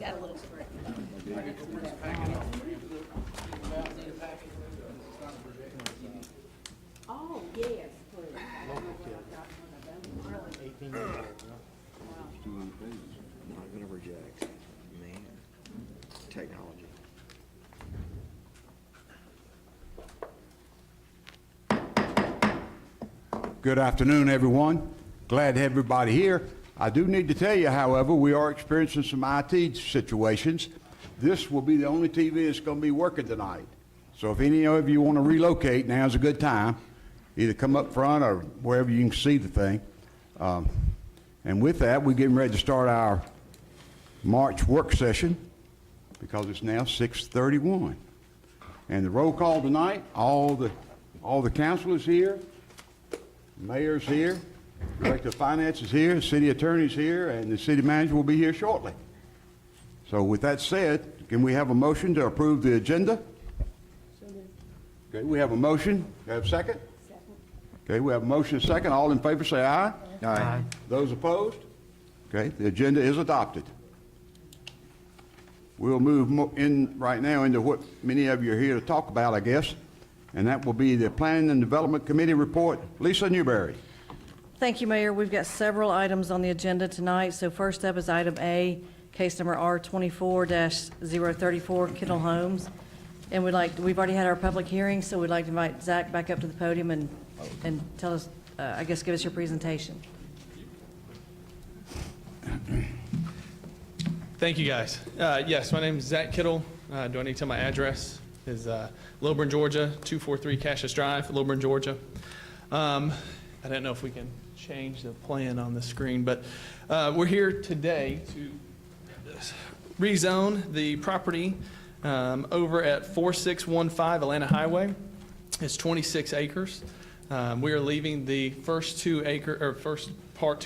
got a little strict. Oh, yes, please. Not gonna reject, man, technology. Good afternoon, everyone. Glad to have everybody here. I do need to tell you, however, we are experiencing some IT situations. This will be the only TV that's going to be working tonight. So if any of you want to relocate, now's a good time. Either come up front or wherever you can see the thing. And with that, we're getting ready to start our March work session because it's now 6:31. And the roll call tonight, all the council is here. Mayor's here, Director of Finance is here, City Attorney's here, and the City Manager will be here shortly. So with that said, can we have a motion to approve the agenda? Okay, we have a motion. Do I have a second? Second. Okay, we have a motion and a second. All in favor say aye. Aye. Those opposed? Okay, the agenda is adopted. We'll move in right now into what many of you are here to talk about, I guess. And that will be the Planning and Development Committee report. Lisa Newberry. Thank you, Mayor. We've got several items on the agenda tonight. So first up is item A, case number R24-034, Kittle Homes. And we've already had our public hearing, so we'd like to invite Zach back up to the podium and tell us, I guess, give us your presentation. Thank you, guys. Yes, my name is Zach Kittle. Do I need to tell my address? Is Lilburn, Georgia, 243 Cassius Drive, Lilburn, Georgia. I don't know if we can change the plan on the screen, but we're here today to rezone the property over at 4615 Atlanta Highway. It's 26 acres. We are leaving the first 2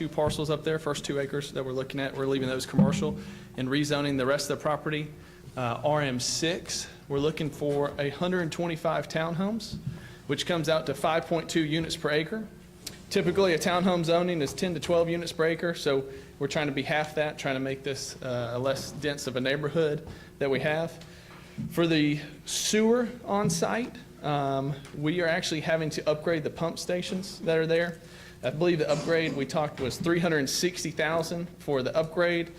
parcels up there, first 2 acres that we're looking at. We're leaving those commercial and rezoning the rest of the property RM6. We're looking for 125 townhomes, which comes out to 5.2 units per acre. Typically, a townhome zoning is 10 to 12 units per acre, so we're trying to be half that, trying to make this a less dense of a neighborhood that we have. For the sewer on site, we are actually having to upgrade the pump stations that are there. I believe the upgrade we talked was $360,000 for the upgrade.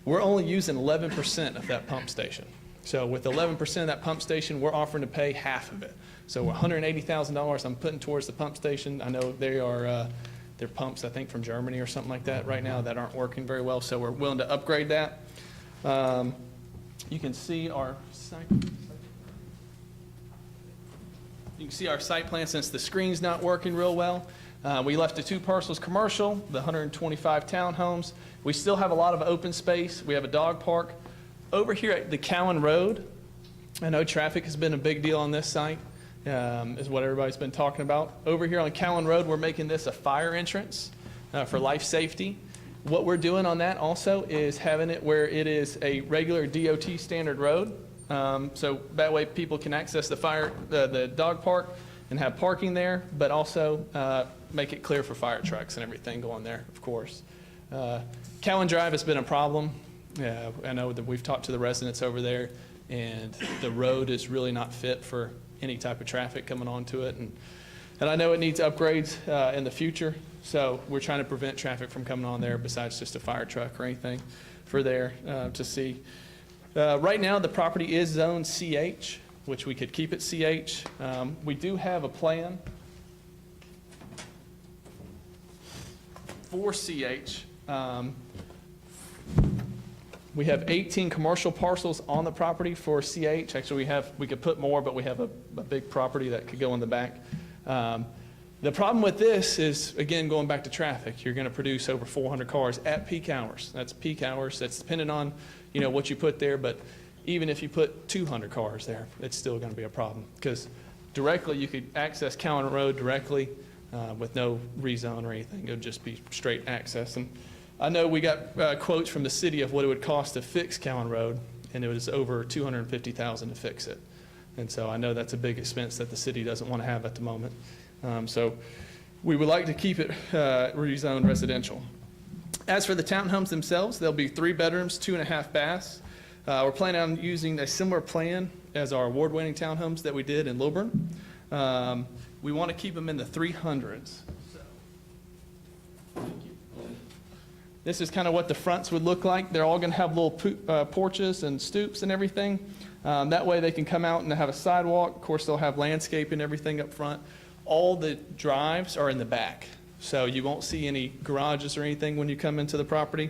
We're only using 11% of that pump station. So with 11% of that pump station, we're offering to pay half of it. So $180,000 I'm putting towards the pump station. I know they are, they're pumps, I think, from Germany or something like that right now that aren't working very well. So we're willing to upgrade that. You can see our site. You can see our site plan since the screen's not working real well. We left the 2 parcels commercial, the 125 townhomes. We still have a lot of open space. We have a dog park. Over here at the Cowan Road, I know traffic has been a big deal on this site, is what everybody's been talking about. Over here on Cowan Road, we're making this a fire entrance for life safety. What we're doing on that also is having it where it is a regular DOT standard road. So that way people can access the dog park and have parking there, but also make it clear for fire trucks and everything going there, of course. Cowan Drive has been a problem. I know that we've talked to the residents over there, and the road is really not fit for any type of traffic coming onto it. And I know it needs upgrades in the future, so we're trying to prevent traffic from coming on there besides just a fire truck or anything for there to see. Right now, the property is zoned CH, which we could keep it CH. We do have a plan for CH. We have 18 commercial parcels on the property for CH. Actually, we could put more, but we have a big property that could go in the back. The problem with this is, again, going back to traffic, you're going to produce over 400 cars at peak hours. That's peak hours. That's dependent on, what you put there. But even if you put 200 cars there, it's still going to be a problem because directly you could access Cowan Road directly with no rezone or anything. It would just be straight access. And I know we got quotes from the city of what it would cost to fix Cowan Road, and it was over $250,000 to fix it. And so I know that's a big expense that the city doesn't want to have at the moment. So we would like to keep it rezoned residential. As for the townhomes themselves, they'll be 3 bedrooms, 2.5 baths. We're planning on using a similar plan as our award-winning townhomes that we did in Lilburn. We want to keep them in the 300s. This is kind of what the fronts would look like. They're all going to have little porches and stoops and everything. That way they can come out and have a sidewalk. Of course, they'll have landscape and everything up front. All the drives are in the back, so you won't see any garages or anything when you come into the property,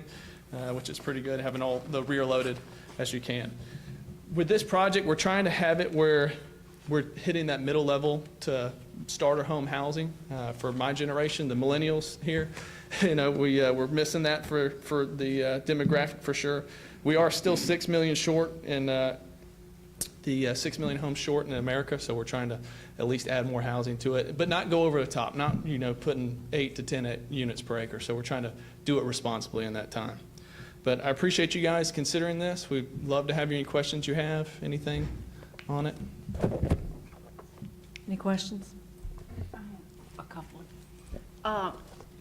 which is pretty good, having all the rear loaded as you can. With this project, we're trying to have it where we're hitting that middle level to starter home housing for my generation, the millennials here. You know, we're missing that for the demographic for sure. We are still 6 million short in the 6 million homes short in America, so we're trying to at least add more housing to it, but not go over the top, not, you know, putting 8 to 10 units per acre. So we're trying to do it responsibly in that time. But I appreciate you guys considering this. We'd love to have any questions you have, anything on it. Any questions? A couple.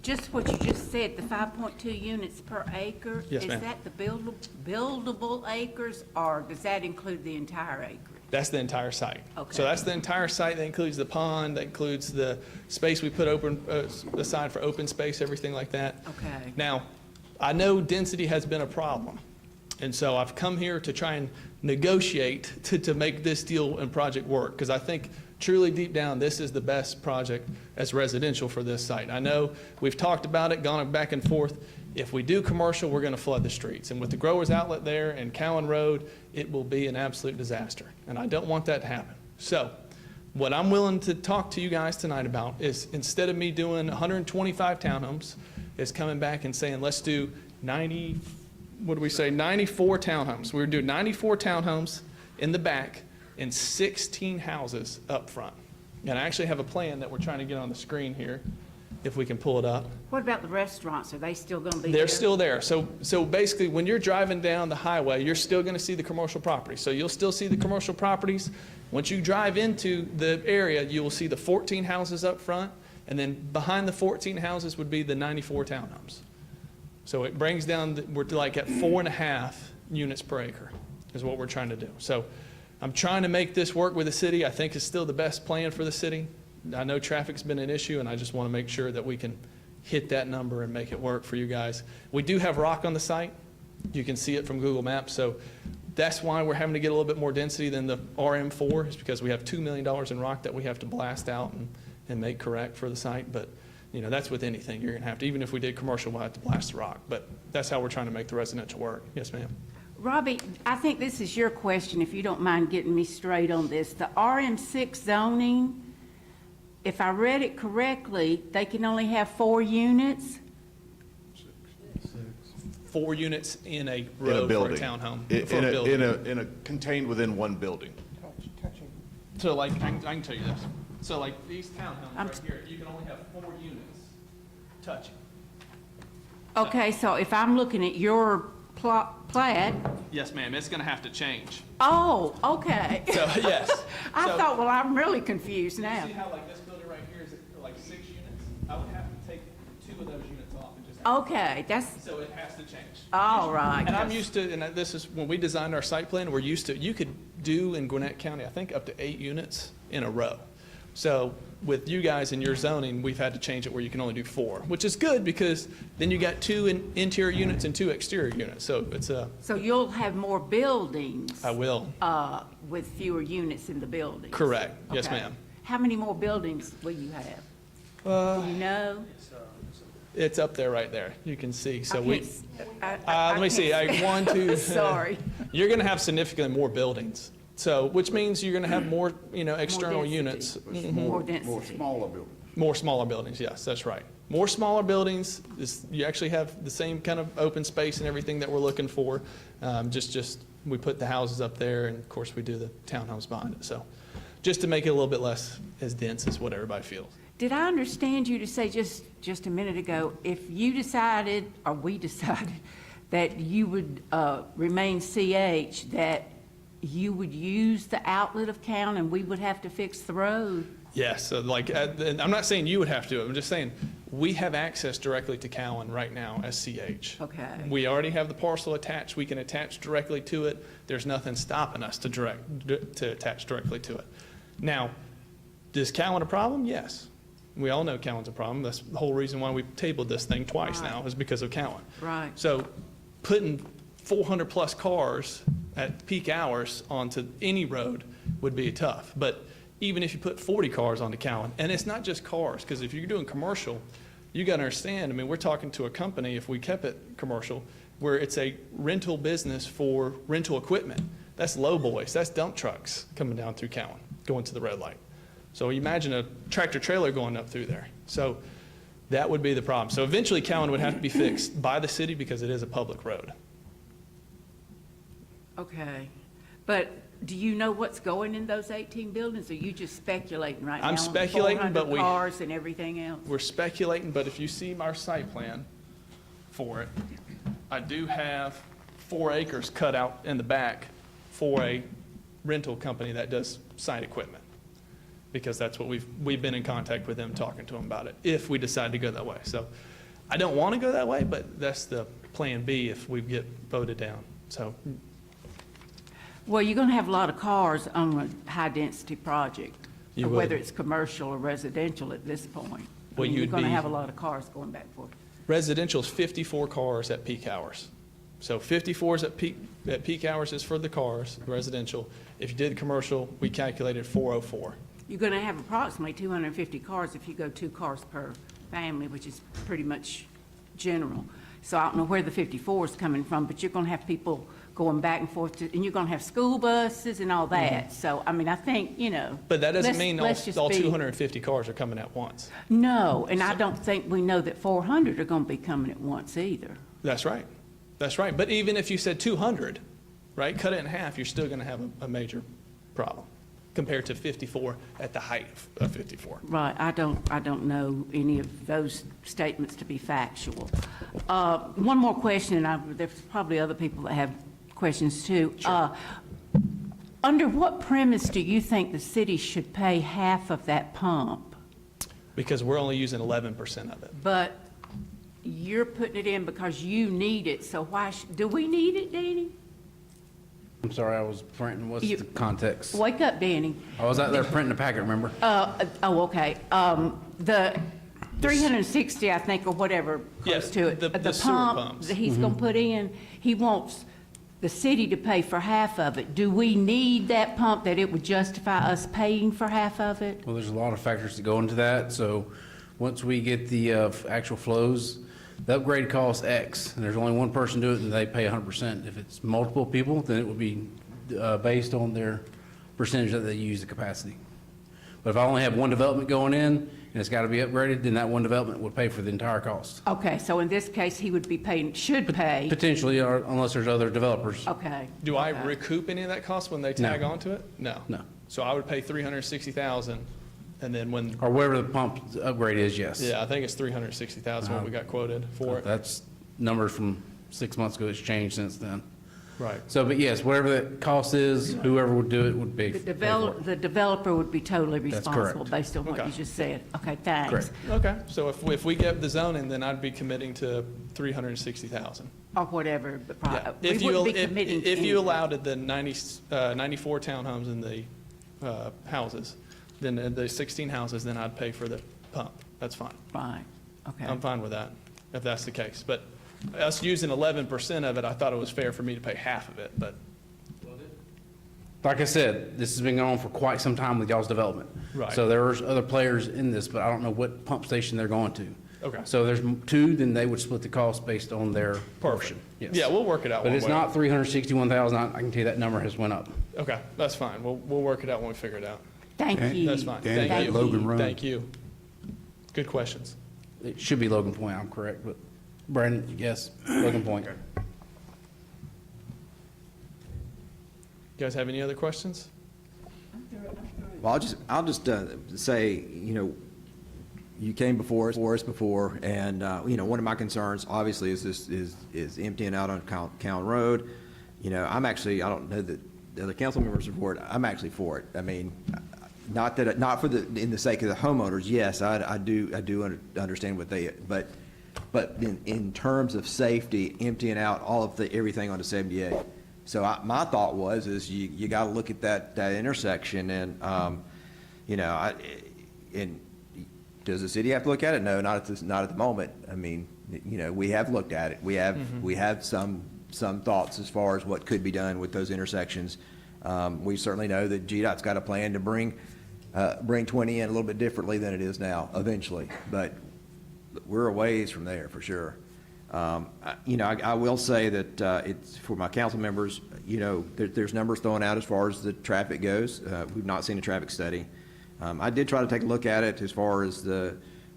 Just what you just said, the 5.2 units per acre? Yes, ma'am. Is that the buildable acres, or does that include the entire acre? That's the entire site. Okay. So that's the entire site. That includes the pond, that includes the space we put open, aside for open space, everything like that. Okay. Now, I know density has been a problem, and so I've come here to try and negotiate to make this deal and project work, because I think truly deep down, this is the best project as residential for this site. I know we've talked about it, gone back and forth. If we do commercial, we're going to flood the streets. And with the Growers Outlet there and Cowan Road, it will be an absolute disaster. And I don't want that to happen. So what I'm willing to talk to you guys tonight about is, instead of me doing 125 townhomes, is coming back and saying, let's do 94 townhomes. We're doing 94 townhomes in the back and 16 houses up front. And I actually have a plan that we're trying to get on the screen here, if we can pull it up. What about the restaurants? Are they still going to be there? They're still there. So basically, when you're driving down the highway, you're still going to see the commercial properties. So you'll still see the commercial properties. Once you drive into the area, you will see the 14 houses up front, and then behind the 14 houses would be the 94 townhomes. So it brings down, we're like at 4.5 units per acre is what we're trying to do. So I'm trying to make this work with the city. I think it's still the best plan for the city. I know traffic's been an issue, and I just want to make sure that we can hit that number and make it work for you guys. We do have rock on the site. You can see it from Google Maps. So that's why we're having to get a little bit more density than the RM4, is because we have $2 million in rock that we have to blast out and make correct for the site. But, you know, that's with anything. You're going to have to, even if we did commercial, we'll have to blast the rock. But that's how we're trying to make the residential work. Yes, ma'am. Robbie, I think this is your question, if you don't mind getting me straight on this. The RM6 zoning, if I read it correctly, they can only have 4 units? 4 units in a row for a townhome. For a building. Contained within one building. So like, I can tell you this. So like these townhomes right here, you can only have 4 units touching. Okay, so if I'm looking at your plat, Yes, ma'am, it's gonna have to change. oh, okay. So, yes. I So- thought, well, I'm really confused You now. see how like this building right here is like 6 units? I would have to take 2 of those units off and just. Okay, that's, So it has to change. all right. And I'm used to, and this is, when we designed our site plan, we're used to, you could do in Gwinnett County, I think up to 8 units in a row. So with you guys in your zoning, we've had to change it where you can only do 4, which is good, because then you got 2 interior units and 2 exterior units. So it's So you'll have more buildings, I will. with fewer units in the buildings? Correct. Yes, Okay. ma'am. How many more buildings will you have? Do you know? It's up there right there. You can see. So I we, can't s- I let me see, can't 1, 2. Sorry. You're going to have significantly more buildings. So, which means you're going to have more, you know, external density. units. More More density. smaller buildings. More smaller buildings, yes, that's right. More smaller buildings, you actually have the same kind of open space and everything that we're looking for. Just we put the houses up there, and of course we do the townhomes behind it. So just to make it a little bit less as dense as what everybody feels. Did I understand you to say just a minute ago, if you decided, or we decided, that you would remain CH, that you would use the outlet of town and we would have to fix the road? Yes, so like, and I'm not saying you would have to, I'm just saying, We have access directly to Cowan right now as CH. Okay. We already have the parcel attached. We can attach directly to it. There's nothing stopping us to attach directly to it. Now, is Cowan a problem? Yes. We all know Cowan's a problem. That's the whole reason why we tabled this thing twice Right. now, is because of Cowan. Right. So putting 400-plus cars at peak hours onto any road would be tough. But even if you put 40 cars onto Cowan, and it's not just cars, because if you're doing commercial, you got to understand, I mean, we're talking to a company, if we kept it commercial, where it's a rental business for rental equipment. That's low boys, that's dump trucks coming down through Cowan, going to the red light. So imagine a tractor trailer going up through there. So that would be the problem. So eventually Cowan would have to be fixed by the city because it is a public road. Okay. But do you know what's going in those 18 buildings? Or are you just speculating right now? I'm on the speculating, but 400 cars and everything else? We're speculating, but if you see our site plan for it, I do have 4 acres cut out in the back for a rental company that does site equipment. Because that's what we've been in contact with them, talking to them about it, if we decide to go that way. So I don't want to go that way, but that's the plan B if we get voted down. So Well, you're going to have a lot of cars on a high-density project, You or would. whether it's commercial or residential at this point. I Well, mean, You're you'd going to be- have a lot of cars going back and forth. residential is 54 cars at peak hours. So 54s at peak hours is for the cars, residential. If you did commercial, we calculated 404. You're going to have approximately 250 cars if you go 2 cars per family, which is pretty much general. So I don't know where the 54 is coming from, but you're going to have people going back and forth, and you're going to have school buses and all that. So, I mean, I think, you know. But that doesn't let's- mean let's just all be- 250 cars are coming at once. No, and I don't think we know that 400 are going to be coming at once either. That's right. That's right. But even if you said 200, right, cut it in half, you're still going to have a major problem compared to 54 at the height of 54. Right, I don't know any of those statements to be factual. One more question, and there's probably other people that have questions too. Under what premise do you think the city should pay half of that pump? Because we're only using 11% of it. But you're putting it in because you need it, so why, do we need it, Danny? I'm sorry, I was printing. What's You- the context? Wake up, Danny. I was out there printing a packet, remember? Oh, okay. The 360, I think, or whatever, close Yes, to it. the sewer pumps. That he's going to put in, he wants the city to pay for half of it. Do we need that pump, that it would justify us paying for half of it? Well, there's a lot of factors that go into that, so once we get the actual flows, the upgrade costs X, and there's only one person doing it, and they pay 100%. If it's multiple people, then it would be based on their percentage that they use the capacity. But if I only have one development going in, and it's got to be upgraded, then that one development would pay for the entire cost. Okay, so in this case, he would be paying, should pay. Potentially, or unless there's other developers. Okay. Do I okay. recoup any of that cost when they tag onto it? No. No. So I would pay $360,000, and then when, Or whatever the pump upgrade is, yes. yeah, I think it's $360,000 what we got quoted for it. That's numbers from 6 months ago. It's changed since then. Right. So, but yes, whatever the cost is, whoever would do it would be. The developer would be totally That's responsible correct. based on what Okay. you just said. Okay, thanks. Correct. Okay, so if we get the zoning, then I'd be committing to $360,000. Or whatever, but Yeah. probably, we wouldn't be committing to If you anything. allowed the 94 townhomes in the houses, then the 16 houses, then I'd pay for the pump. That's fine. Right, okay. I'm fine with that, if that's the case. But us using 11% of it, I thought it was fair for me to pay half of it, but, Like I said, this has been going on for quite some time with y'all's development. Right. So there's other players in this, but I don't know what pump station they're going to. Okay. So there's two, then they would split the cost based on their perfect. portion. Yes. Yeah, we'll work it out But one it's way. not 361,000. I can tell you that number has went up. Okay, that's fine. We'll work it out when we figure it out. Thank Okay. you. That's fine. Danny, Thank you. Logan Run. Thank you. Good questions. It should be Logan Point, I'm correct, but Brandon, yes, Logan Point. You guys have any other questions? Well, I'll just say, you know, you came before us before, and, you know, one of my concerns, obviously, is emptying out on Cowan Road. You know, I'm actually, I don't know that the other council members are for it, I'm actually for it. I mean, not for in the sake of the homeowners, yes, I do understand what they, but in terms of safety, emptying out all of everything onto 78. So my thought is you got to look at that intersection and, you know, and does the city have to look at it? No, not at the moment. I mean, you know, we have looked at it. We have some thoughts as far as what could be done with those intersections. We certainly know that GDOT's got a plan to bring 20 in a little bit differently than it is now, eventually, but we're a ways from there, for sure. You know, I will say that it's, for my council members, you know, there's numbers thrown out as far as the traffic goes. We've not seen a traffic study. I did try to take a look at it as far as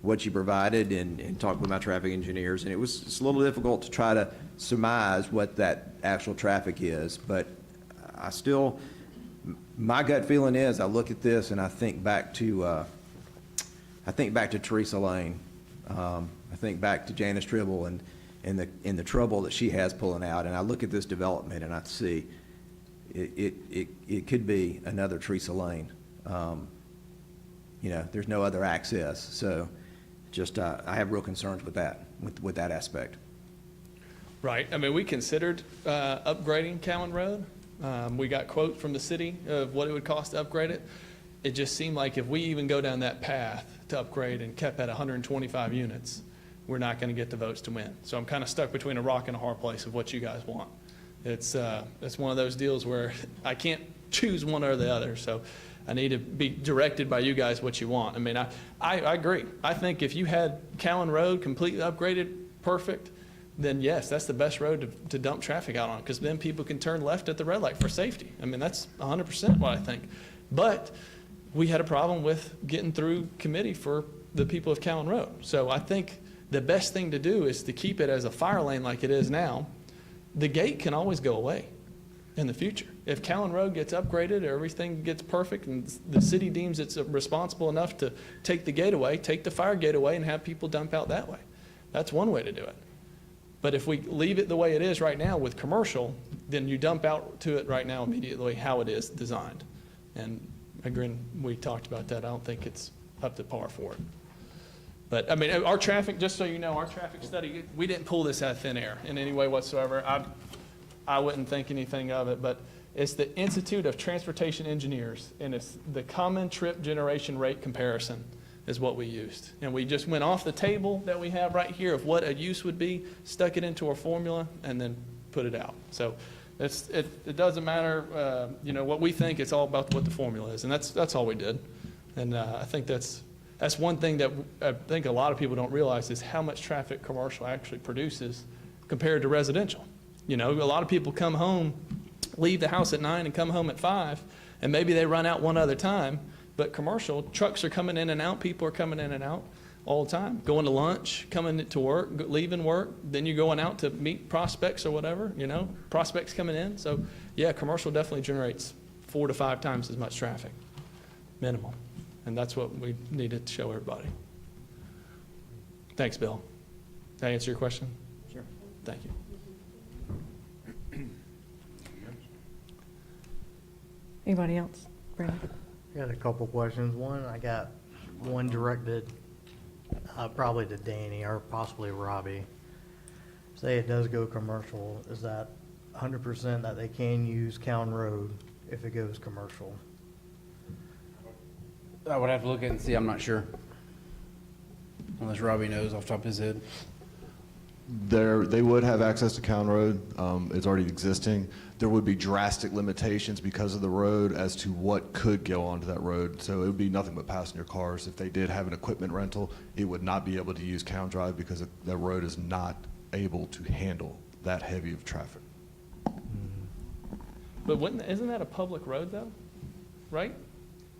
what you provided and talk with my traffic engineers, and it's a little difficult to try to surmise what that actual traffic is, but my gut feeling is I look at this and I think back to Teresa Lane. I think back to Janice Tribble and the trouble that she has pulling out, and I look at this development and I see it could be another Teresa Lane. You know, there's no other access, so just I have real concerns with that aspect. Right. I mean, we considered upgrading Cowan Road. We got quote from the city of what it would cost to upgrade it. It just seemed like if we even go down that path to upgrade and kept at 125 units, we're not going to get the votes to win. So I'm kind of stuck between a rock and a hard place of what you guys want. It's one of those deals where I can't choose one or the other. So I need to be directed by you guys what you want. I mean, I agree. I think if you had Cowan Road completely upgraded, perfect, then yes, that's the best road to dump traffic out on, because then people can turn left at the red light for safety. I mean, that's 100% what I think. But we had a problem with getting through committee for the people of Cowan Road. So I think the best thing to do is to keep it as a fire lane like it is now. The gate can always go away in the future. If Cowan Road gets upgraded or everything gets perfect and the city deems it's responsible enough to take the gate away, take the fire gate away and have people dump out that way. That's one way to do it. But if we leave it the way it is right now with commercial, then you dump out to it right now immediately how it is designed. And again, we talked about that. I don't think it's up to par for it. But I mean, our traffic, just so you know, our traffic study, we didn't pull this out of thin air in any way whatsoever. I wouldn't think anything of it, but it's the Institute of Transportation Engineers, and it's the common trip generation rate comparison is what we used. And we just went off the table that we have right here of what a use would be, stuck it into our formula, and then put it out. So it doesn't matter, you know, what we think, it's all about what the formula is, and that's all we did. And I think that's one thing that I think a lot of people don't realize is how much traffic commercial actually produces compared to residential. You know, a lot of people come home, leave the house at 9 and come home at 5, and maybe they run out one other time, but commercial, trucks are coming in and out, people are coming in and out all the time, going to lunch, coming to work, leaving work, then you're going out to meet prospects or whatever, you know, prospects coming in. So yeah, commercial definitely generates 4 to 5 times as much traffic, minimum. And that's what we needed to show everybody. Thanks, Bill. Did I answer your question? Sure. Thank you. Anybody else? Brandon? I got a couple questions. One, I got one directed probably to Danny or possibly Robbie. Say it does go commercial, is that 100% that they can use Cowan Road if it goes commercial? I would have to look at it and see, I'm not sure. Unless Robbie knows off the top of his head. They would have access to Cowan Road. It's already existing. There would be drastic limitations because of the road as to what could go onto that road. So it would be nothing but passenger cars. If they did have an equipment rental, it would not be able to use Cowan Drive because that road is not able to handle that heavy of traffic. But isn't that a public road though? Right?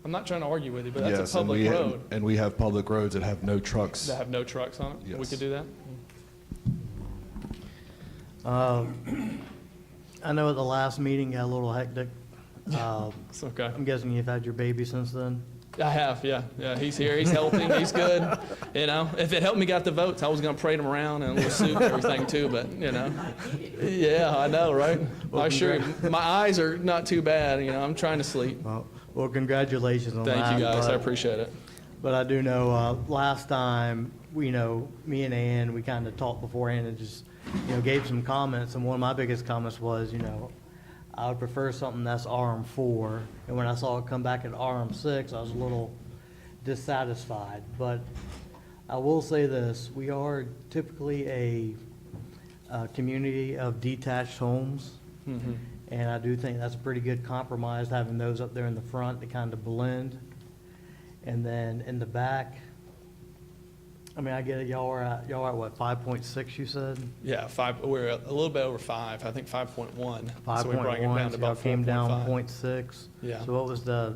I'm not trying to argue with you, but that's Yes, a public road and we have public roads that have no trucks. that have no trucks on it. We Yes. could do that? I know at the last meeting got a little hectic. It's okay. I'm guessing you've had your baby since then? I have, yeah. Yeah, he's here, he's helping, he's good. You know, if it helped me get the votes, I was gonna parade him around in a little suit and everything too, but, you know. Yeah, I know, right? I assure you, my eyes are not too bad, you know, I'm trying to sleep. Well, Well, congratulations on that. Thank you, guys. I but- appreciate it. But I do know, last time, me and Ann, we kind of talked beforehand and just, gave some comments. And one of my biggest comments was, I would prefer something that's RM4. And when I saw it come back at RM6, I was a little dissatisfied. But I will say this, we are typically a community of detached homes. And I do think that's a pretty good compromise, having those up there in the front to kind of blend. And then in the back, I mean, I get it, y'all are at what, 5.6 you said? Yeah, we're a little bit over 5, I think 5.1. So we brought it 5.1, down to so y'all about came down 4.5. 0.6. Yeah. So what was so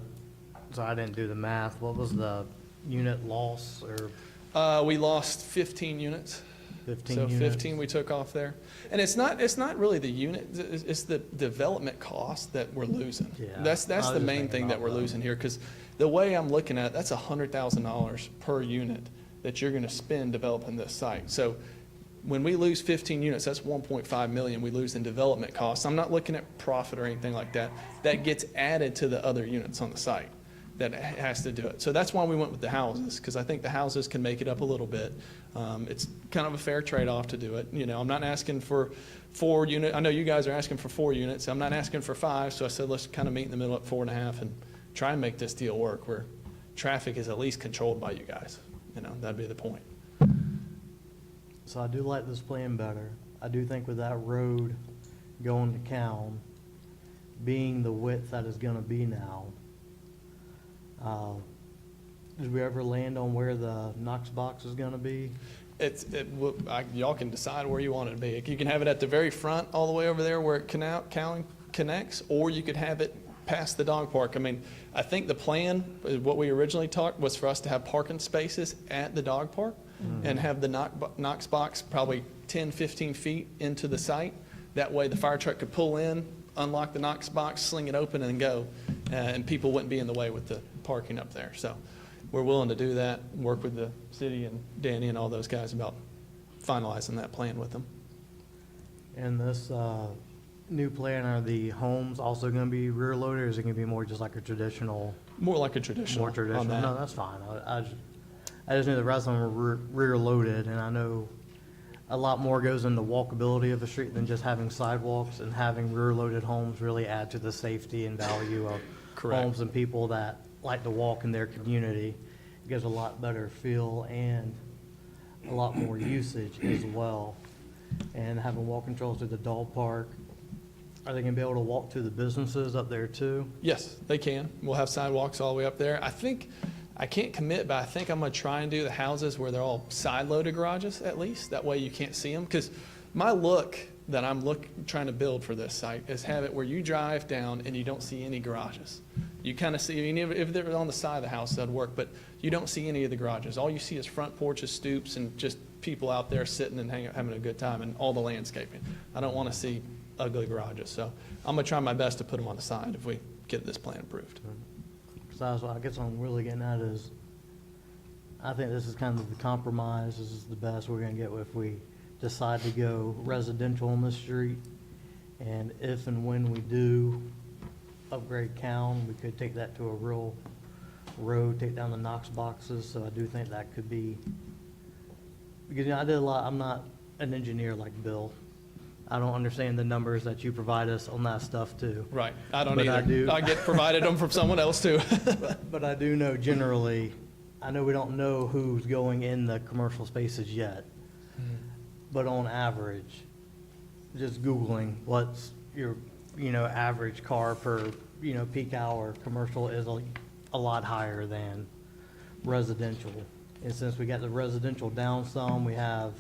I didn't do the math, what was the unit loss or We lost 15 units. 15 So units? 15 we took off there. And it's not really the unit, it's the development cost that we're losing. Yeah, That's I was the just main thinking thing that about we're that. losing here, because the way I'm looking at it, that's $100,000 per unit that you're gonna spend developing this site. So when we lose 15 units, that's 1.5 million we lose in development costs. I'm not looking at profit or anything like that. That gets added to the other units on the site that has to do it. So that's why we went with the houses, because I think the houses can make it up a little bit. It's kind of a fair trade-off to do it. I'm not asking for 4 units. I know you guys are asking for 4 units. I'm not asking for 5, so I said let's kind of meet in the middle at 4.5 and try and make this deal work where traffic is at least controlled by you guys. That'd be the point. So I do like this plan better. I do think with that road going to Cowan, being the width that is gonna be now, did we ever land on where the Knox box is gonna be? Y'all can decide where you want it to be. You can have it at the very front, all the way over there where it Cowan connects, or you could have it past the dog park. I mean, I think the plan, what we originally talked, was for us to have parking spaces at the dog park and have the Knox box probably 10, 15 feet into the site. That way the fire truck could pull in, unlock the Knox box, sling it open and go, and people wouldn't be in the way with the parking up there. So we're willing to do that, work with the city and Danny and all those guys about finalizing that plan with them. And this, new plan, are the homes also gonna be rear loaded, or is it gonna be more just like a traditional? More like a traditional More traditional? on that. No, that's fine. I just knew the rest of them were rear loaded, and I know a lot more goes into walkability of the street than just having sidewalks, and having rear loaded homes really add to the safety and value of Correct. homes and people that like to walk in their community. It gives a lot better feel and a lot more usage as well. And having walk controls to the dog park, are they gonna be able to walk to the businesses up there too? Yes, they can. We'll have sidewalks all the way up there. I can't commit, but I think I'm gonna try and do the houses where they're all side-loaded garages at least. That way you can't see them. Because my look that I'm trying to build for this site is have it where you drive down and you don't see any garages. You kind of see, I mean, if they're on the side of the house, that'd work, but you don't see any of the garages. All you see is front porches, stoops, and just people out there sitting and having a good time, and all the landscaping. I don't want to see ugly garages, so I'm gonna try my best to put them on the side if we get this plan approved. So I guess what I'm really getting at is, I think this is kind of the compromise, this is the best we're gonna get if we decide to go residential on this street. And if and when we do upgrade Cowan, we could take that to a real road, take down the Knox boxes, so I do think that could be, because I did a lot, I'm not an engineer like Bill. I don't understand the numbers that you provide us on that stuff too. Right, I don't But I either. do. I get provided them from someone else too. But I do know generally, I know we don't know who's going in the commercial spaces yet. But on average, just Googling what's your, average car per, peak hour commercial is a lot higher than residential. And since we got the residential down some, we have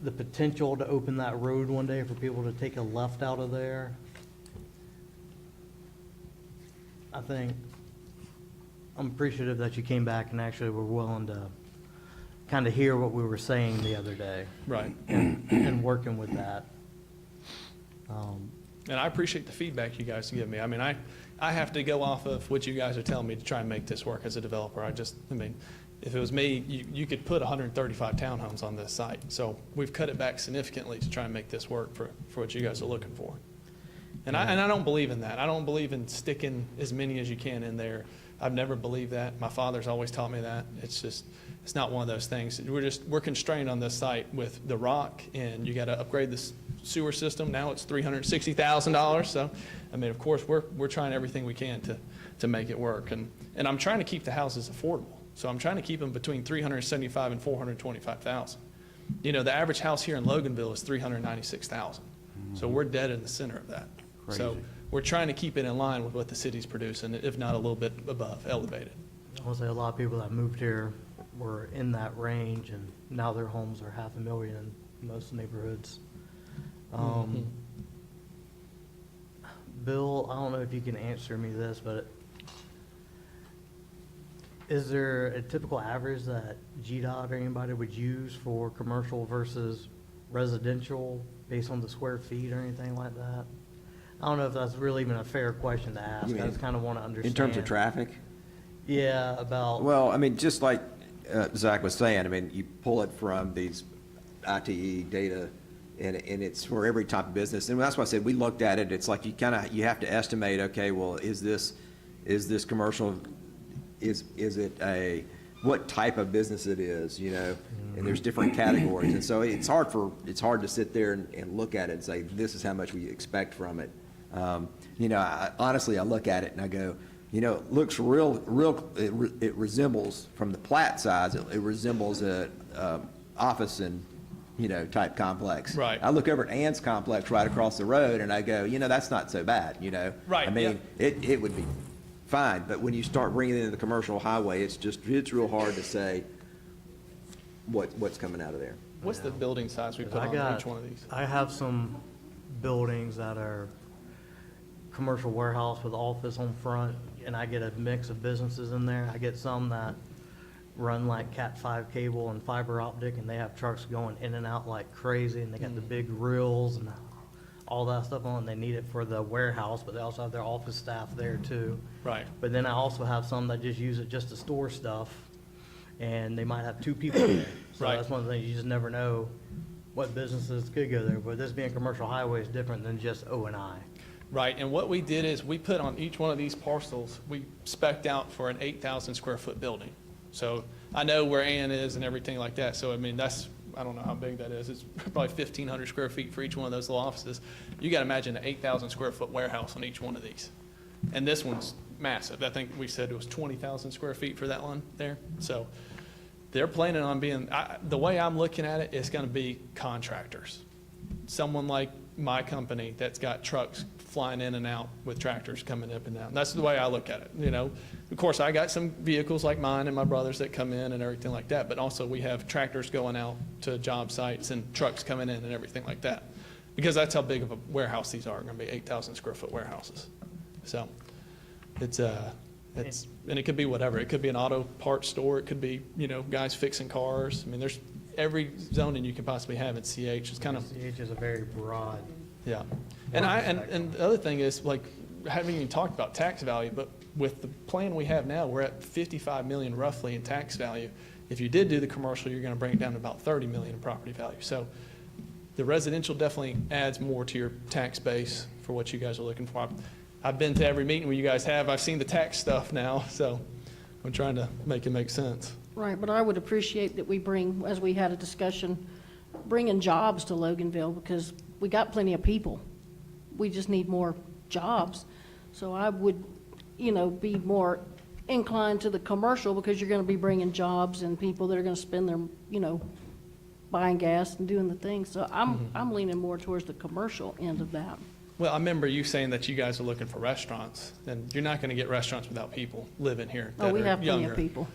the potential to open that road one day for people to take a left out of there. I think, I'm appreciative that you came back and actually were willing to kind of hear what we were saying the other day Right, and working with that. and I appreciate the feedback you guys give me. I mean, I have to go off of what you guys are telling me to try and make this work as a developer. I mean, if it was me, you could put 135 townhomes on this site. So we've cut it back significantly to try and make this work for what you guys are looking for. And I don't believe in that. I don't believe in sticking as many as you can in there. I've never believed that. My father's always taught me that. It's just, it's not one of those things. We're constrained on this site with the rock, and you got to upgrade the sewer system. Now it's $360,000. So, I mean, of course, we're trying everything we can to make it work. And I'm trying to keep the houses affordable. So I'm trying to keep them between $375,000 and $425,000. You know, the average house here in Loganville is $396,000. So we're dead in the center of that. So Crazy. we're trying to keep it in line with what the city's producing, if not a little bit above, elevated. I would say a lot of people that moved here were in that range, and now their homes are $500,000 in most neighborhoods. Bill, I don't know if you can answer me this, but is there a typical average that GDOT or anybody would use for commercial versus residential based on the square feet or anything like that? I don't know if that's really even a fair question to ask. You I mean just kind of want to understand. In terms of traffic? Yeah, about. Well, I mean, just like Zach was saying, I mean, you pull it from these ITE data, and it's for every type of business. And that's why I said we looked at it. It's like you have to estimate, okay, well, is this commercial? Is it what type of business it is, you know? And there's different categories. And so it's hard to sit there and look at it and say, this is how much we expect from it. You know, honestly, I look at it and I go, you know, it looks it resembles, from the plat size, it resembles a office and, you know, type complex. Right. I look over at Ann's complex right across the road and I go, you know, that's not so bad, you know? Right, I mean, it would be fine, but when you start bringing it into the commercial highway, it's real hard to say what's coming out of there. What's the building size we put on each one of these? I have some buildings that are commercial warehouse with office on front, and I get a mix of businesses in there. I get some that run like Cat5 cable and fiber optic, and they have trucks going in and out like crazy, and they got the big reels and all that stuff on. They need it for the warehouse, but they also have their office staff there too. Right. But then I also have some that just use it just to store stuff, and they might have 2 people there. So Right. that's one of the things, you just never know what businesses could go there. But this being a commercial highway is different than just O&I. Right, and what we did is we put on each one of these parcels, we spec'd out for an 8,000 square foot building. So I know where Ann is and everything like that, so I mean, I don't know how big that is. It's probably 1,500 square feet for each one of those little offices. You got to imagine an 8,000 square foot warehouse on each one of these. And this one's massive. I think we said it was 20,000 square feet for that one there. So they're planning on being, the way I'm looking at it, it's going to be contractors. Someone like my company that's got trucks flying in and out with tractors coming up and down. That's the way I look at it, you know. Of course, I got some vehicles like mine and my brother's that come in and everything like that, but also we have tractors going out to job sites and trucks coming in and everything like that. Because that's how big of a warehouse these are, going to be 8,000 square foot warehouses. So and it could be whatever. It could be an auto parts store. It could be, you know, guys fixing cars. I mean, there's every zoning you can possibly have in CH. It's kind of, CH is a very broad. yeah. And the other thing is, like, haven't even talked about tax value, but with the plan we have now, we're at 55 million roughly in tax value. If you did do the commercial, you're going to bring it down to about 30 million in property value. So the residential definitely adds more to your tax base for what you guys are looking for. I've been to every meeting where you guys have. I've seen the tax stuff now, so I'm trying to make it make sense. Right, but I would appreciate that we bring, as we had a discussion, bringing jobs to Loganville, because we got plenty of people. We just need more jobs. So I would, you know, be more inclined to the commercial, because you're going to be bringing jobs and people that are going to spend their, you know, buying gas and doing the things. So I'm leaning more towards the commercial end of that. Well, I remember you saying that you guys are looking for restaurants, and you're not going to get restaurants without people living here that Oh, we are have plenty younger. of people.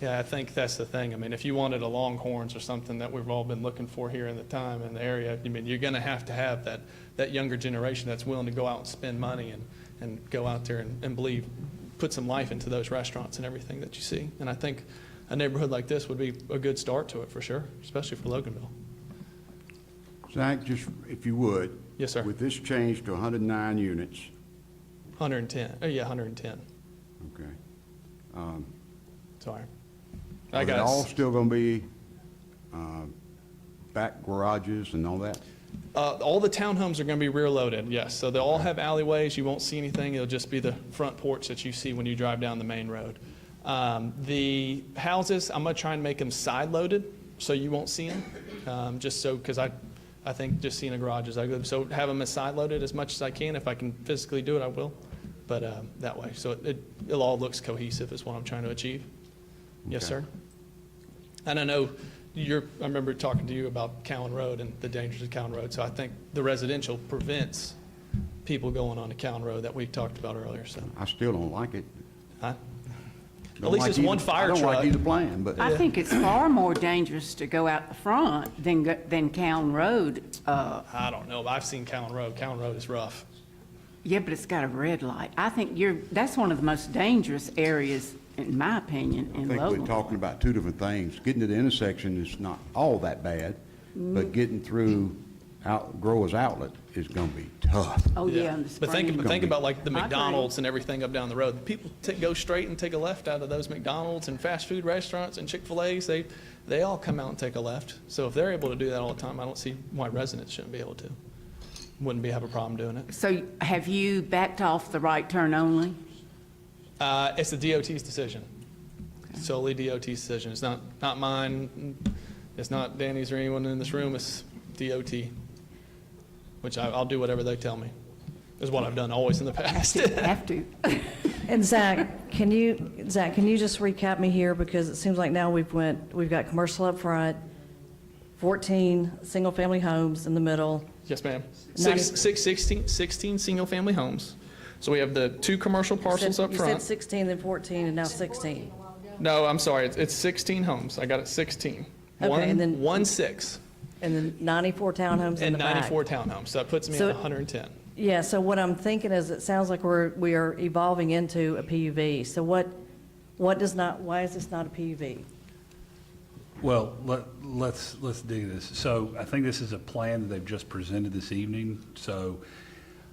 Yeah, I think that's the thing. I mean, if you wanted a Longhorns or something that we've all been looking for here in the time in the area, I mean, you're going to have that younger generation that's willing to go out and spend money and go out there and put some life into those restaurants and everything that you see. And I think a neighborhood like this would be a good start to it for sure, especially for Loganville. Zach, just if you would. Yes, sir. With this change to 109 units, 110. Oh, yeah, 110. okay. Sorry. Are they all still going to be back garages and all that? All the townhomes are going to be rear loaded, yes. So they'll all have alleyways. You won't see anything. It'll just be the front porch that you see when you drive down the main road. The houses, I'm going to try and make them side loaded so you won't see them. Just so, because I think just seeing a garage is ugly. So have them as side loaded as much as I can. If I can physically do it, I will. But that way, so it all looks cohesive is what I'm trying to achieve. Yes, Okay. sir. And I know I remember talking to you about Cowan Road and the dangers of Cowan Road. So I think the residential prevents people going on to Cowan Road that we talked about earlier, so. I still don't like it. Huh? Don't At least like it's either- one fire I don't truck. like either plan, but. I think it's far more dangerous to go out the front than Cowan Road. I don't know. I've seen Cowan Road. Cowan Road is rough. Yeah, but it's got a red light. I think that's one of the most dangerous areas, in my opinion, I in think we're Logan. talking about two different things. Getting to the intersection is not all that bad, but getting through Growers Outlet is gonna be tough. Oh, yeah, on the But think spring. about like the I agree. McDonald's and everything up down the road. People go straight and take a left out of those McDonald's and fast food restaurants and Chick-fil-A's. They all come out and take a left. So if they're able to do that all the time, I don't see why residents shouldn't be able to. Wouldn't have a problem doing it. So have you backed off the right turn only? It's the DOT's decision. Solely DOT's decision. It's not mine. It's not Danny's or anyone in this room. It's DOT, which I'll do whatever they tell me, is what I've done always in the past. Have to. And Zach, can you just recap me here, because it seems like now we've got commercial up front, 14 single-family homes in the middle. Yes, ma'am. 90 16 single-family homes. So we have the 2 commercial parcels up You said front. 16, then 14, and now 16. No, I'm sorry, it's 16 homes. I got it 16. Okay, and then- 6, And then 94 townhomes in and the back. 94 townhomes. So that puts me So- at 110. Yeah, so what I'm thinking is, it sounds like we are evolving into a PUV. So why is this not a PUV? Well, let's dig this. So I think this is a plan that they've just presented this evening. So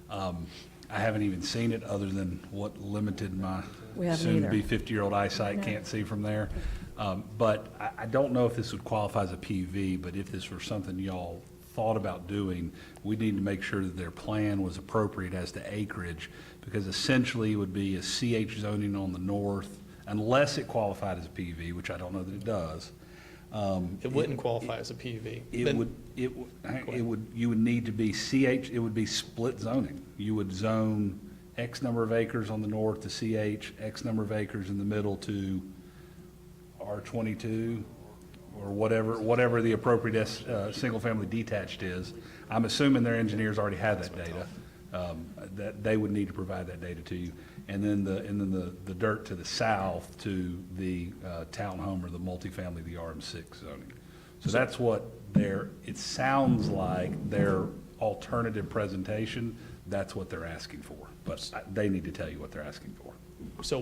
I haven't even seen it, other than what limited my We haven't either. soon-to-be 50-year-old eyesight can't see from there. But I don't know if this would qualify as a PUV, but if this were something y'all thought about doing, we need to make sure that their plan was appropriate as to acreage, because essentially it would be a CH zoning on the north, unless it qualified as a PUV, which I don't know that it does. It wouldn't qualify as a PUV. It Then- would, you would need to be CH, it would be split zoning. You would zone X number of acres on the north to CH, X number of acres in the middle to R22, or whatever the appropriate single-family detached is. I'm assuming their engineers already have that data, that they would need to provide that data to you. And then the dirt to the south to the townhome or the multifamily, the RM6 zoning. So that's what it sounds like their alternative presentation, that's what they're asking for. But they need to tell you what they're asking for. So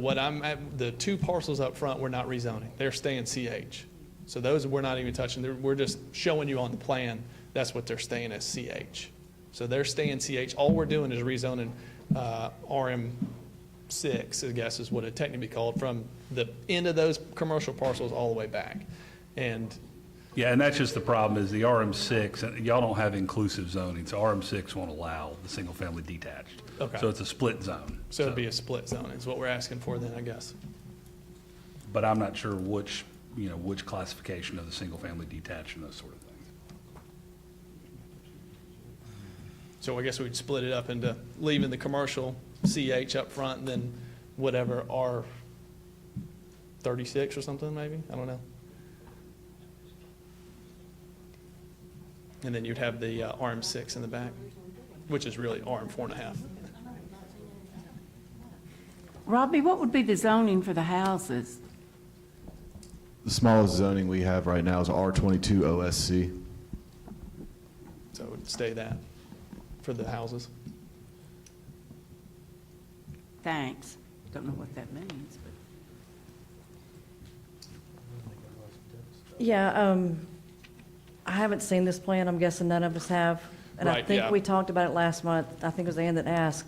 the 2 parcels up front, we're not rezoning. They're staying CH. So those we're not even touching. We're just showing you on the plan, that's what they're staying as CH. So they're staying CH. All we're doing is rezoning RM6, I guess is what it technically be called, from the end of those commercial parcels all the way back. And Yeah, and that's just the problem, is the RM6, and y'all don't have inclusive zoning, so RM6 won't allow the single-family detached. Okay. So it's a split zone. so it'd be a split zone is what we're asking for then, I guess. But I'm not sure which classification of the single-family detached and those sort of things. So I guess we'd split it up into leaving the commercial CH up front and then whatever R36 or something maybe, I don't know. And then you'd have the RM6 in the back, which is really RM4.5. Robbie, what would be the zoning for the houses? The smallest zoning we have right now is R22 OSC. So it would stay that for the houses. Thanks. Don't know what that means, but. Yeah, I haven't seen this plan. I'm guessing none of us have. And I Right, think yeah. we talked about it last month. I think it was Ann that asked,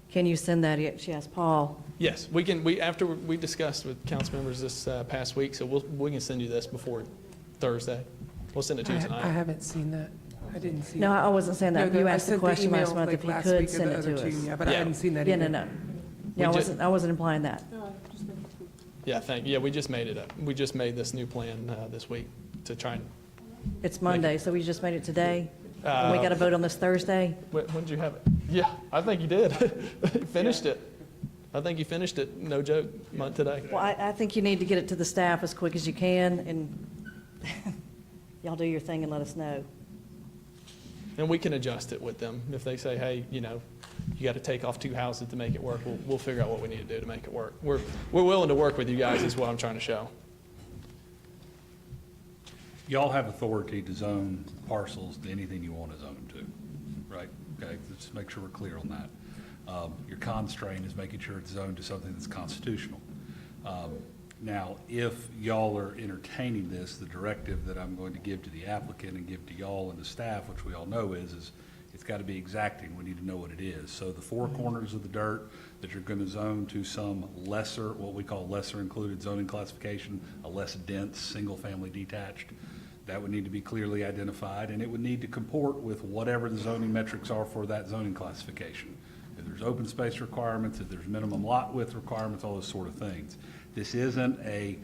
can you send that? She asked Paul. Yes, after we discussed with council members this past week, so we can send you this before Thursday. We'll send it to you I tonight. haven't seen that. I didn't see. No, it. I wasn't saying that. No, You I asked the sent question last email, month like, if you last could week or send the it other to two, us. yeah, but I Yeah. hadn't seen that Yeah, either. no. Yeah, We ju- I wasn't implying that. Yeah, we just made it up. We just made this new plan this week to try and, It's Monday, so we just made it today? And we got to vote on this Thursday? when did you have it? Yeah, I think you did. You finished it. I think you finished it, no joke, today. Well, I think you need to get it to the staff as quick as you can, and y'all do your thing and let us know. And we can adjust it with them. If they say, hey, you got to take off 2 houses to make it work, we'll figure out what we need to do to make it work. We're willing to work with you guys, is what I'm trying to show. Y'all have authority to zone parcels to anything you want to zone them to, right? Okay, let's make sure we're clear on that. Your constraint is making sure it's zoned to something that's constitutional. Now, if y'all are entertaining this, the directive that I'm going to give to the applicant and give to y'all and the staff, which we all know is it's got to be exacting. We need to know what it is. So the 4 corners of the dirt that you're going to zone to some lesser, what we call lesser included zoning classification, a less dense, single-family detached, that would need to be clearly identified, and it would need to comport with whatever the zoning metrics are for that zoning classification. If there's open space requirements, if there's minimum lot width requirements, all those sort of things. This isn't a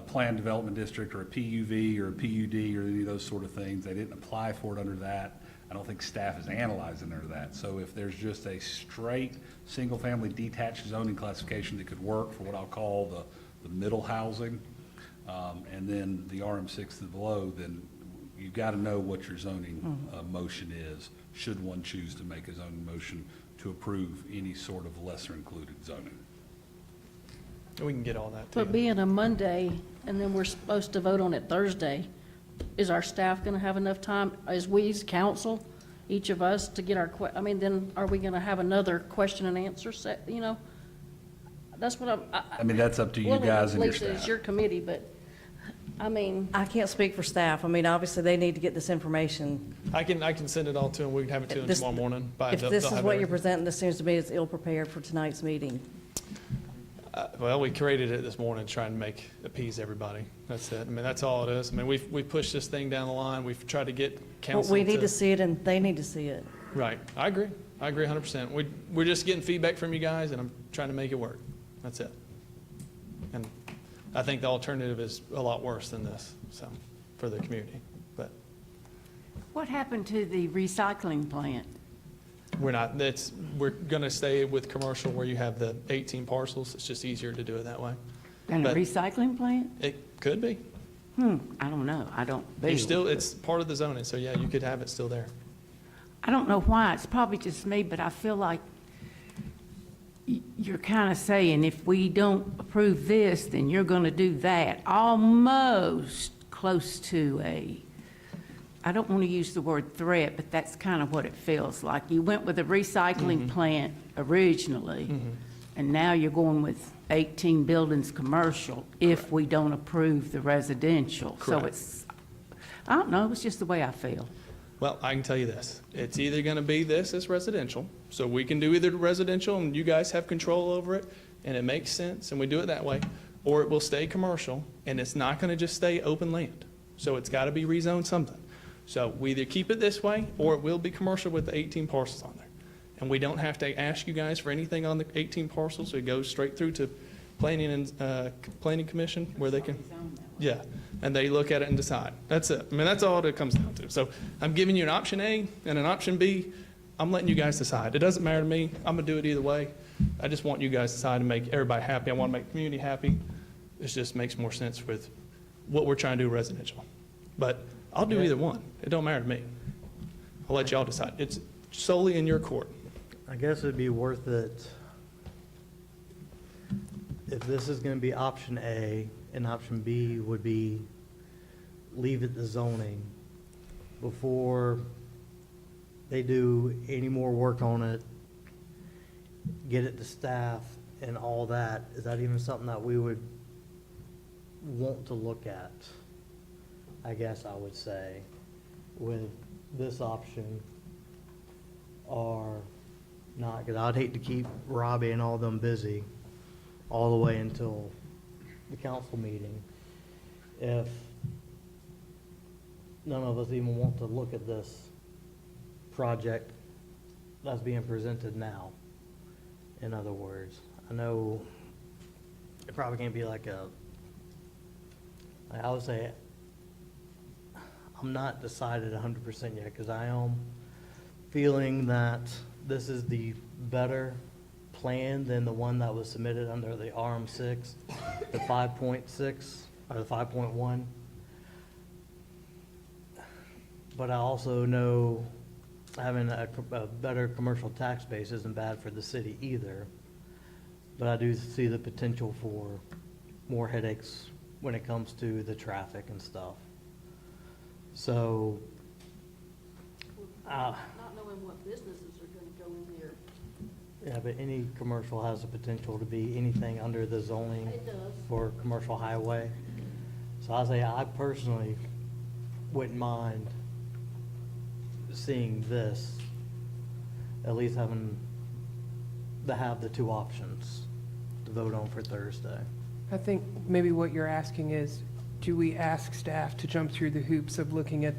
planned development district or a PUV or a PUD or any of those sort of things. They didn't apply for it under that. I don't think staff is analyzing under that. So if there's just a straight, single-family detached zoning classification that could work for what I'll call the middle housing, and then the RM6 and below, then you've got to know what your zoning motion is, should one choose to make a zoning motion to approve any sort of lesser included zoning. We can get all that to But you. being a Monday, and then we're supposed to vote on it Thursday, is our staff gonna have enough time, as we as council, each of us, to get our then are we gonna have another question and answer set, That's what I mean, that's up to you guys and your Lisa, it's staff. your committee, but, I can't speak for staff. I mean, obviously, they need to get this information. I can send it all to them. We can have it to them This- tomorrow morning. If this is what you're presenting, this seems to me as ill-prepared for tonight's meeting. Well, we created it this morning trying to appease everybody. That's it. I mean, that's all it is. I mean, we've pushed this thing down the line. We've tried to get But council we need to see it, and they need to see it. Right. I agree 100%. We're just getting feedback from you guys, and I'm trying to make it work. That's it. And I think the alternative is a lot worse than this, so, for the community. But What happened to the recycling plant? we're going to stay with commercial where you have the 18 parcels. It's just easier to do it that way. And a But- recycling plant? It could be. I don't know. I don't build. It's part of the zoning, so yeah, you could have it still there. I don't know why. It's probably just me, but I feel like you're kind of saying, if we don't approve this, then you're going to do that. Almost close to I don't want to use the word threat, but that's kind of what it feels like. You went with a recycling plant originally, and now you're going with 18 buildings commercial if we don't approve the residential. So Correct. I don't know, it's just the way I feel. Well, I can tell you this. It's either going to be this as residential, so we can do either residential and you guys have control over it, and it makes sense, and we do it that way, or it will stay commercial, and it's not going to just stay open land. So it's got to be rezoned something. So we either keep it this way, or it will be commercial with the 18 parcels on there. And we don't have to ask you guys for anything on the 18 parcels. It goes straight through to planning and planning commission where they can, yeah, and they look at it and decide. That's it. I mean, that's all it comes down to. So I'm giving you an option A and an option B. I'm letting you guys decide. It doesn't matter to me. I'm gonna do it either way. I just want you guys to decide and make everybody happy. I want to make the community happy. It just makes more sense with what we're trying to do residential. But I'll do either one. It don't matter to me. I'll let y'all decide. It's solely in your court. I guess it'd be worth it if this is gonna be option A, and option B would be leave it the zoning before they do any more work on it, get it to staff and all that. Is that even something that we would want to look at? I guess I would say, with this option or not, because I'd hate to keep Robbie and all them busy all the way until the council meeting if none of us even want to look at this project that's being presented now. In other words, I know it probably can't be like I would say, I'm not decided 100% yet, because I am feeling that this is the better plan than the one that was submitted under the RM6, the 5.6, or the 5.1. But I also know having a better commercial tax base isn't bad for the city either. But I do see the potential for more headaches when it comes to the traffic and stuff. So, Not knowing what businesses are gonna go in there. yeah, but any commercial has the potential to be anything under the zoning It does. for commercial highway. So I say I personally wouldn't mind seeing this, at least having to have the two options to vote on for Thursday. I think maybe what you're asking is, do we ask staff to jump through the hoops of looking at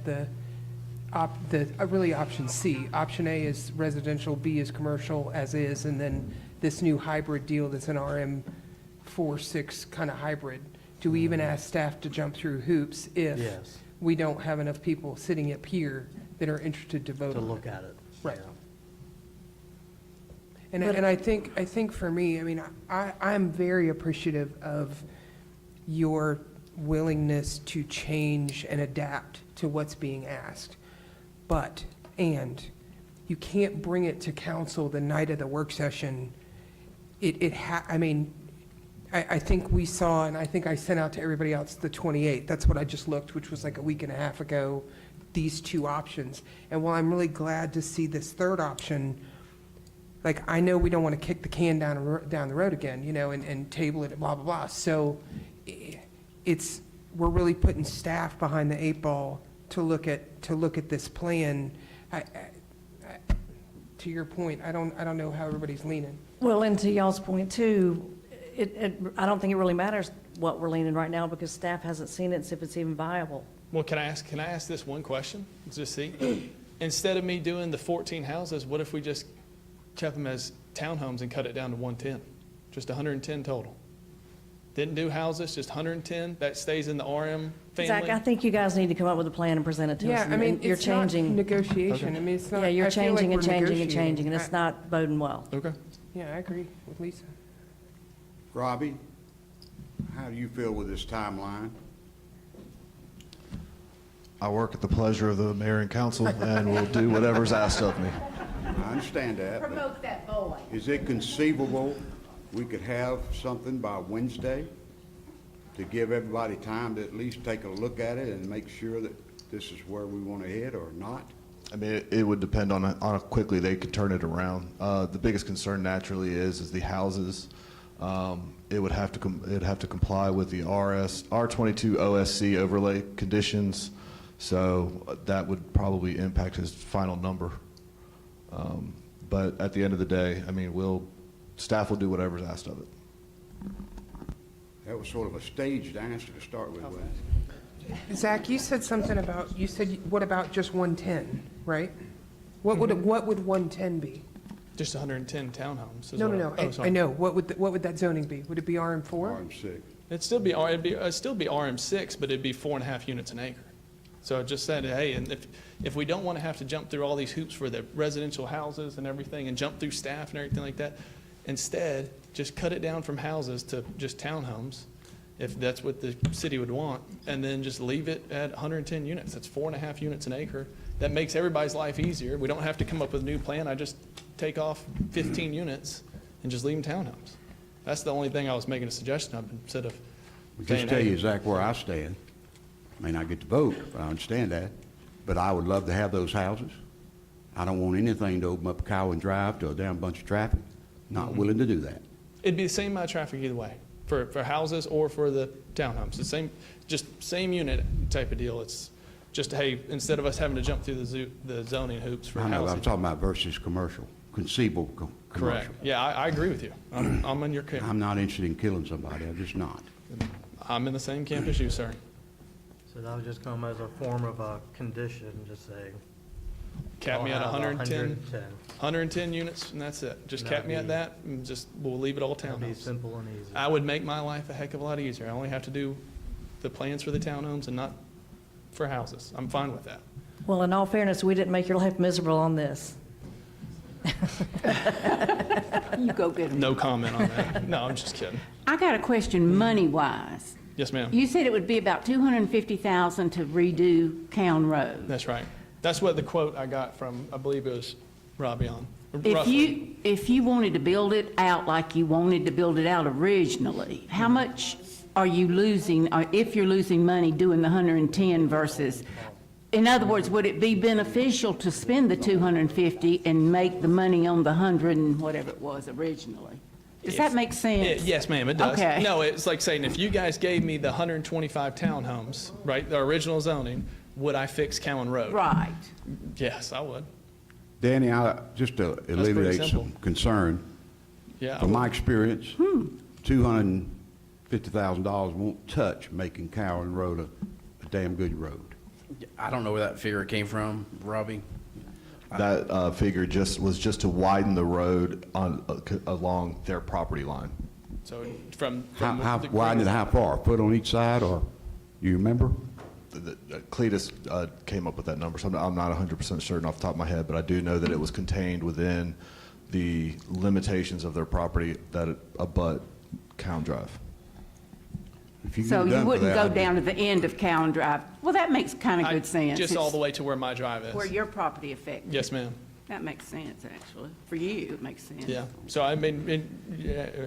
really option C? Option A is residential, B is commercial as is, and then this new hybrid deal that's an RM4-6 kind of hybrid. Do we even ask staff to jump through hoops if Yes. we don't have enough people sitting up here that are interested to vote To on it? look at it. Right. Yeah. And I think for me, I mean, I'm very appreciative of your willingness to change and adapt to what's being asked. But, you can't bring it to council the night of the work session. I think we saw, and I think I sent out to everybody else the 28th. That's what I just looked, which was like a week and a half ago, these two options. And while I'm really glad to see this third option, like, I know we don't want to kick the can down the road again, and table it, blah, blah, blah. So we're really putting staff behind the 8 ball to look at this plan. To your point, I don't know how everybody's leaning. Well, and to y'all's point too, I don't think it really matters what we're leaning right now because staff hasn't seen it, see if it's even viable. Well, can I ask this one question? Just see. Instead of me doing the 14 houses, what if we just kept them as townhomes and cut it down to 110? Just 110 total. Didn't do houses, just 110. That stays in the RM family. Zach, I think you guys need to come up with a plan and present it to us. Yeah, I and mean, you're it's not changing. negotiation. I mean, it's not. Yeah, you're I feel like changing and we're changing and negotiating. changing, and it's not boding well. Okay. Yeah, I agree with Lisa. Robbie, how do you feel with this timeline? I work at the pleasure of the mayor and council, and will do whatever's asked of me. I understand that, but Promote that boy. is it conceivable we could have something by Wednesday to give everybody time to at least take a look at it and make sure that this is where we want to head or not? I mean, it would depend on how quickly they could turn it around. The biggest concern naturally is the houses. It would have to comply with the R22 OSC overlay conditions, so that would probably impact his final number. But at the end of the day, I mean, staff will do whatever's asked of it. That was sort of a staged answer to start with, wasn't it? Zach, you said something about, what about just 110, right? What would 110 be? Just 110 townhomes. is No, what oh, sorry. I know. What would that zoning be? Would it be RM4? RM6. It'd still be RM6, but it'd be 4.5 units an acre. So I just said, hey, and if we don't want to have to jump through all these hoops for the residential houses and everything, and jump through staff and everything like that, instead, just cut it down from houses to just townhomes, if that's what the city would want, and then just leave it at 110 units. That's 4.5 units an acre. That makes everybody's life easier. We don't have to come up with a new plan. I just take off 15 units and just leave them townhomes. That's the only thing I was making a suggestion of, instead of Just saying, tell hey, you, Zach, where I stand. May not get to vote, but I understand that. But I would love to have those houses. I don't want anything to open up Cowan Drive to a damn bunch of traffic. Not willing to do that. it'd be the same amount of traffic either way, for houses or for the townhomes. The same unit type of deal. It's just, hey, instead of us having to jump through the zoning hoops for I know, housing. I'm talking about versus commercial, conceivable commercial. Correct. Yeah, I agree with you. I'm in your camp. I'm not interested in killing somebody, I'm just not. I'm in the same camp as you, sir. So that would just come as a form of a condition, just say, cap me at I'll have 110, 110 units, and that's it. Just cap me at that, and just, we'll leave it all That'd be townhomes. simple and easy. I would make my life a heck of a lot easier. I only have to do the plans for the townhomes and not for houses. I'm fine with that. Well, in all fairness, we didn't make your life miserable on this. You go get them. No comment on that. No, I'm just kidding. I got a question, money-wise. Yes, ma'am. You said it would be about $250,000 to redo Cowan Road. That's right. That's what the quote I got from, I believe it was Robbie on. If roughly. you wanted to build it out like you wanted to build it out originally, how much are you losing, or if you're losing money doing the 110 versus, in other words, would it be beneficial to spend the 250 and make the money on the 100 and whatever it was originally? Does that make sense? Yes, ma'am, it does. Okay. No, it's like saying, if you guys gave me the 125 townhomes, right, the original zoning, would I fix Cowan Road? Right. Yes, I would. Danny, just to alleviate simple. some concern, Yeah. I from my would. experience, $250,000 won't touch making Cowan Road a damn good road. I don't know where that figure came from, Robbie. That figure was just to widen the road along their property line. So from. How the widen it, how far? A foot on each side, or, you remember? Cletus came up with that number, so I'm not 100% certain off the top of my head, but I do know that it was contained within the limitations of their property that abut Cowan Drive. If you get So it you done for wouldn't that, go I'd be- down to the end of Cowan Drive? Well, that makes kind of good sense. Just all It's the way to where my drive is. where your property affected. Yes, ma'am. That makes sense, actually. For you, it makes sense. Yeah. So I mean,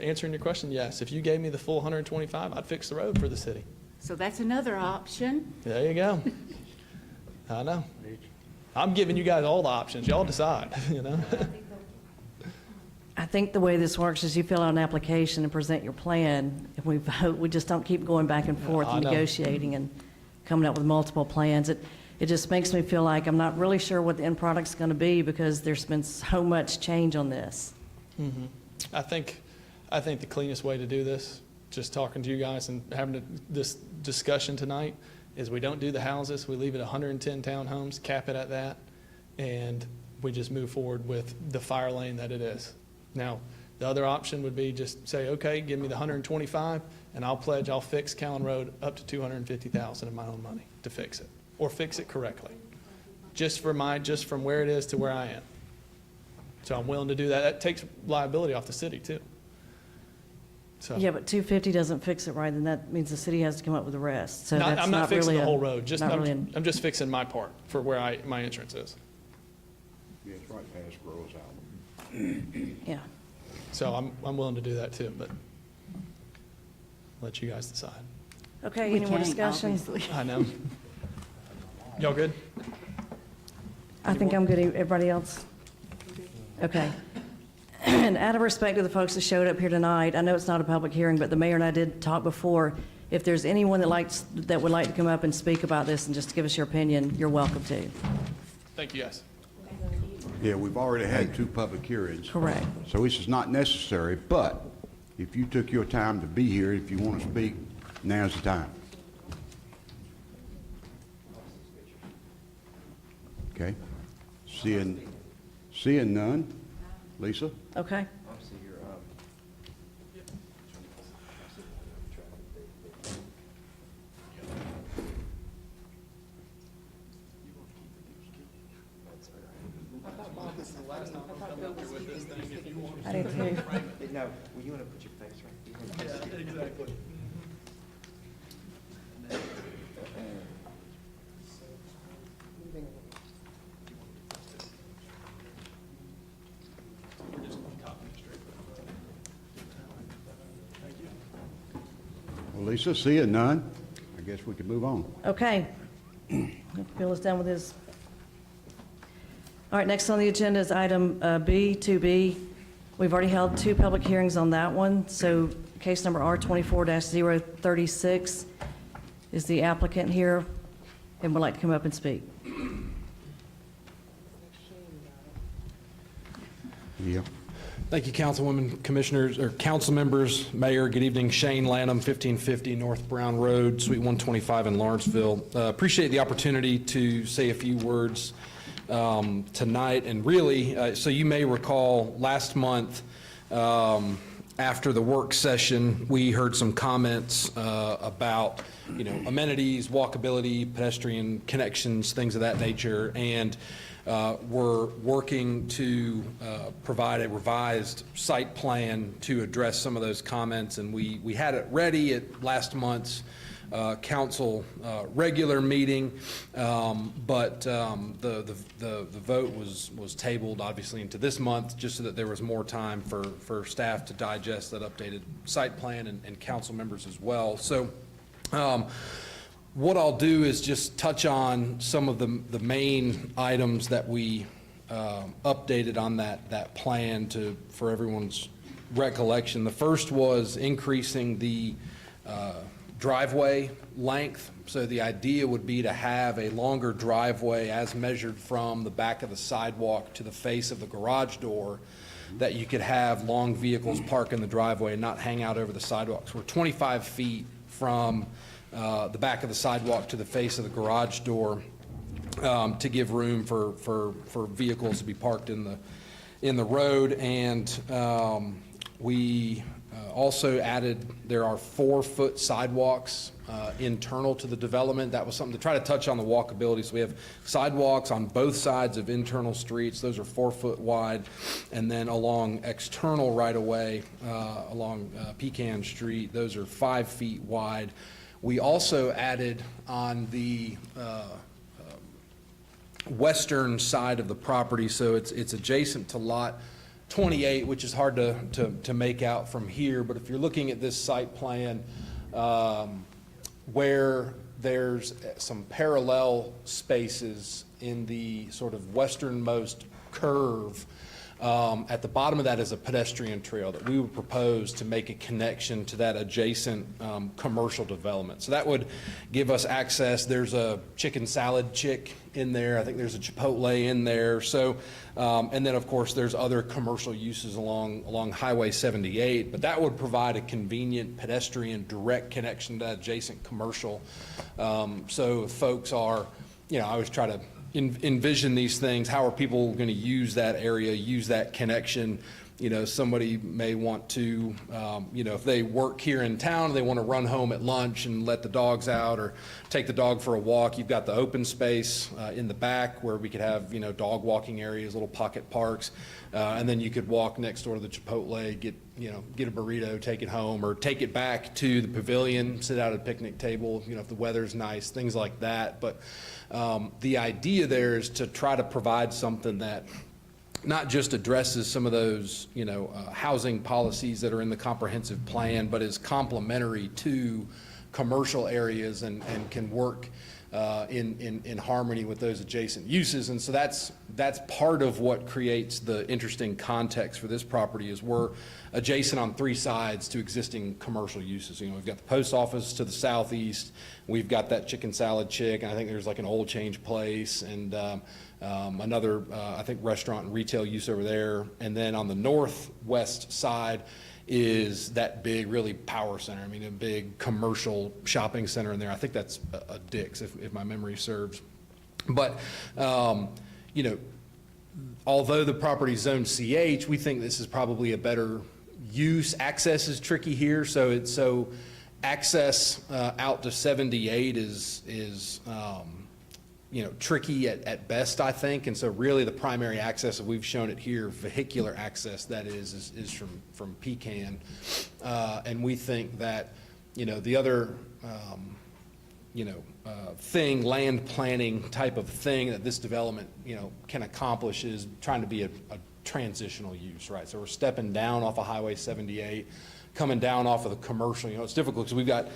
answering your question, yes. If you gave me the full 125, I'd fix the road for the city. So that's another option. There you go. I know. I'm giving you guys all the options. Y'all decide, you know? I think the way this works is you fill out an application and present your plan. If we vote, we just don't keep going back and forth I and know. negotiating and coming up with multiple plans. It just makes me feel like I'm not really sure what the end product's going to be because there's been so much change on this. I think the cleanest way to do this, just talking to you guys and having this discussion tonight, is we don't do the houses, we leave it 110 townhomes, cap it at that, and we just move forward with the fire lane that it is. Now, the other option would be just say, okay, give me the 125, and I'll pledge I'll fix Cowan Road up to 250,000 of my own money to fix it, or fix it correctly, just from where it is to where I am. So I'm willing to do that. That takes liability off the city too. So Yeah, but 250 doesn't fix it right, then that means the city has to come up with the rest. So that's I'm not fixing really the a- whole road. Just not really I'm just fixing my part for where my entrance is. Yeah, it's right past Groves Out. Yeah. So I'm willing to do that too, but let you guys decide. Okay, We any more can't, discussion? obviously. I know. Y'all good? I think I'm good. Everybody else? Okay. And out of respect to the folks that showed up here tonight, I know it's not a public hearing, but the mayor and I did talk before. If there's anyone that would like to come up and speak about this and just give us your opinion, you're welcome to. Thank you guys. Yeah, we've already had 2 public hearings. Correct. So this is not necessary, but if you took your time to be here, if you want to speak, now's the time. Okay? Seeing none? Lisa? Okay? I do too. No, well, you want to put your face right. Exactly. Well, Lisa, seeing none, I guess we can move on. Okay. Bill is done with his. All right, next on the agenda is item B, 2B. We've already held 2 public hearings on that one, so case number R24-036 is the applicant here and would like to come up and speak. Yeah. Thank you, Councilwoman, Commissioners, or council members, Mayor. Good evening. Shane Lanham, 1550 North Brown Road, Suite 125 in Lawrenceville. Appreciate the opportunity to say a few words tonight. And really, so you may recall last month, after the work session, we heard some comments about, amenities, walkability, pedestrian connections, things of that nature. And we're working to provide a revised site plan to address some of those comments. And we had it ready at last month's council regular meeting, but the vote was tabled obviously into this month, just so that there was more time for staff to digest that updated site plan and council members as well. So what I'll do is just touch on some of the main items that we updated on that plan for everyone's recollection. The first was increasing the driveway length. So the idea would be to have a longer driveway as measured from the back of the sidewalk to the face of the garage door, that you could have long vehicles park in the driveway and not hang out over the sidewalks. We're 25 feet from the back of the sidewalk to the face of the garage door, to give room for vehicles to be parked in the road. And we also added, there are 4-foot sidewalks internal to the development. That was something to try to touch on the walkability. So we have sidewalks on both sides of internal streets. Those are 4 foot wide. And then along external right-of-way, along Pecan Street, those are 5 feet wide. We also added on the western side of the property, so it's adjacent to lot 28, which is hard to make out from here, but if you're looking at this site plan, where there's some parallel spaces in the sort of westernmost curve, at the bottom of that is a pedestrian trail that we would propose to make a connection to that adjacent commercial development. So that would give us access. There's a chicken salad chick in there. I think there's a Chipotle in there. So, and then of course there's other commercial uses along Highway 78, but that would provide a convenient pedestrian direct connection to that adjacent commercial. So if folks are, I always try to envision these things. How are people going to use that area, use that connection? Somebody may want to, if they work here in town, they want to run home at lunch and let the dogs out or take the dog for a walk. You've got the open space in the back where we could have, dog walking areas, little pocket parks. And then you could walk next door to the Chipotle, get a burrito, take it home, or take it back to the pavilion, sit out at a picnic table, if the weather's nice, things like that. But the idea there is to try to provide something that not just addresses some of those, housing policies that are in the comprehensive plan, but is complementary to commercial areas and can work in harmony with those adjacent uses. And so that's part of what creates the interesting context for this property. Is we're adjacent on 3 sides to existing commercial uses. We've got the post office to the southeast, we've got that chicken salad chick, and I think there's like an oil change place and another I think restaurant and retail use over there. And then on the northwest side is that big, really power center. A big commercial shopping center in there. I think that's a Dick's, if my memory serves. But, although the property is zoned CH, we think this is probably a better use. Access is tricky here, so access out to 78 is tricky at best, I think. And so really the primary access that we've shown it here, vehicular access, that is from Pecan. And we think that, the other, thing, land planning type of thing that this development, can accomplish is trying to be a transitional use, right? So we're stepping down off of Highway 78, coming down off of the commercial. It's difficult because we've got,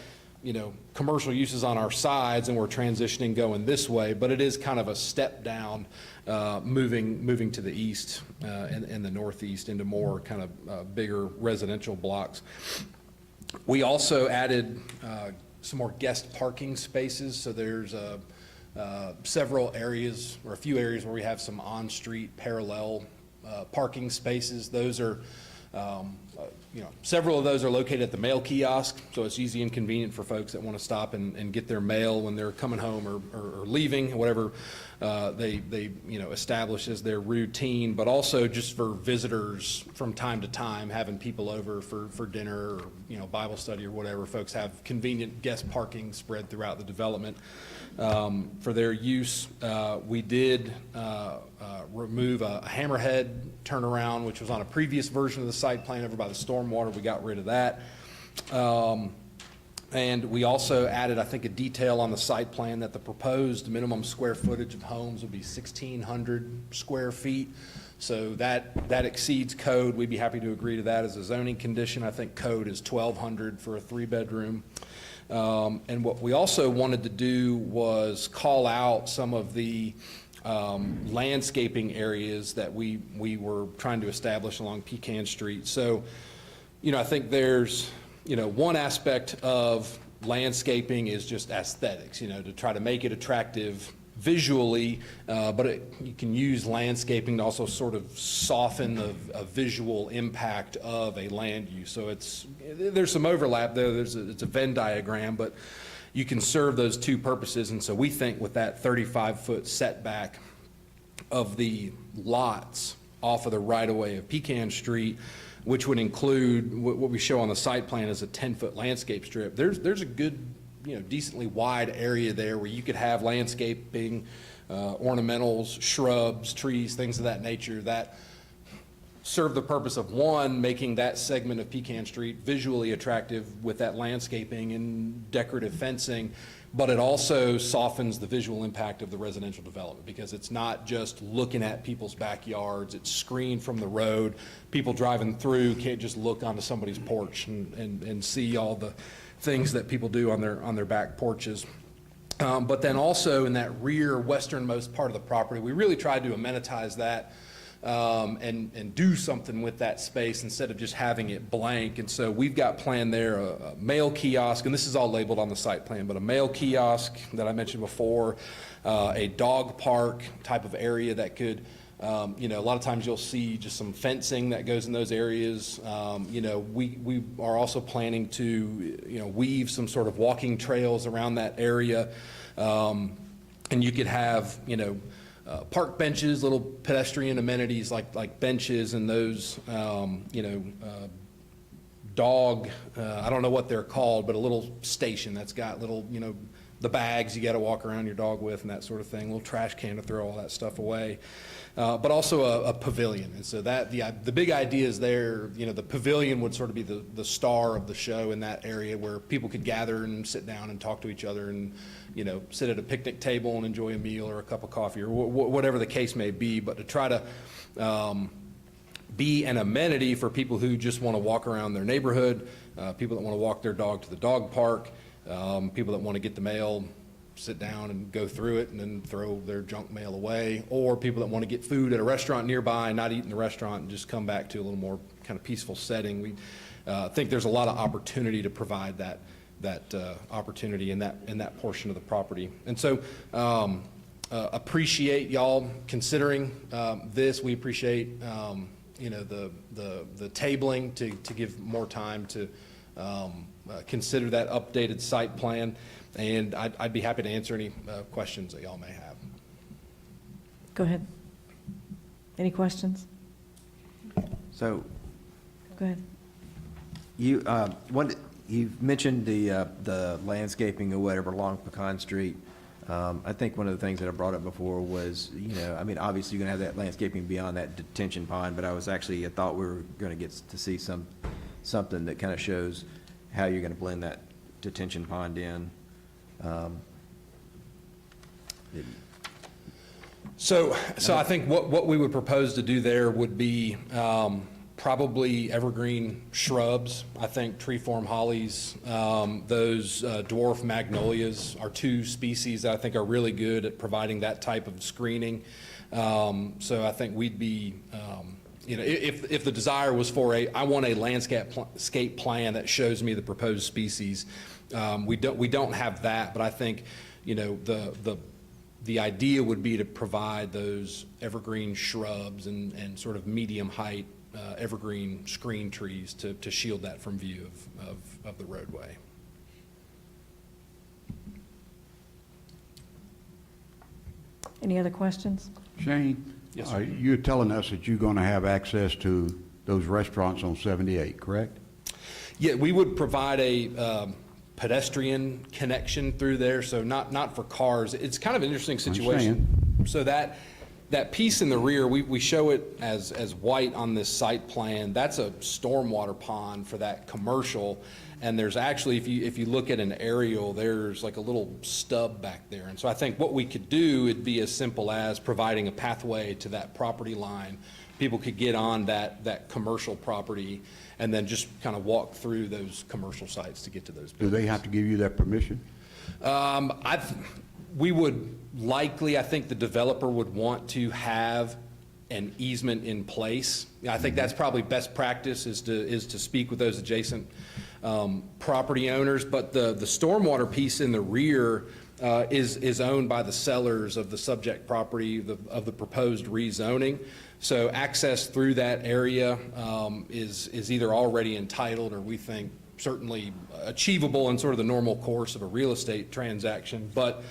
commercial uses on our sides and we're transitioning going this way, but it is kind of a step down, moving to the east and the northeast into more kind of bigger residential blocks. We also added some more guest parking spaces. So there's several areas, or a few areas, where we have some on-street parallel parking spaces. Those are several of those are located at the mail kiosk, so it's easy and convenient for folks that want to stop and get their mail when they're coming home or leaving, whatever they establish as their routine, but also just for visitors from time to time, having people over for dinner or, Bible study or whatever. Folks have convenient guest parking spread throughout the development for their use. We did remove a hammerhead turnaround, which was on a previous version of the site plan over by the stormwater. We got rid of that. And we also added, I think, a detail on the site plan that the proposed minimum square footage of homes would be 1,600 square feet. So that exceeds code. We'd be happy to agree to that as a zoning condition. I think code is 1,200 for a 3-bedroom. And what we also wanted to do was call out some of the landscaping areas that we were trying to establish along Pecan Street. So, I think there's, one aspect of landscaping is just aesthetics, to try to make it attractive visually, but you can use landscaping to also sort of soften a visual impact of a land use. So there's some overlap there. It's a Venn diagram, but you can serve those two purposes. And so we think with that 35-foot setback of the lots off of the right-of-way of Pecan Street, which would include what we show on the site plan as a 10-foot landscape strip, there's a good, decently wide area there where you could have landscaping, ornamentals, shrubs, trees, things of that nature that serve the purpose of, one, making that segment of Pecan Street visually attractive with that landscaping and decorative fencing, but it also softens the visual impact of the residential development because it's not just looking at people's backyards, it's screened from the road. People driving through can't just look onto somebody's porch and see all the things that people do on their back porches. But then also in that rear westernmost part of the property, we really tried to amenitize that and do something with that space instead of just having it blank. And so we've got planned there a mail kiosk, and this is all labeled on the site plan, but a mail kiosk that I mentioned before, a dog park type of area that could, a lot of times you'll see just some fencing that goes in those areas. We are also planning to, weave some sort of walking trails around that area. And you could have, park benches, little pedestrian amenities like benches and those, dog, I don't know what they're called, but a little station that's got little, the bags you got to walk around your dog with and that sort of thing, a little trash can to throw all that stuff away. But also a pavilion. And so that the big idea is there, the pavilion would sort of be the star of the show in that area where people could gather and sit down and talk to each other and, sit at a picnic table and enjoy a meal or a cup of coffee or whatever the case may be. But to try to be an amenity for people who just want to walk around their neighborhood, people that want to walk their dog to the dog park, people that want to get the mail, sit down and go through it and then throw their junk mail away, or people that want to get food at a restaurant nearby, not eat in the restaurant and just come back to a little more kind of peaceful setting. We think there's a lot of opportunity to provide that opportunity in that portion of the property. And so appreciate y'all considering this. We appreciate the tabling to give more time to consider that updated site plan. And I'd be happy to answer any questions that y'all may have. Go ahead. Any questions? So Go ahead. you've mentioned the landscaping or whatever along Pecan Street. I think one of the things that I brought up before was, obviously you're gonna have that landscaping beyond that detention pond, but I thought we were gonna get to see something that kind of shows how you're gonna blend that detention pond in. So I think what we would propose to do there would be probably evergreen shrubs. I think treeform hollies, those dwarf magnolias are two species that I think are really good at providing that type of screening. So I think we'd be, if the desire was for I want a landscape plan that shows me the proposed species. We don't have that, but I think, the idea would be to provide those evergreen shrubs and sort of medium height evergreen screen trees to shield that from view of the roadway. Any other questions? Shane? Yes, sir. You're telling us that you're going to have access to those restaurants on 78, correct? Yeah, we would provide a pedestrian connection through there, so not for cars. It's kind of an interesting situation. So that piece in the rear, we show it as white on this site plan. That's a stormwater pond for that commercial. And there's actually, if you look at an aerial, there's like a little stub back there. And so I think what we could do, it'd be as simple as providing a pathway to that property line. People could get on that commercial property and then just kind of walk through those commercial sites to get to those Do buildings. they have to give you that permission? We would likely, I think the developer would want to have an easement in place. I think that's probably best practice is to speak with those adjacent property owners. But the stormwater piece in the rear is owned by the sellers of the subject property of the proposed rezoning. So access through that area is either already entitled or we think certainly achievable in sort of the normal course of a real estate transaction. But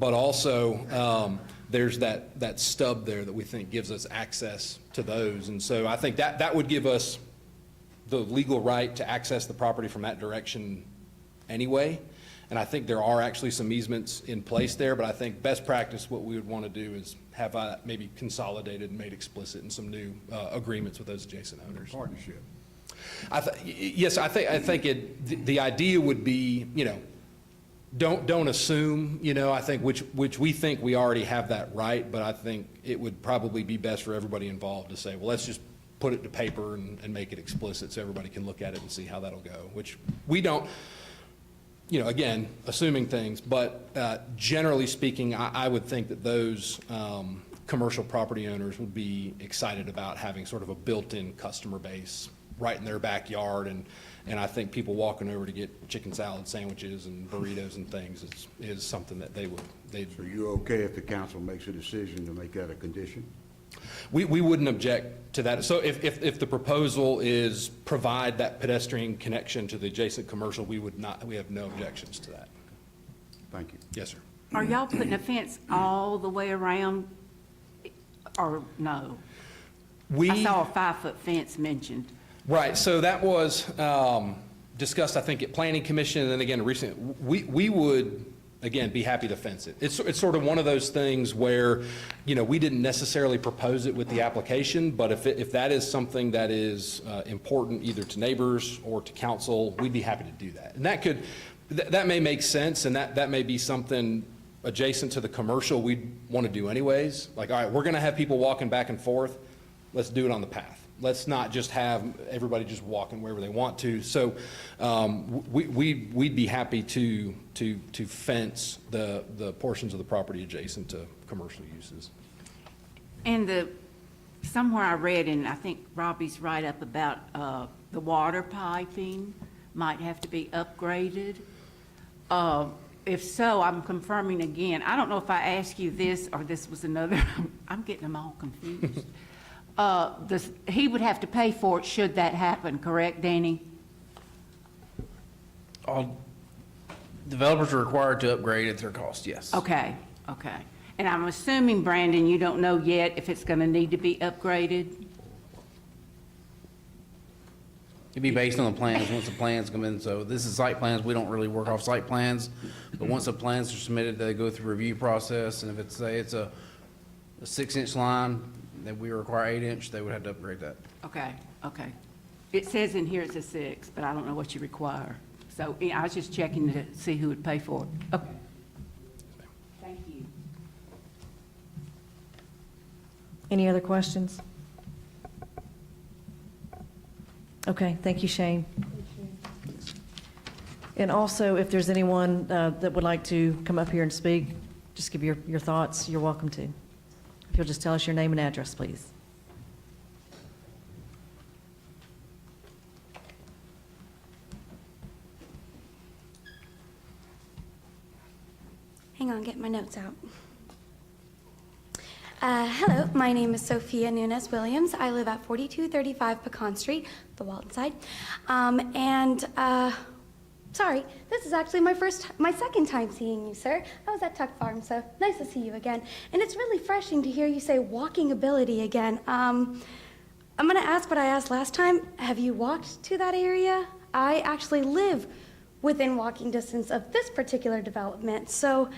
also there's that stub there that we think gives us access to those. And so I think that would give us the legal right to access the property from that direction anyway. And I think there are actually some easements in place there, but I think best practice, what we would want to do is have that maybe consolidated and made explicit in some new agreements with those adjacent owners. Partnership. Yes, I think the idea would be, don't assume, I think, which we think we already have that right, but I think it would probably be best for everybody involved to say, well, let's just put it to paper and make it explicit so everybody can look at it and see how that'll go, which we don't, again, assuming things, but generally speaking, I would think that those commercial property owners would be excited about having sort of a built-in customer base right in their backyard, and I think people walking over to get chicken salad sandwiches and burritos and things is something that they'd. So you're okay if the council makes a decision to make that a condition? We wouldn't object to that. So if the proposal is provide that pedestrian connection to the adjacent commercial, we have no objections to that. Thank you. Yes, sir. Are y'all putting a fence all the way around, or no? I saw a 5-foot fence mentioned. Right, so that was discussed, I think, at Planning Commission, and then again, recently. We would, again, be happy to fence it. It's sort of one of those things where, we didn't necessarily propose it with the application, but if that is something that is important either to neighbors or to council, we'd be happy to do that. And that may make sense, and that may be something adjacent to the commercial we'd want to do anyways. Like, all right, we're going to have people walking back and forth. Let's do it on the path. Let's not just have everybody just walking wherever they want to. So we'd be happy to fence the portions of the property adjacent to commercial uses. And somewhere I read, and I think Robbie's right up about the water piping might have to be upgraded. If so, I'm confirming again. I don't know if I asked you this or this was another, I'm getting them all confused. He would have to pay for it should that happen, correct, Danny? All developers are required to upgrade at their cost, yes. Okay. And I'm assuming, Brandon, you don't know yet if it's going to need to be upgraded? It'd be based on the plans, once the plans come in. So this is site plans. We don't really work off site plans. But once the plans are submitted, they go through review process. And if it's a 6-inch line, then we require 8-inch, they would have to upgrade that. Okay. It says in here it's a 6, but I don't know what you require. So I was just checking to see who would pay for it. Okay. Thank you. Any other questions? Okay, thank you, Shane. And also, if there's anyone that would like to come up here and speak, just give your thoughts, you're welcome to. If you'll just tell us your name and address, please. Hang on, get my notes out. Hello, my name is Sophia Nunes Williams. I live at 4235 Pecan Street, the Walton side. Sorry, this is actually my second time seeing you, sir. I was at Tuck Farm, so nice to see you again. And it's really refreshing to hear you say walking ability again. I'm gonna ask what I asked last time. Have you walked to that area? I actually live within walking distance of this particular development, so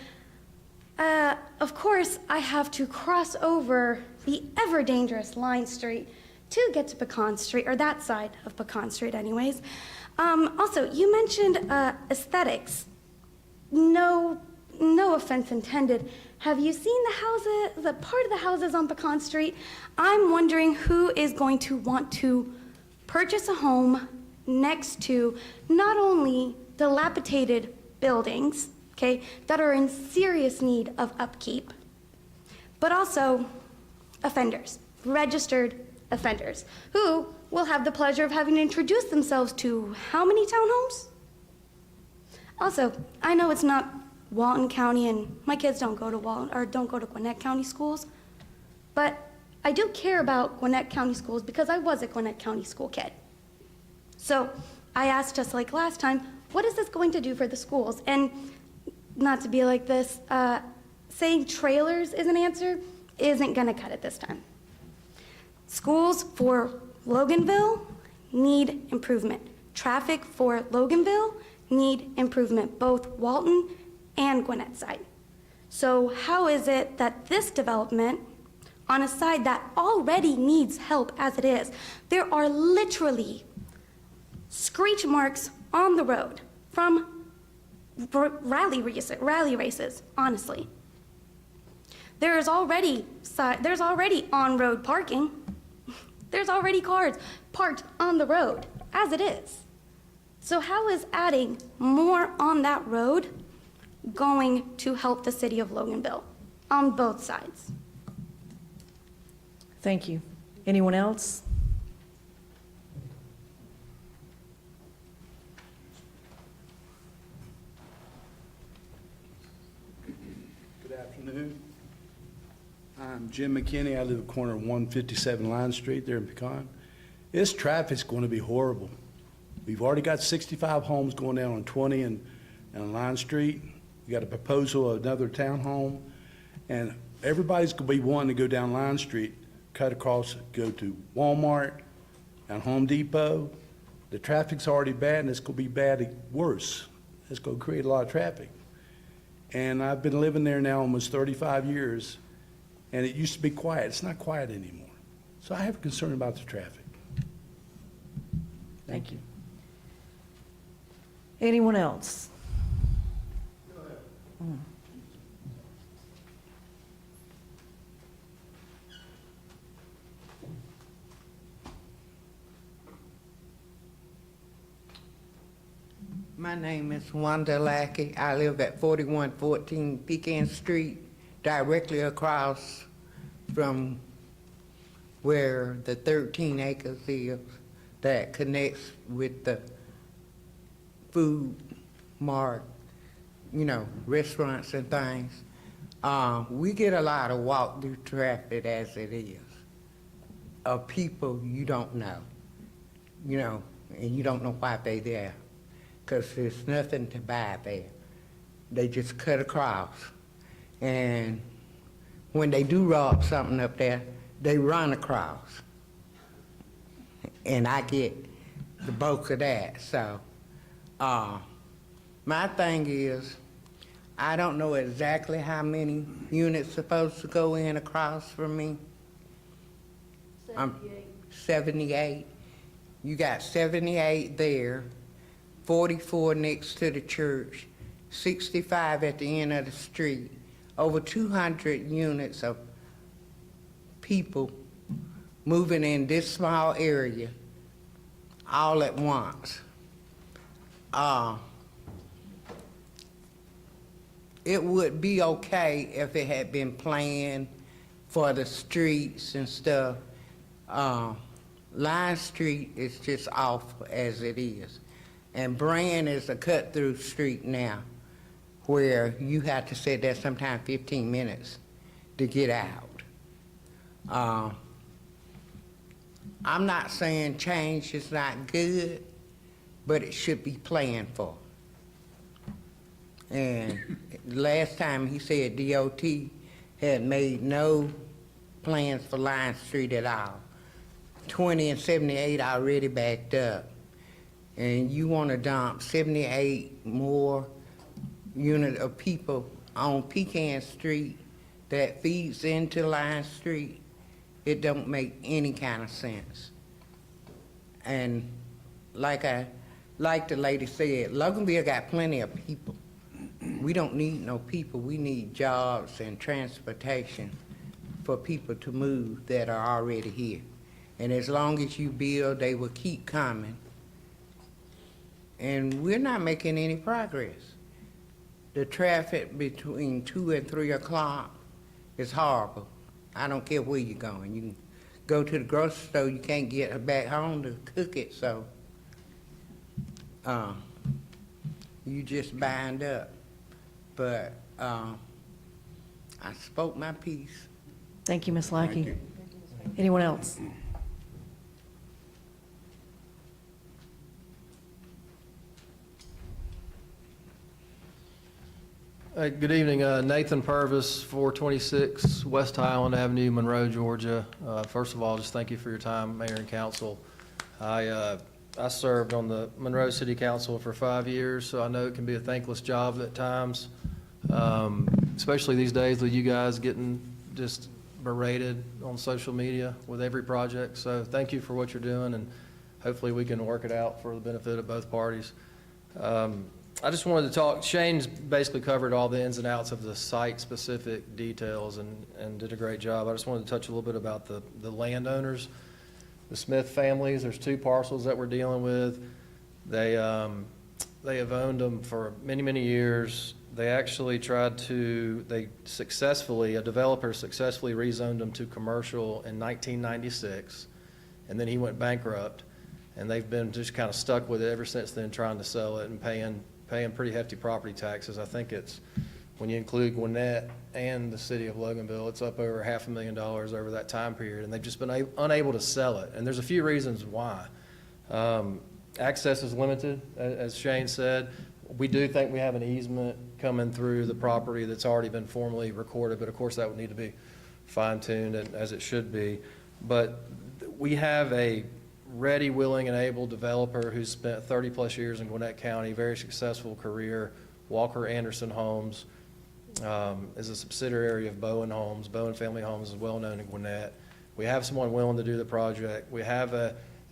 of course, I have to cross over the ever dangerous Line Street to get to Pecan Street, or that side of Pecan Street anyways. Also, you mentioned aesthetics. No offense intended. Have you seen the part of the houses on Pecan Street? I'm wondering who is going to want to purchase a home next to not only dilapidated buildings, okay, that are in serious need of upkeep, but also offenders, registered offenders, who will have the pleasure of having to introduce themselves to how many townhomes? Also, I know it's not Walton County and my kids don't go to Gwinnett County schools, but I do care about Gwinnett County schools because I was a Gwinnett County school kid. So I asked, just like last time, what is this going to do for the schools? And not to be like this, saying trailers is an answer isn't gonna cut it this time. Schools for Loganville need improvement. Traffic for Loganville need improvement, both Walton and Gwinnett side. So how is it that this development, on a side that already needs help as it is, there are literally screech marks on the road from rally races, honestly. There's already on-road parking. There's already cars parked on the road, as it is. So how is adding more on that road going to help the city of Loganville on both sides? Thank you. Anyone else? Good afternoon. I'm Jim McKinney. I live at corner of 157 Line Street there in Pecan. This traffic's going to be horrible. We've already got 65 homes going down on 20 and Line Street. We got a proposal of another townhome, and everybody's going to be wanting to go down Line Street, cut across, go to Walmart and Home Depot. The traffic's already bad, and it's going to be bad worse. It's going to create a lot of traffic. And I've been living there now almost 35 years, and it used to be quiet. It's not quiet anymore. So I have a concern about the traffic. Thank you. Anyone else? My name is Wanda Lackey. I live at 4114 Pecan Street, directly across from where the 13 acres is that connects with the food mart, you know, restaurants and things. We get a lot of walk-through traffic as it is, of people you don't know, you know, and you don't know why they're there, because there's nothing to buy there. They just cut across. And when they do rob something up there, they run across. And I get the bulk of that. So my thing is, I don't know exactly how many units supposed to go in across from me. 78. You got 78 there, 44 next to the church, 65 at the end of the street, over 200 units of people moving in this small area all at once. It would be okay if it had been planned for the streets and stuff. Line Street is just off as it is. And Brand is a cut-through street now where you have to sit there sometime 15 minutes to get out. I'm not saying change is not good, but it should be planned for. And last time he said DOT had made no plans for Line Street at all. 20 and 78 already backed up. And you want to dump 78 more unit of people on Pecan Street that feeds into Line Street? It don't make any kind of sense. And like the lady said, Loganville got plenty of people. We don't need no people. We need jobs and transportation for people to move that are already here. And as long as you build, they will keep coming. And we're not making any progress. The traffic between 2 and 3 o'clock is horrible. I don't care where you're going. You can go to the grocery store, you can't get back home to cook it, so you just bind up. But I spoke my piece. Thank you, Ms. Lackey. Anyone else? Good evening, Nathan Purvis, 426 West Highland Avenue, Monroe, Georgia. First of all, just thank you for your time, Mayor and Council. I served on the Monroe City Council for 5 years, so I know it can be a thankless job at times, especially these days with you guys getting just berated on social media with every project. So thank you for what you're doing, and hopefully we can work it out for the benefit of both parties. I just wanted to talk, Shane's basically covered all the ins and outs of the site-specific details and did a great job. I just wanted to touch a little bit about the landowners, the Smith families. There's 2 parcels that we're dealing with. They have owned them for many, many years. They actually a developer successfully rezoned them to commercial in 1996, and then he went bankrupt. And they've been just kind of stuck with it ever since then, trying to sell it and paying pretty hefty property taxes. I think it's, when you include Gwinnett and the city of Loganville, it's up over $500,000 over that time period, and they've just been unable to sell it. And there's a few reasons why. Access is limited, as Shane said. We do think we have an easement coming through the property that's already been formally recorded, but of course that would need to be fine-tuned as it should be. But we have a ready, willing, and able developer who's spent 30-plus years in Gwinnett County, very successful career. Walker Anderson Homes is a subsidiary of Bowen Homes. Bowen Family Homes is well known in Gwinnett. We have someone willing to do the project. We have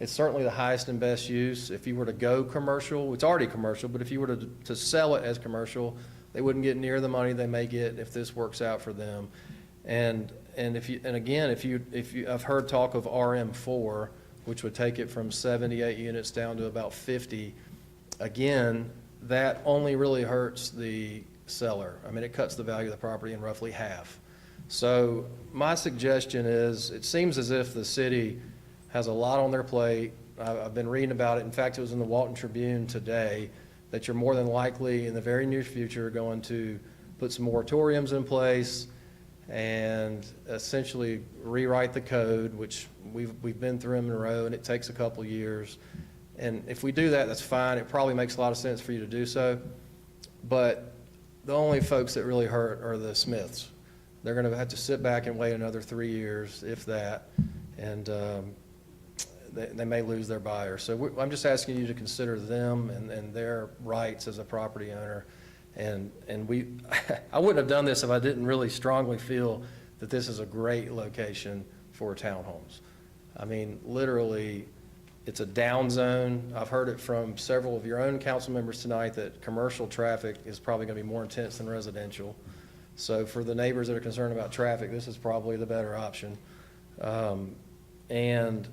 it's certainly the highest and best use. If you were to go commercial, it's already commercial, but if you were to sell it as commercial, they wouldn't get near the money they may get if this works out for them. And again, if you I've heard talk of RM4, which would take it from 78 units down to about 50. Again, that only really hurts the seller. I mean, it cuts the value of the property in roughly half. So my suggestion is, it seems as if the city has a lot on their plate. I've been reading about it. In fact, it was in the Walton Tribune today that you're more than likely in the very near future going to put some moratoriums in place and essentially rewrite the code, which we've been through in Monroe, and it takes a couple years. And if we do that, that's fine. It probably makes a lot of sense for you to do so. But the only folks that really hurt are the Smiths. They're going to have to sit back and wait another 3 years, if that, and they may lose their buyer. So I'm just asking you to consider them and their rights as a property owner. And I wouldn't have done this if I didn't really strongly feel that this is a great location for townhomes. I mean, literally, it's a down zone. I've heard it from several of your own council members tonight that commercial traffic is probably going to be more intense than residential. So for the neighbors that are concerned about traffic, this is probably the better option. And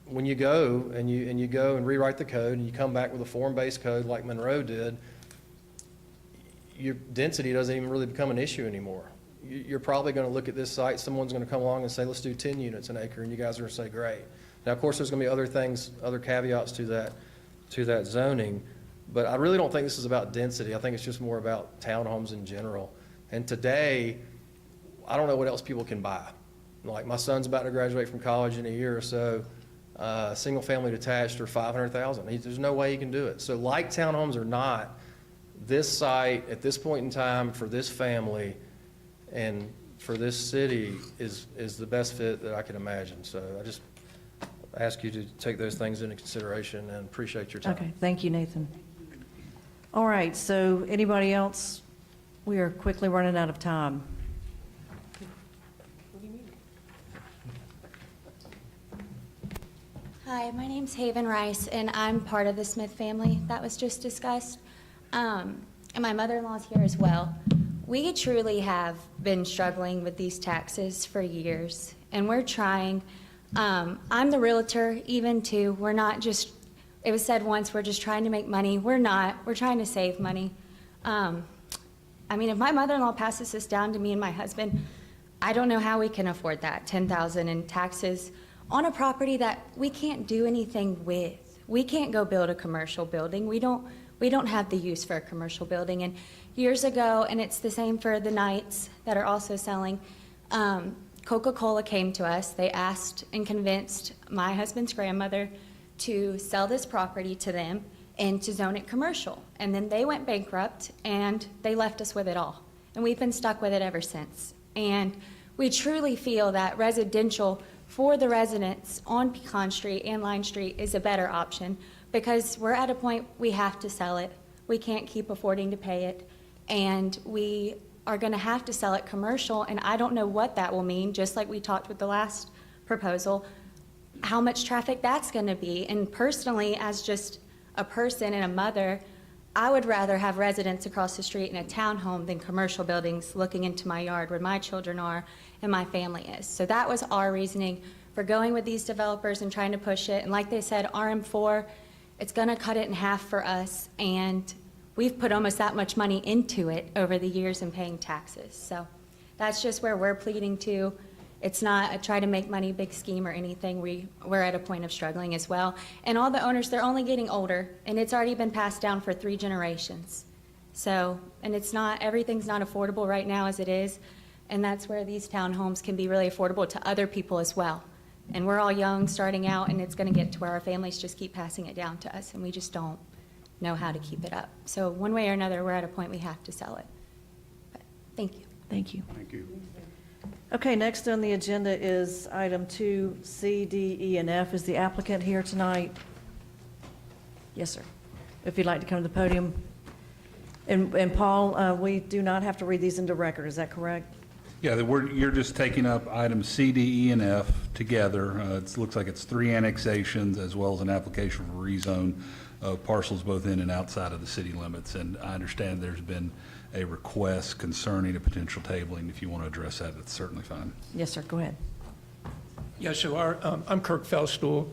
when you go and you go and rewrite the code and you come back with a form-based code like Monroe did, your density doesn't even really become an issue anymore. You're probably going to look at this site, someone's going to come along and say, let's do 10 units an acre, and you guys are going to say, great. Now, of course, there's going to be other things, other caveats to that zoning, but I really don't think this is about density. I think it's just more about townhomes in general. And today, I don't know what else people can buy. like my son's about to graduate from college in a year or so, single-family detached are $500,000. There's no way he can do it. So like townhomes or not, this site at this point in time for this family and for this city is the best fit that I can imagine. So I just ask you to take those things into consideration and appreciate your time. Okay, thank you, Nathan. All right, so anybody else? We are quickly running out of time. Hi, my name's Haven Rice, and I'm part of the Smith family that was just discussed. And my mother-in-law's here as well. We truly have been struggling with these taxes for years, and we're trying. I'm the realtor even too. We're not just, it was said once, we're just trying to make money. We're not. We're trying to save money. I mean, if my mother-in-law passes this down to me and my husband, I don't know how we can afford that, $10,000 in taxes on a property that we can't do anything with. We can't go build a commercial building. We don't have the use for a commercial building. And years ago, and it's the same for the Knights that are also selling, Coca-Cola came to us. They asked and convinced my husband's grandmother to sell this property to them and to zone it commercial. And then they went bankrupt and they left us with it all. And we've been stuck with it ever since. And we truly feel that residential for the residents on Pecan Street and Line Street is a better option because we're at a point we have to sell it. We can't keep affording to pay it. And we are gonna have to sell it commercial, and I don't know what that will mean, just like we talked with the last proposal, how much traffic that's gonna be. And personally, as just a person and a mother, I would rather have residents across the street in a townhome than commercial buildings looking into my yard where my children are and my family is. So that was our reasoning for going with these developers and trying to push it. And like they said, RM4, it's gonna cut it in half for us, and we've put almost that much money into it over the years in paying taxes. So that's just where we're pleading to. It's not a try to make money big scheme or anything. We're at a point of struggling as well. And all the owners, they're only getting older, and it's already been passed down for 3 generations. So, and it's not, everything's not affordable right now as it is, and that's where these townhomes can be really affordable to other people as well. And we're all young, starting out, and it's gonna get to where our families just keep passing it down to us, and we just don't know how to keep it up. So one way or another, we're at a point we have to sell it. But thank you. Thank you. Thank you. Okay, next on the agenda is item 2C, D, E, and F. Is the applicant here tonight? Yes, sir. If you'd like to come to the podium. And Paul, we do not have to read these into record, is that correct? Yeah, you're just taking up items C, D, E, and F together. It looks like it's 3 annexations as well as an application for rezone of parcels both in and outside of the city limits. And I understand there's been a request concerning a potential tabling. If you want to address that, that's certainly fine. Yes, sir, go ahead. Yeah, so I'm Kirk Felstool,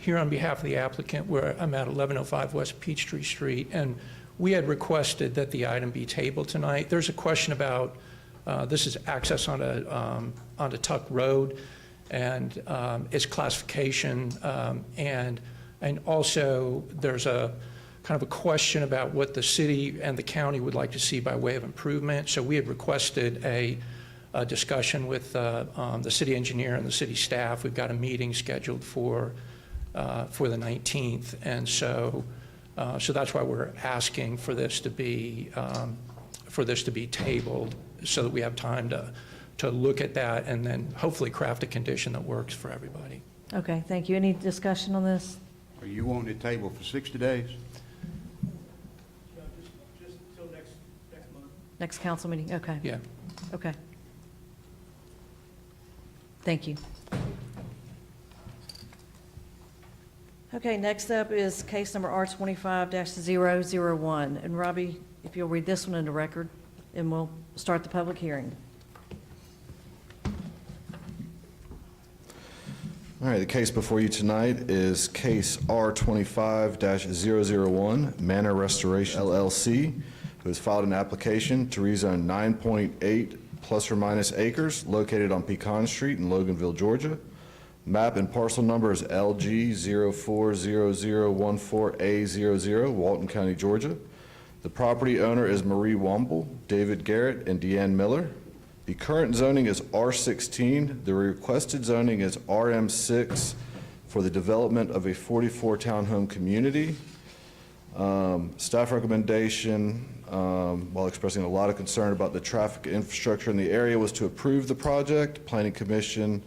here on behalf of the applicant, where I'm at 1105 West Peachtree Street, and we had requested that the item be tabled tonight. There's a question about, this is access onto Tuck Road, and its classification, and also there's a kind of a question about what the city and the county would like to see by way of improvement. So we had requested a discussion with the city engineer and the city staff. We've got a meeting scheduled for the 19th, and so that's why we're asking for this to be tabled, so that we have time to look at that and then hopefully craft a condition that works for everybody. Okay, thank you. Any discussion on this? Are you wanting it tabled for 60 days? Just until next month. Next council meeting? Okay. Yeah. Okay. Thank you. Okay, next up is case number R25-001. And Robbie, if you'll read this one into record, and we'll start the public hearing. All right, the case before you tonight is case R25-001, Manor Restoration LLC, who has filed an application to rezone 9.8 plus or minus acres located on Pecan Street in Loganville, Georgia. Map and parcel number is LG 040014A00, Walton County, Georgia. The property owner is Marie Womble, David Garrett, and Deanne Miller. The current zoning is R16. The requested zoning is RM6 for the development of a 44 townhome community. Staff recommendation, while expressing a lot of concern about the traffic infrastructure in the area, was to approve the project. Planning Commission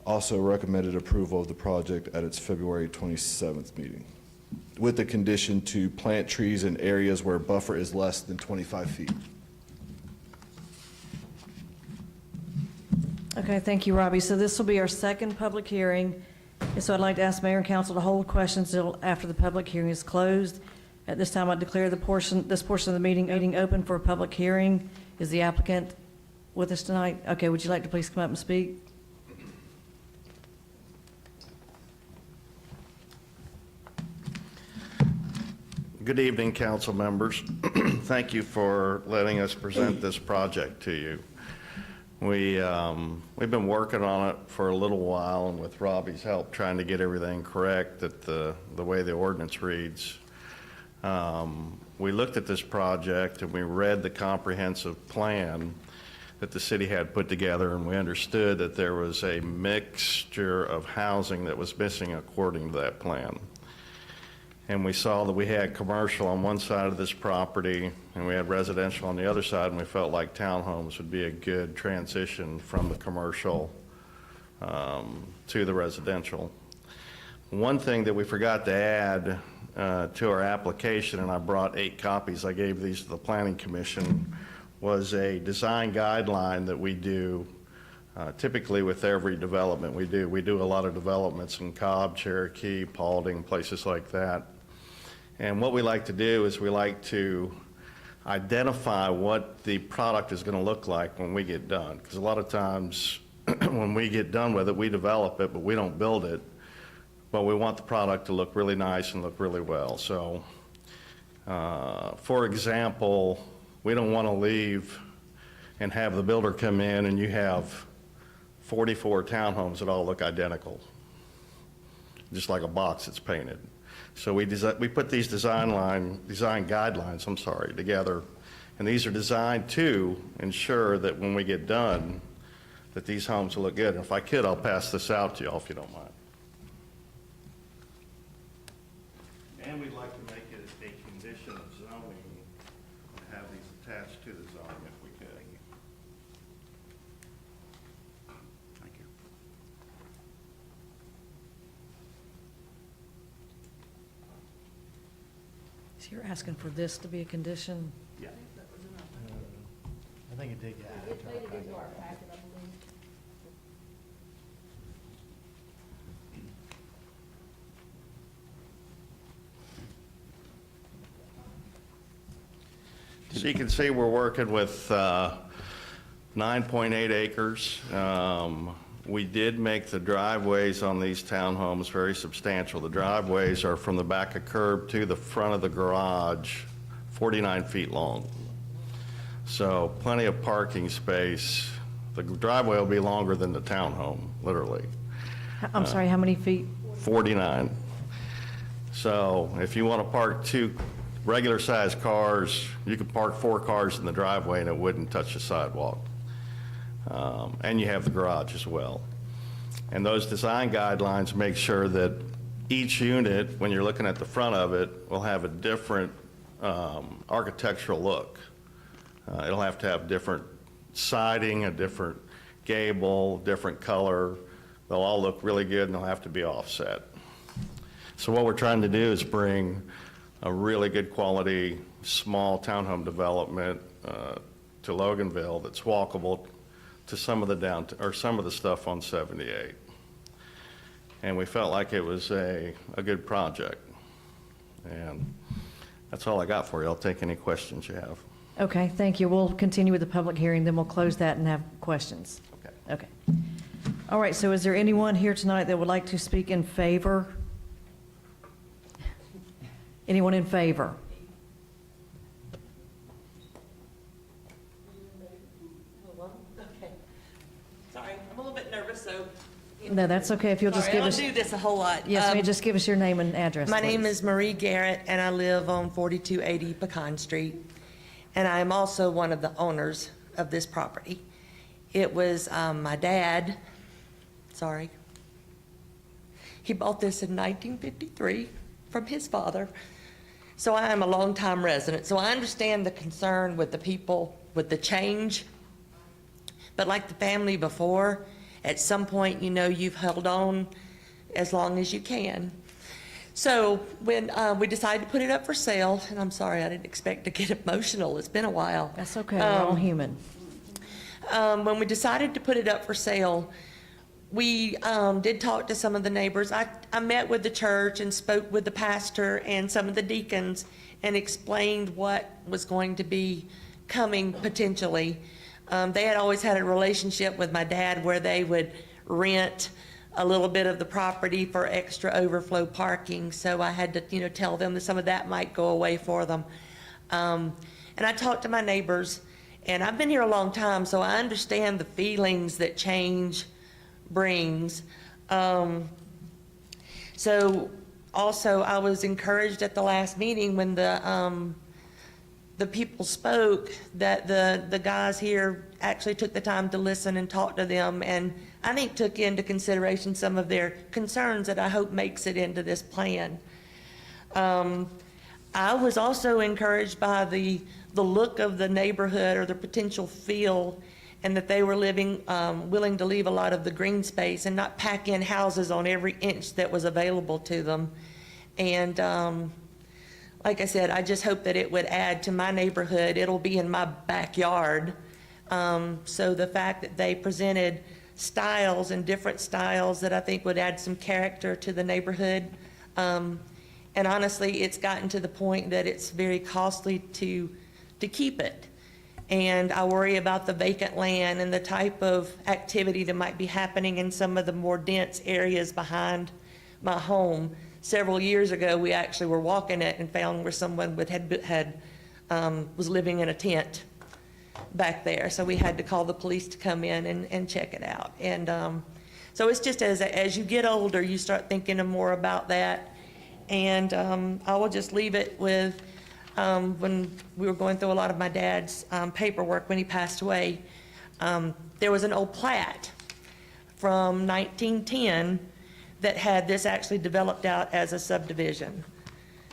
also recommended approval of the project at its February 27th meeting, with the condition to plant trees in areas where buffer is less than 25 feet. Okay, thank you, Robbie. So this will be our second public hearing. And so I'd like to ask Mayor and Council to hold questions until after the public hearing is closed. At this time, I declare this portion of the meeting open for a public hearing. Is the applicant with us tonight? Okay, would you like to please come up and speak? Good evening, council members. Thank you for letting us present this project to you. We've been working on it for a little while, and with Robbie's help, trying to get everything correct that the way the ordinance reads. We looked at this project and we read the comprehensive plan that the city had put together, and we understood that there was a mixture of housing that was missing according to that plan. And we saw that we had commercial on one side of this property and we had residential on the other side, and we felt like townhomes would be a good transition from the commercial to the residential. One thing that we forgot to add to our application, and I brought 8 copies, I gave these to the Planning Commission, was a design guideline that we do typically with every development we do. We do a lot of developments in Cobb, Cherokee, Paulding, places like that. And what we like to do is we like to identify what the product is going to look like when we get done. Because a lot of times when we get done with it, we develop it, but we don't build it. But we want the product to look really nice and look really well. So, for example, we don't want to leave and have the builder come in and you have 44 townhomes that all look identical, just like a box that's painted. So we put these design guidelines, together, and these are designed to ensure that when we get done, that these homes will look good. And if I could, I'll pass this out to you all if you don't mind. And we'd like to make it a condition of zoning to have these attached to the zoning if we could. Thank you. So you're asking for this to be a condition? Yeah. I think it did get added to our packet. So you can see we're working with 9.8 acres. We did make the driveways on these townhomes very substantial. The driveways are from the back of curb to the front of the garage, 49 feet long. So plenty of parking space. The driveway will be longer than the townhome, literally. I'm sorry, how many feet? 49. So if you want to park 2 regular-sized cars, you could park 4 cars in the driveway and it wouldn't touch the sidewalk. And you have the garage as well. And those design guidelines make sure that each unit, when you're looking at the front of it, will have a different architectural look. It'll have to have different siding, a different gable, different color. They'll all look really good and they'll have to be offset. So what we're trying to do is bring a really good quality small townhome development to Loganville that's walkable to some of the stuff on 78. And we felt like it was a good project. And that's all I got for you. I'll take any questions you have. Okay, thank you. We'll continue with the public hearing, then we'll close that and have questions. Okay. Okay. All right, so is there anyone here tonight that would like to speak in favor? Anyone in favor? Okay. Sorry, I'm a little bit nervous, so. No, that's okay if you'll just Sorry, give I us. don't do this a whole lot. Yes, ma'am, just give us your name and address, My name please. is Marie Garrett, and I live on 4280 Pecan Street. And I am also one of the owners of this property. It was my dad, sorry. He bought this in 1953 from his father. So I am a longtime resident. So I understand the concern with the people, with the change. But like the family before, at some point, you know, you've held on as long as you can. So when we decided to put it up for sale, and I'm sorry, I didn't expect to get emotional. It's been a while. That's okay, we're all human. When we decided to put it up for sale, we did talk to some of the neighbors. I met with the church and spoke with the pastor and some of the deacons and explained what was going to be coming potentially. They had always had a relationship with my dad where they would rent a little bit of the property for extra overflow parking. So I had to, you know, tell them that some of that might go away for them. And I talked to my neighbors, and I've been here a long time, so I understand the feelings that change brings. So also I was encouraged at the last meeting when the people spoke that the guys here actually took the time to listen and talk to them, and I think took into consideration some of their concerns that I hope makes it into this plan. I was also encouraged by the look of the neighborhood or the potential feel, and that they were willing to leave a lot of the green space and not pack in houses on every inch that was available to them. And like I said, I just hope that it would add to my neighborhood. It'll be in my backyard. So the fact that they presented styles and different styles that I think would add some character to the neighborhood. And honestly, it's gotten to the point that it's very costly to keep it. And I worry about the vacant land and the type of activity that might be happening in some of the more dense areas behind my home. Several years ago, we actually were walking it and found where someone was living in a tent back there. So we had to call the police to come in and check it out. And so it's just as you get older, you start thinking more about that. And I will just leave it with when we were going through a lot of my dad's paperwork when he passed away. There was an old plat from 1910 that had this actually developed out as a subdivision.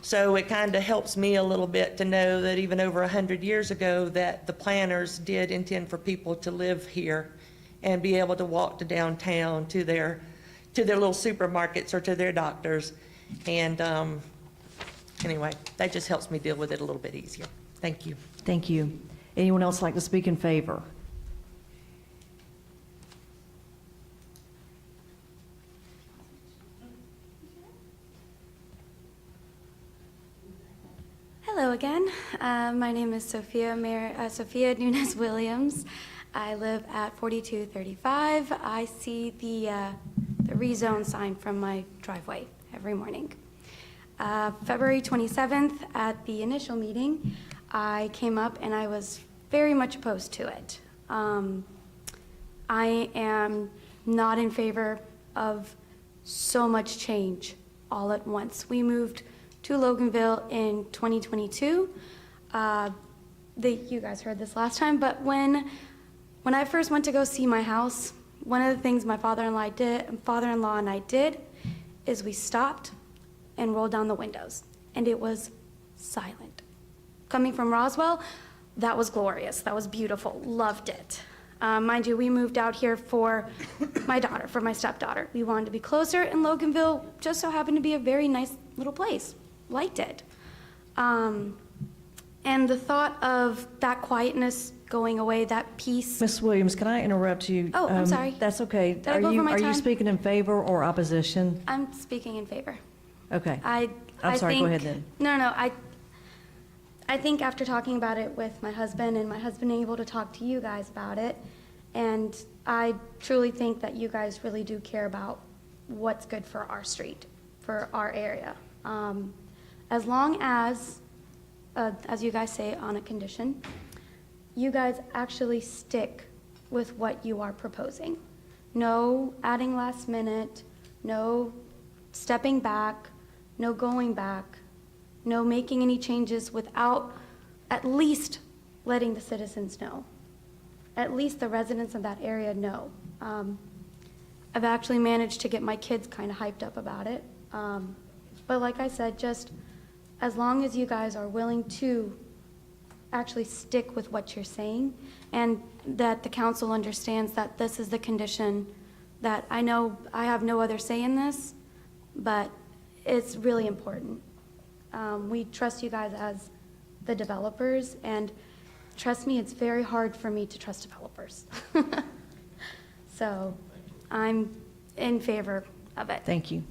So it kind of helps me a little bit to know that even over 100 years ago that the planners did intend for people to live here and be able to walk to downtown to their little supermarkets or to their doctors. And anyway, that just helps me deal with it a little bit easier. Thank you. Thank you. Anyone else like to speak in favor? Hello again. My name is Sophia Nunez Williams. I live at 4235. I see the rezone sign from my driveway every morning. February 27th, at the initial meeting, I came up and I was very much opposed to it. I am not in favor of so much change all at once. We moved to Loganville in 2022. You guys heard this last time, but when I first went to go see my house, one of the things my father-in-law and I did is we stopped and rolled down the windows, and it was silent. Coming from Roswell, that was glorious. That was beautiful. Loved it. Mind you, we moved out here for my daughter, for my stepdaughter. We wanted to be closer, and Loganville just so happened to be a very nice little place. Liked it. And the thought of that quietness going away, that peace. Ms. Williams, can I interrupt you? Oh, I'm sorry. That's okay. Did I go over my Are you time? speaking in favor or opposition? I'm speaking in favor. Okay. I'm sorry, go ahead then. No, I think after talking about it with my husband and my husband being able to talk to you guys about it, and I truly think that you guys really do care about what's good for our street, for our area. As long as you guys say, on a condition, you guys actually stick with what you are proposing. No adding last minute, no stepping back, no going back, no making any changes without at least letting the citizens know. at least the residents of that area know. I've actually managed to get my kids kind of hyped up about it. But like I said, just as long as you guys are willing to actually stick with what you're saying, and that the council understands that this is the condition, that I know I have no other say in this, but it's really important. We trust you guys as the developers, and trust me, it's very hard for me to trust developers. So I'm in favor of it. Thank you.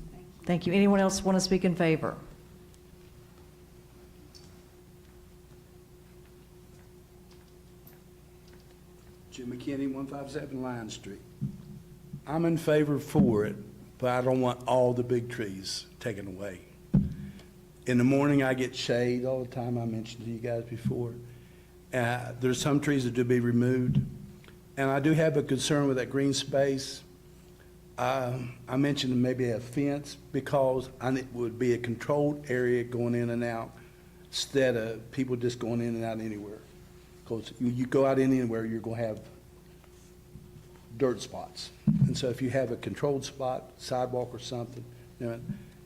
Thank you. Anyone else want to speak in favor? Jim McKinney, 157 Lion Street. I'm in favor for it, but I don't want all the big trees taken away. In the morning, I get shade all the time, I mentioned to you guys before. There's some trees that do be removed, and I do have a concern with that green space. I mentioned maybe a fence, because it would be a controlled area going in and out, instead of people just going in and out anywhere. Because you go out anywhere, you're going to have dirt spots. And so if you have a controlled spot, sidewalk or something, you know,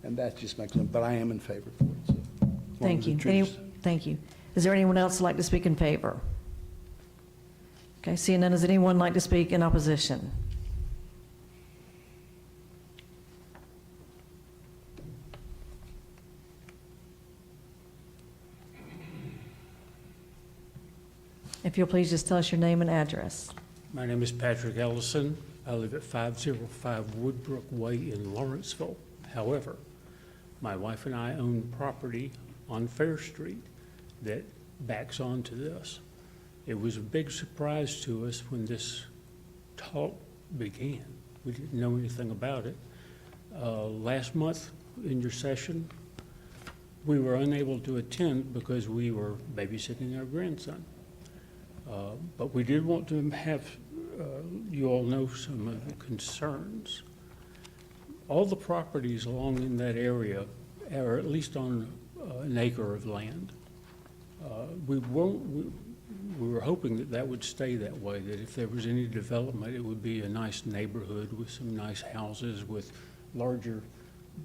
and that just makes sense, but I am in favor for it. So, as long Thank as the you. trees- Thank you. Is there anyone else who'd like to speak in favor? Okay, seeing none, does anyone like to speak in opposition? If you'll please just tell us your name and address. My name is Patrick Ellison. I live at 505 Woodbrook Way in Lawrenceville. However, my wife and I own property on Fair Street that backs onto this. It was a big surprise to us when this talk began. We didn't know anything about it. Last month in your session, we were unable to attend because we were babysitting our grandson. But we did want to have you all know some of the concerns. All the properties along in that area are at least on an acre of land. We were hoping that that would stay that way, that if there was any development, it would be a nice neighborhood with some nice houses with larger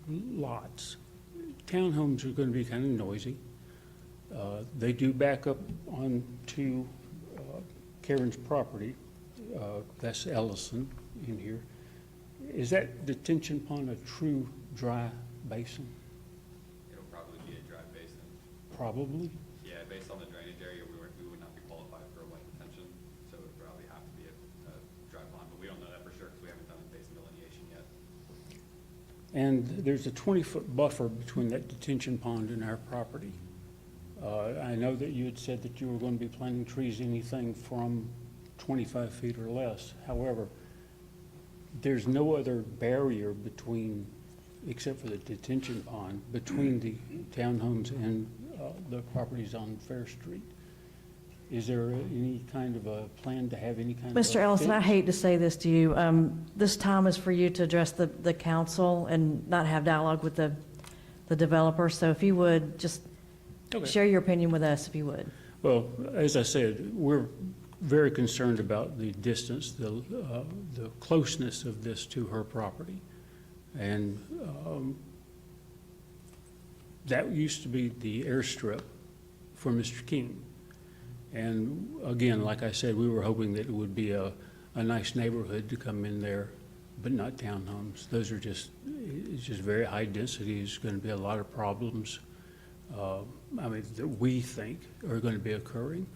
lots. Townhomes are going to be kind of noisy. They do back up onto Karen's property. That's Ellison in here. Is that detention pond a true dry basin? It'll probably be a dry basin. Probably? Yeah, based on the drainage area, we would not be qualified for a wet detention, so it would probably have to be a dry pond, but we don't know that for sure because we haven't done a basin delineation yet. And there's a 20-foot buffer between that detention pond and our property. I know that you had said that you were going to be planting trees anything from 25 feet or less. However, there's no other barrier between, except for the detention pond, between the townhomes and the properties on Fair Street. Is there any kind of a plan to have any kind of? Mr. Ellison, I hate to say this to you. This time is for you to address the council and not have dialogue with the developer. So if you would, just share your opinion with us, if you would. Well, as I said, we're very concerned about the distance, the closeness of this to her property. And that used to be the airstrip for Mr. King. And again, like I said, we were hoping that it would be a nice neighborhood to come in there, but not townhomes. Those are it's just very high density. There's going to be a lot of problems, that we think are going to be occurring.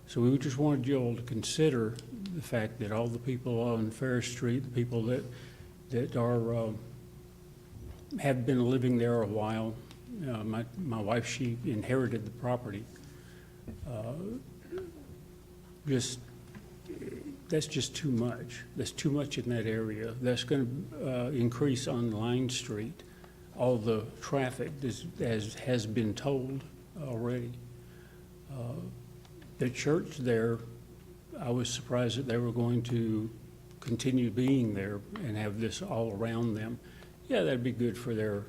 So we just wanted you all to consider the fact that all the people on Fair Street, the people that are have been living there a while. My wife, she inherited the property. That's just too much. That's too much in that area. That's going to increase on Line Street all the traffic, as has been told already. The church there, I was surprised that they were going to continue being there and have this all around them. Yeah, that'd be good for their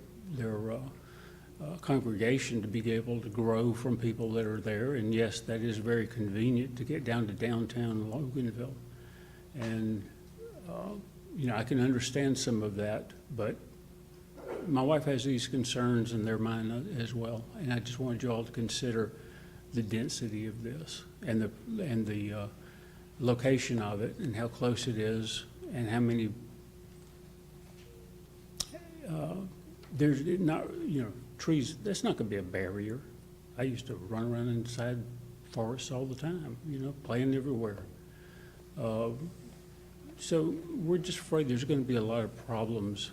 congregation to be able to grow from people that are there. And yes, that is very convenient to get down to downtown Loganville. And, I can understand some of that, but my wife has these concerns in their mind as well. And I just wanted you all to consider the density of this and the location of it and how close it is and how many, there's not, trees, that's not gonna be a barrier. I used to run around inside forests all the time, playing everywhere. So we're just afraid there's gonna be a lot of problems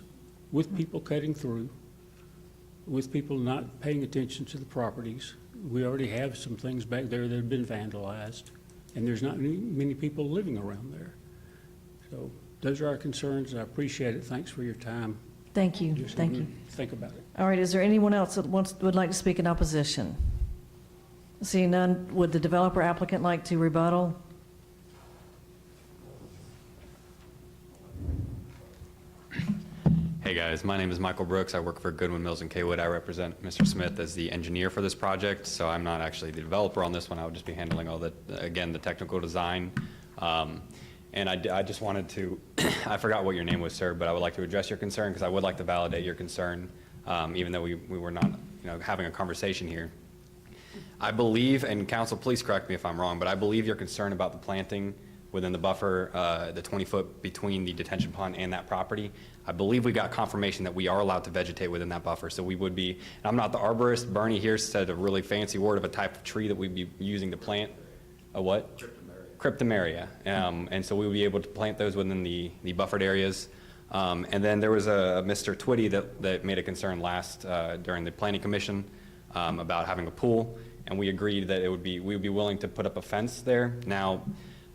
with people cutting through, with people not paying attention to the properties. We already have some things back there that have been vandalized, and there's not many people living around there. So those are our concerns. I appreciate it. Thanks for your time. Thank you, Just thank you. think about it. All right, is there anyone else that would like to speak in opposition? Seeing none, would the developer applicant like to rebuttal? Hey guys, my name is Michael Brooks. I work for Goodwin Mills and Kaywood. I represent Mr. Smith as the engineer for this project, so I'm not actually the developer on this one. I would just be handling all the, again, the technical design. And I just wanted to, I forgot what your name was, sir, but I would like to address your concern because I would like to validate your concern, even though we were not, having a conversation here. I believe, and council, please correct me if I'm wrong, but I believe your concern about the planting within the buffer, the 20-foot between the detention pond and that property, I believe we got confirmation that we are allowed to vegetate within that buffer. So we would be, and I'm not the arborist, Bernie here said a really fancy word of a type of tree that we'd be using to plant. A what? Cryptomeria. And so we would be able to plant those within the buffered areas. And then there was a Mr. Twitty that made a concern last, during the planning commission, about having a pool. And we agreed that we would be willing to put up a fence there. Now,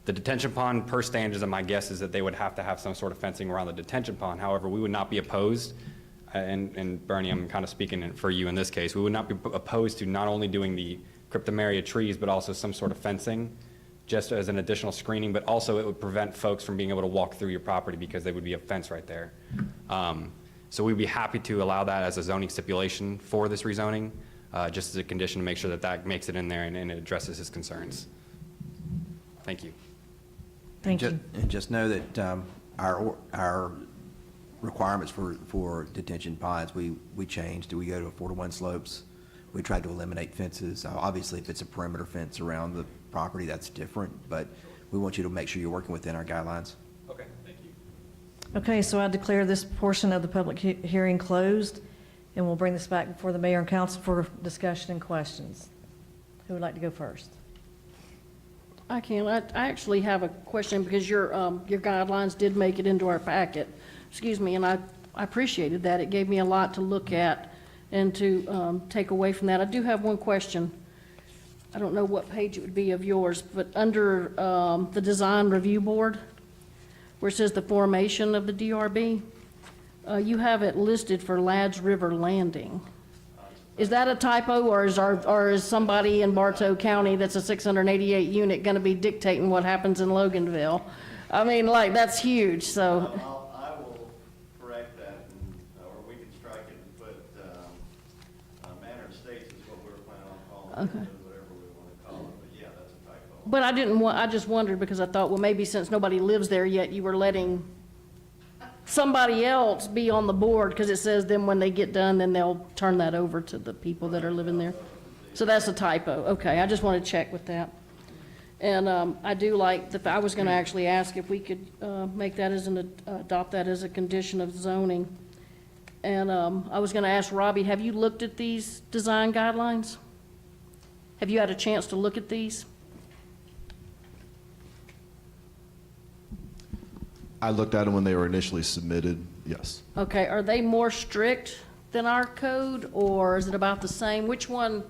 the detention pond, per standards, and my guess is that they would have to have some sort of fencing around the detention pond. However, we would not be opposed, and Bernie, I'm kind of speaking for you in this case, we would not be opposed to not only doing the cryptomeria trees, but also some sort of fencing, just as an additional screening, but also it would prevent folks from being able to walk through your property because there would be a fence right there. So we'd be happy to allow that as a zoning stipulation for this rezoning, just as a condition to make sure that that makes it in there and it addresses his concerns. Thank you. Thank you. And just know that our requirements for detention ponds, we changed. We go to 4-to-1 slopes. We tried to eliminate fences. Obviously, if it's a perimeter fence around the property, that's different, but we want you to make sure you're working within our guidelines. Okay, thank you. Okay, so I declare this portion of the public hearing closed, and we'll bring this back before the mayor and council for discussion and questions. Who would like to go first? I can. I actually have a question because your guidelines did make it into our packet. Excuse me, and I appreciated that. It gave me a lot to look at and to take away from that. I do have one question. I don't know what page it would be of yours, but under the design review board, where it says the formation of the DRB, you have it listed for Ladd's River Landing. Is that a typo, or is somebody in Bartow County that's a 688 unit going to be dictating what happens in Loganville? I mean, like, that's huge, so. I will correct that, or we can strike it and put Manor Estates is what we're planning on calling it, whatever we want to call it, but yeah, that's a typo. But I just wondered because I thought, well, maybe since nobody lives there yet, you were letting somebody else be on the board, because it says then when they get done, then they'll turn that over to the people that are living there. So that's a typo. Okay, I just want to check with that. And I do like, I was going to actually ask if we could make that as adopt that as a condition of zoning. And I was going to ask Robbie, have you looked at these design guidelines? Have you had a chance to look at these? I looked at them when they were initially submitted, yes. Okay, are they more strict than our code, or is it about the same? Which one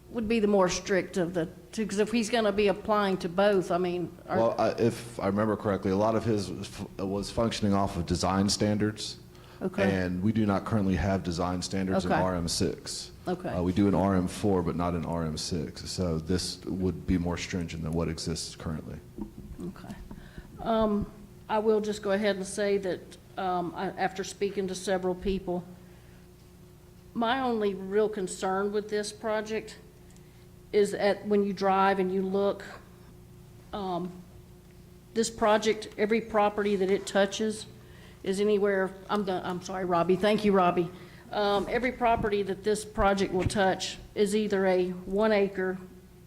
would be the more strict of the two? Because if he's going to be applying to both, I mean. Well, if I remember correctly, a lot of his was functioning off of design standards. Okay. And we do not currently have design standards in Okay. RM6. Okay. We do in RM4, but not in RM6. So this would be more stringent than what exists currently. Okay. I will just go ahead and say that after speaking to several people, my only real concern with this project is when you drive and you look, this project, every property that it touches is anywhere, I'm sorry, Robbie, thank you, Robbie. Every property that this project will touch is either a 1 acre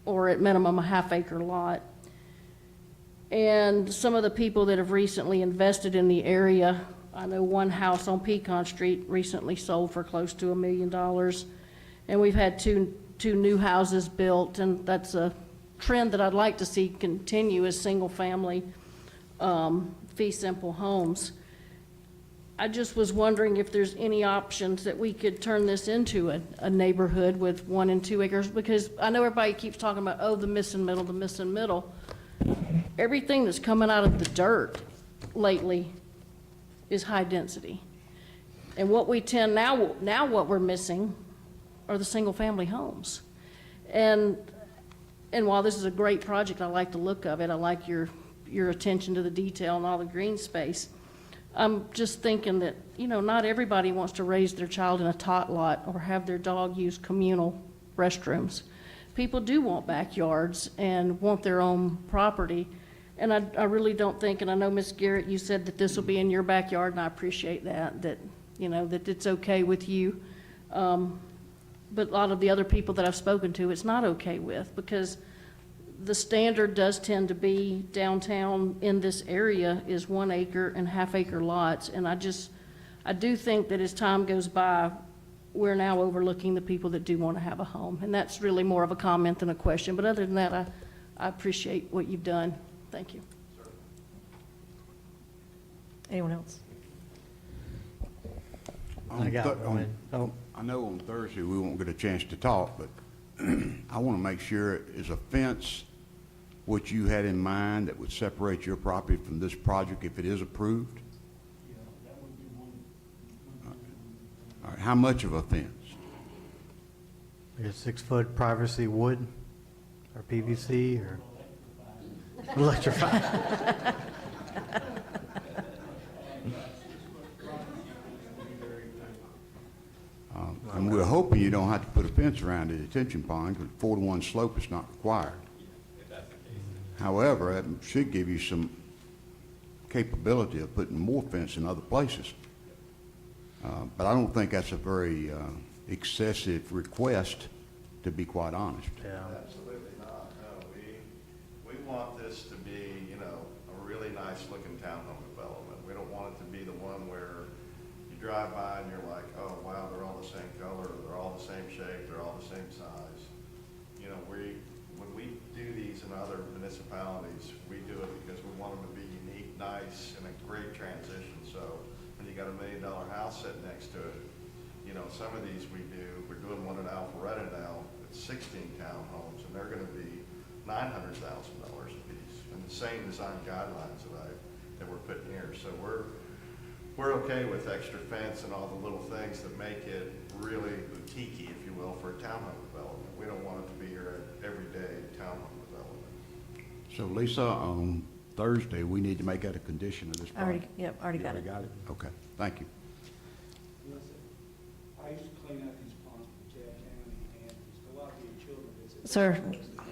or at minimum a half-acre lot. And some of the people that have recently invested in the area, I know one house on Pecan Street recently sold for close to $1 million. And we've had two new houses built, and that's a trend that I'd like to see continue as single-family fee simple homes. I just was wondering if there's any options that we could turn this into a neighborhood with 1 and 2 acres, because I know everybody keeps talking about, oh, the missing middle, the missing middle. Everything that's coming out of the dirt lately is high density. And what we tend, now what we're missing are the single-family homes. And while this is a great project, I like the look of it, I like your attention to the detail and all the green space. I'm just thinking that, you know, not everybody wants to raise their child in a tot lot or have their dog use communal restrooms. People do want backyards and want their own property. And I really don't think, and I know, Ms. Garrett, you said that this will be in your backyard, and I appreciate that, you know, that it's okay with you. But a lot of the other people that I've spoken to, it's not okay with, because the standard does tend to be downtown in this area is 1 acre and half-acre lots. And I do think that as time goes by, we're now overlooking the people that do want to have a home. And that's really more of a comment than a question. But other than that, I appreciate what you've done. Thank you. Anyone else? I know on Thursday we won't get a chance to talk, but I want to make sure, is a fence what you had in mind that would separate your property from this project if it is approved? All right, how much of a fence? Like a 6-foot privacy wood or PVC or electrified? And we're hoping you don't have to put a fence around the detention pond, because 4-to-1 slope is not required. However, that should give you some capability of putting more fence in other places. But I don't think that's a very excessive request, to be quite honest. Yeah. Absolutely not, no. We want this to be, you know, a really nice-looking townhome development. We don't want it to be the one where you drive by and you're like, oh, wow, they're all the same color, they're all the same shape, they're all the same size. You know, when we do these in other municipalities, we do it because we want them to be unique, nice, and a great transition. So when you got $1 million house sitting next to it, you know, some of these we're doing one in Alpharetta now, it's 16 townhomes, and they're gonna be $900,000 a piece, and the same design guidelines that we're putting here. So we're okay with extra fence and all the little things that make it really boutique-y, if you will, for a townhome development. We don't want it to be your everyday townhome development. So Lisa, on Thursday, we need to make that a condition of this project? Already You got it. got it? Okay, thank you. I used to clean out these ponds for Chad County, and there's a lot of your children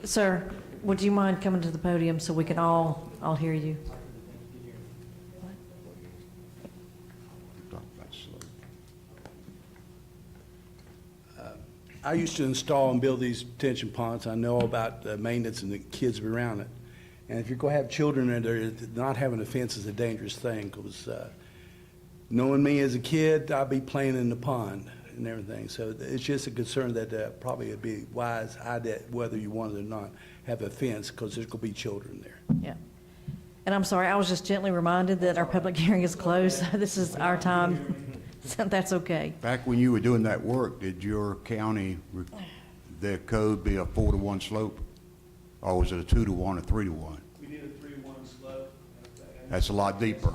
that's. Sir, would you mind coming to the podium so we can all hear you? I used to install and build these detention ponds. I know about the maintenance and the kids around it. And if you're going to have children in there, not having a fence is a dangerous thing, because knowing me as a kid, I'd be playing in the pond and everything. So it's just a concern that probably it'd be wise, whether you want it or not, have a fence, because there's going to be children there. Yeah. And I'm sorry, I was just gently reminded that our public hearing is closed. This is our time. So that's okay. Back when you were doing that work, did your county, their code be a 4-to-1 slope? Or was it a 2-to-1 or 3-to-1? We did a 3-1 slope. That's a lot deeper,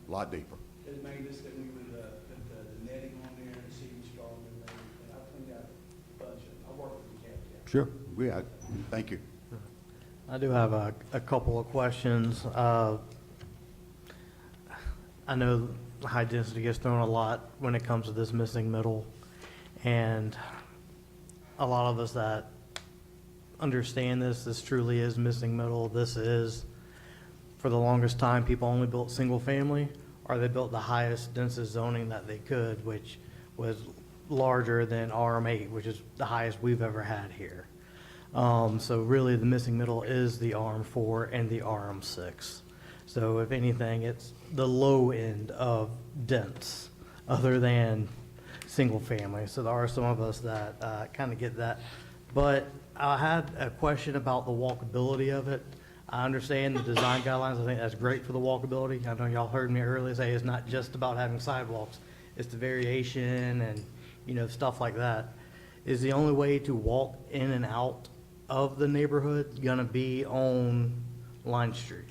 a lot deeper. It made us that we would put the netting on there and see we started and everything. I cleaned out a bunch of, I worked with the cat. Sure, yeah, thank you. I do have a couple of questions. I know high density gets thrown a lot when it comes to this missing middle, and a lot of us that understand this truly is missing middle. This is for the longest time, people only built single-family, or they built the highest densest zoning that they could, which was larger than RM8, which is the highest we've ever had here. So really, the missing middle is the RM4 and the RM6. So if anything, it's the low end of dense, other than single-family. So there are some of us that kind of get that. But I had a question about the walkability of it. I understand the design guidelines. I think that's great for the walkability. I know y'all heard me earlier say it's not just about having sidewalks. It's the variation and, you know, stuff like that. Is the only way to walk in and out of the neighborhood gonna be on Line Street?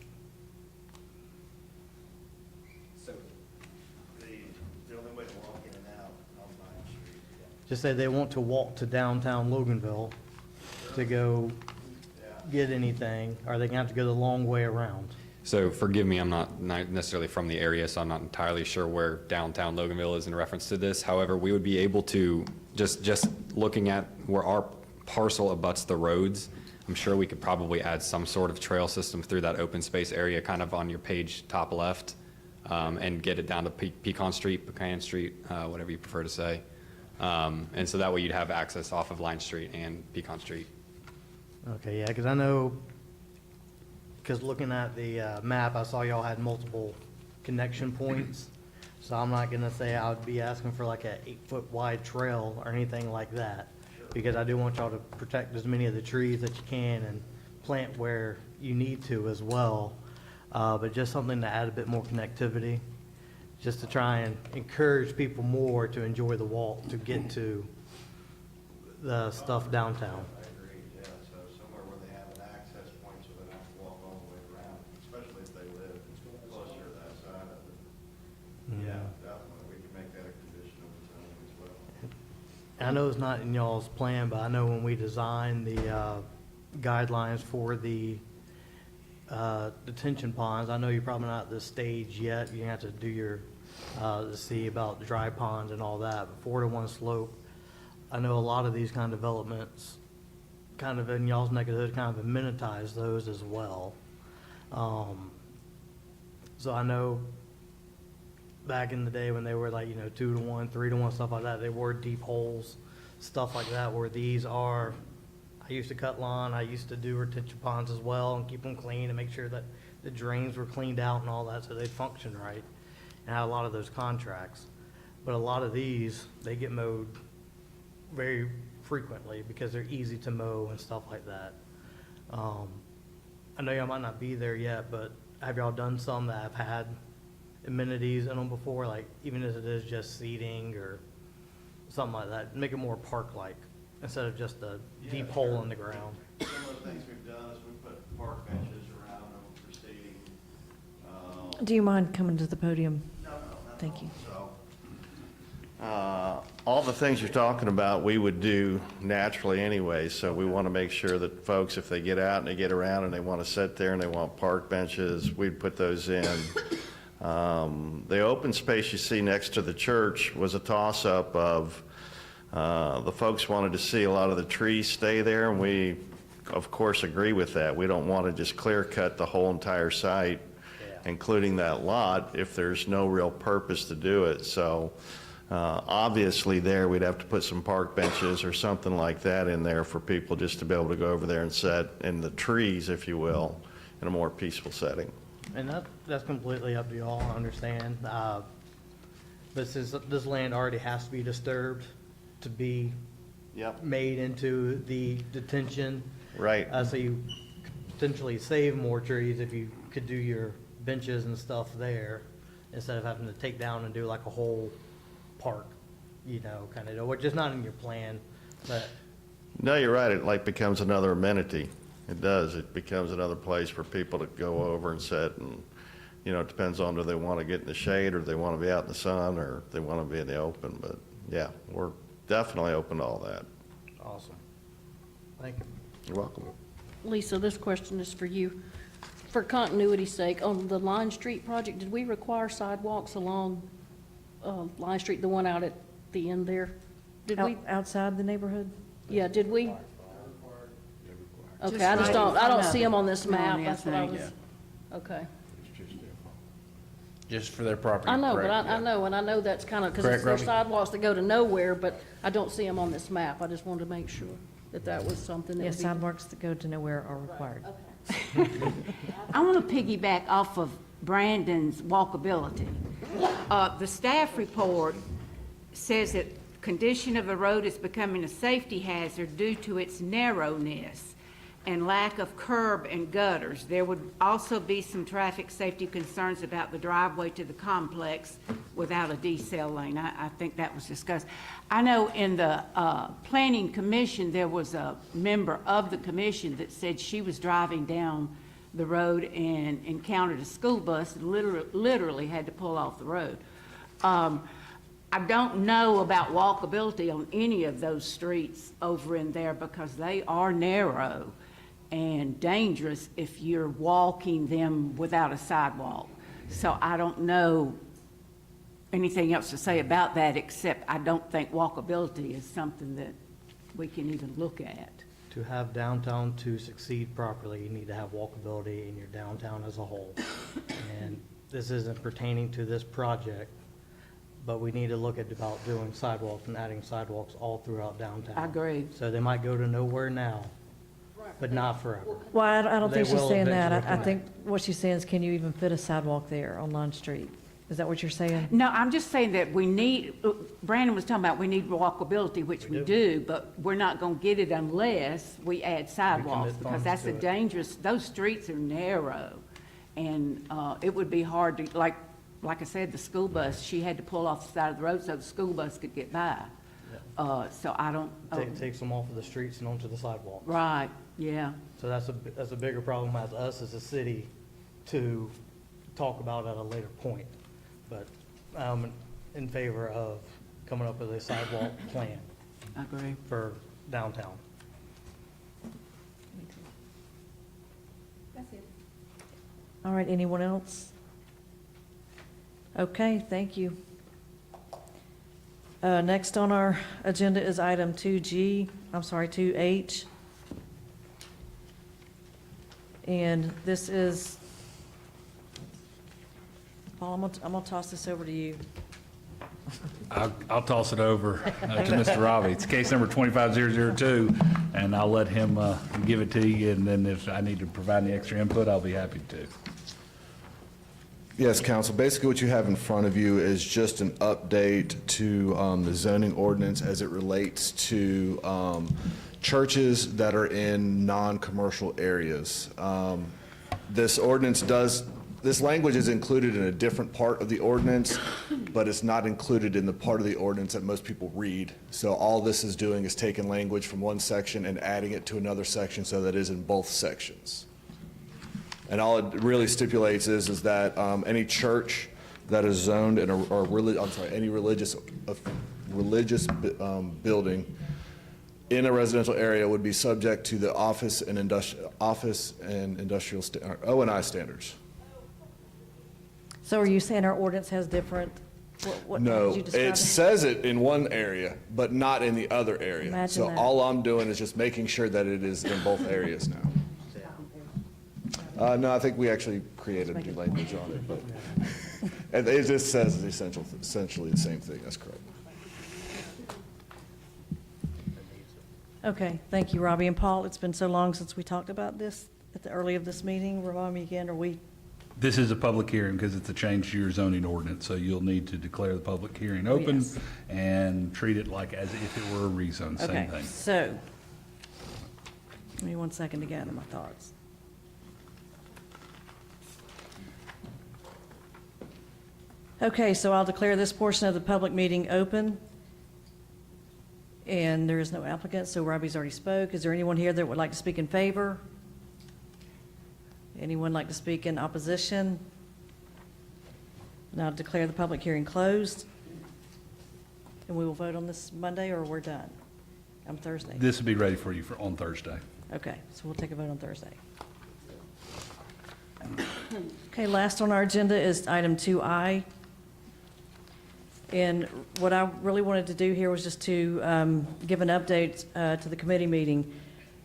So the only way to walk in and out on Vine Street. Just say they want to walk to downtown Loganville to go get anything, or they gonna have to go the long way around? So forgive me, I'm not necessarily from the area, so I'm not entirely sure where downtown Loganville is in reference to this. However, we would be able to, just looking at where our parcel abuts the roads, I'm sure we could probably add some sort of trail system through that open space area, kind of on your page top left, and get it down to Pecan Street, whatever you prefer to say. And so that way you'd have access off of Line Street and Pecan Street. Okay, yeah, because I know, because looking at the map, I saw y'all had multiple connection points. So I'm not gonna say I would be asking for like a 8-foot wide trail or anything like that. Because I do want y'all to protect as many of the trees that you can and plant where you need to as well. But just something to add a bit more connectivity, just to try and encourage people more to enjoy the walk to get to the stuff downtown. I agree, yeah, so somewhere where they have an access point so they don't have to walk all the way around, especially if they live closer to that side of it. Yeah, definitely, we can make that a condition of the zoning as well. I know it's not in y'all's plan, but I know when we designed the guidelines for the detention ponds, I know you're probably not at this stage yet. You have to do your, to see about the dry ponds and all that, but 4-to-1 slope. I know a lot of these kind of developments, kind of in y'all's neck of the hood, kind of amenitize those as well. So I know back in the day when they were like, 2-to-1, 3-to-1, stuff like that, they were deep holes, stuff like that, where these are, I used to cut lawn, I used to do retention ponds as well and keep them clean and make sure that the drains were cleaned out and all that so they function right. And I had a lot of those contracts. But a lot of these, they get mowed very frequently because they're easy to mow and stuff like that. I know y'all might not be there yet, but have y'all done some that have had amenities in them before, like even if it is just seating or something like that, make it more park-like instead of just a deep hole in the ground? Some of the things we've done is we put park benches around them for seating. Do you mind coming to the podium? No, not Thank you. So, all the things you're talking about, we would do naturally anyway, so we want to make sure that folks, if they get out and they get around and they want to sit there and they want park benches, we'd put those in. The open space you see next to the church was a toss-up of, the folks wanted to see a lot of the trees stay there, and we, of course, agree with that. We don't want to just clear cut the whole entire site, including that lot, if there's no real purpose to do it. So obviously there, we'd have to put some park benches or something like that in there for people just to be able to go over there and sit in the trees, if you will, in a more peaceful setting. And that's completely up to y'all, I understand. But since this land already has to be disturbed to be made into the detention. Right. So you could potentially save more trees if you could do your benches and stuff there instead of having to take down and do like a whole park, kind of, which is not in your plan, but. No, you're right. It like becomes another amenity. It does. It becomes another place for people to go over and sit, and, it depends on do they want to get in the shade or they want to be out in the sun or they want to be in the open. But yeah, we're definitely open to all that. Awesome. Thank you. You're welcome. Lisa, this question is for you. For continuity's sake, on the Line Street project, did we require sidewalks along Line Street, the one out at the end there? Did we? Outside the neighborhood? Yeah, did we? Okay, Just I right don't in front see of them on it. this No, map. on the That's what I outside. was, okay. just for their property. I know, but correct, I yeah. know, and I know that's kind of, because Correct, there's Robbie? sidewalks that go to nowhere, but I don't see them on this map. I just wanted to make sure that that was something that Yes, would be. sidewalks that go to nowhere are required. I want to piggyback off of Brandon's walkability. The staff report says that condition of the road is becoming a safety hazard due to its narrowness and lack of curb and gutters. There would also be some traffic safety concerns about the driveway to the complex without a decel lane. I think that was discussed. I know in the Planning Commission, there was a member of the commission that said she was driving down the road and encountered a school bus and literally had to pull off the road. I don't know about walkability on any of those streets over in there because they are narrow and dangerous if you're walking them without a sidewalk. So I don't know anything else to say about that, except I don't think walkability is something that we can even look at. To have downtown to succeed properly, you need to have walkability in your downtown as a whole. And this isn't pertaining to this project, but we need to look at about doing sidewalks and adding sidewalks all throughout downtown. I agree. So they might go to nowhere now, but not forever. Well, I don't They think she's will saying that. eventually I come think what she's saying is, can you even fit a sidewalk there on Line Street? Is that what you're saying? No, I'm just saying that we need, Brandon was talking about we need walkability, which we do, but we're not gonna get it unless we add sidewalks, because funds that's to a it. dangerous, those streets are narrow. And, it would be hard to, like I said, the school bus, she had to pull off the side of the road so the school bus could get by. So I don't, Takes them off of the streets and onto the sidewalk. right, yeah. So that's a bigger problem as us as a city to talk about at a later point. But I'm in favor of coming up with a sidewalk plan I agree. for downtown. All right, anyone else? Okay, thank you. Next on our agenda is item 2H. And this is, Paul, I'm gonna toss this over to you. I'll toss it over to Mr. Robbie. It's case number 25002, and I'll let him give it to you, and then if I need to provide any extra input, I'll be happy to. Yes, council. Basically, what you have in front of you is just an update to the zoning ordinance as it relates to churches that are in non-commercial areas. This ordinance this language is included in a different part of the ordinance, but it's not included in the part of the ordinance that most people read. So all this is doing is taking language from one section and adding it to another section so that it is in both sections. And all it really stipulates is that any church that is zoned in any religious building in a residential area would be subject to the office and industrial O&I standards. So are you saying our ordinance has different, what how No, did you describe it says it in one area, but not in the other area. Imagine So that. all I'm doing is just making sure that it is in both areas now. No, I think we actually created new language on it, but and it just says essentially the same thing. That's correct. Okay, thank you, Robbie. And Paul, it's been so long since we talked about this at the early of this meeting. Remind me again, This is a public hearing because it's a change to your zoning ordinance, so you'll need to declare the public hearing open yes. and treat it like as if it were a rezone, same okay, thing. so, give me 1 second to gather my thoughts. Okay, so I'll declare this portion of the public meeting open. And there is no applicant, so Robbie's already spoke. Is there anyone here that would like to speak in favor? Anyone like to speak in opposition? Now declare the public hearing closed. And we will vote on this Monday, or we're done? Thursday. This will be ready for you on Thursday. Okay, so we'll take a vote on Thursday. Okay, last on our agenda is item 2I. And what I really wanted to do here was just to give an update to the committee meeting.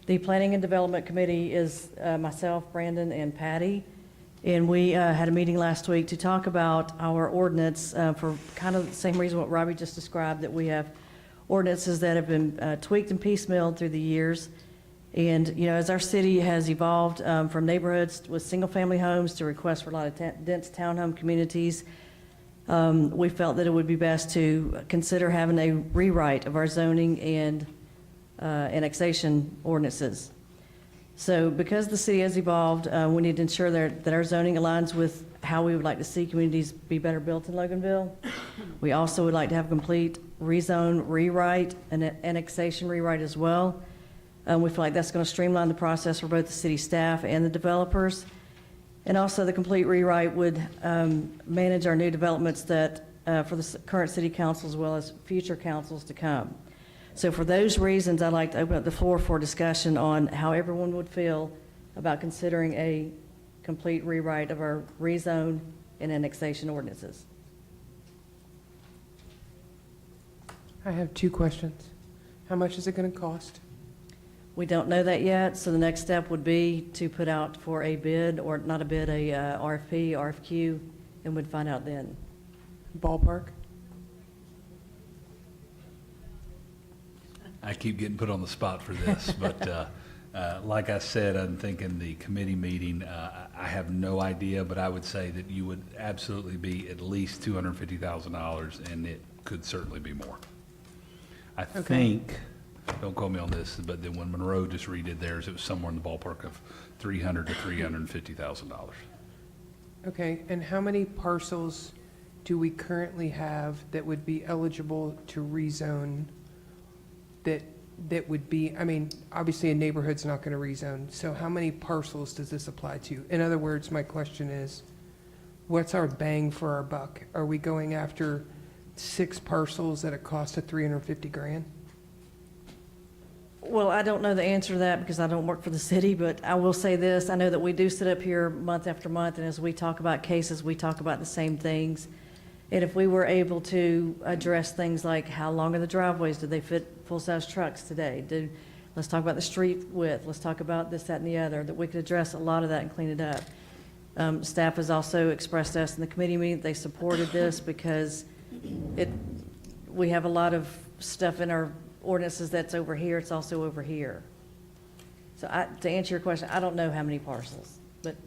The Planning and Development Committee is myself, Brandon, and Patty. And we had a meeting last week to talk about our ordinance for kind of the same reason what Robbie just described, that we have ordinances that have been tweaked and piecemealed through the years. And, you know, as our city has evolved from neighborhoods with single-family homes to requests for a lot of dense townhome communities, we felt that it would be best to consider having a rewrite of our zoning and annexation ordinances. So because the city has evolved, we need to ensure that our zoning aligns with how we would like to see communities be better built in Loganville. We also would like to have a complete rezone rewrite and annexation rewrite as well. We feel like that's going to streamline the process for both the city staff and the developers. And also the complete rewrite would manage our new developments that for the current city council as well as future councils to come. So for those reasons, I'd like to open up the floor for discussion on how everyone would feel about considering a complete rewrite of our rezone and annexation ordinances. I have 2 questions. How much is it going to cost? We don't know that yet, so the next step would be to put out for a bid, or not a bid, a RFP, RFQ, and we'd find out then. Ballpark? I keep getting put on the spot for this, but like I said, I'm thinking the committee meeting, I have no idea, but I would say that you would absolutely be at least $250,000, and it could certainly be more. I think, don't quote me on this, but then when Monroe just redid theirs, it was somewhere in the ballpark of $300,000 to $350,000. Okay, and how many parcels do we currently have that would be eligible to rezone that would be, I mean, obviously a neighborhood's not going to rezone, so how many parcels does this apply to? In other words, my question is, what's our bang for our buck? Are we going after 6 parcels at a cost of $350,000? Well, I don't know the answer to that because I don't work for the city, but I will say this. I know that we do sit up here month after month, and as we talk about cases, we talk about the same things. And if we were able to address things like how long are the driveways, do they fit full-size trucks today? Let's talk about the street width, let's talk about this, that, and the other, that we could address a lot of that and clean it up. Staff has also expressed to us in the committee meeting, they supported this because we have a lot of stuff in our ordinances that's over here, it's also over here. So to answer your question, I don't know how many parcels, but.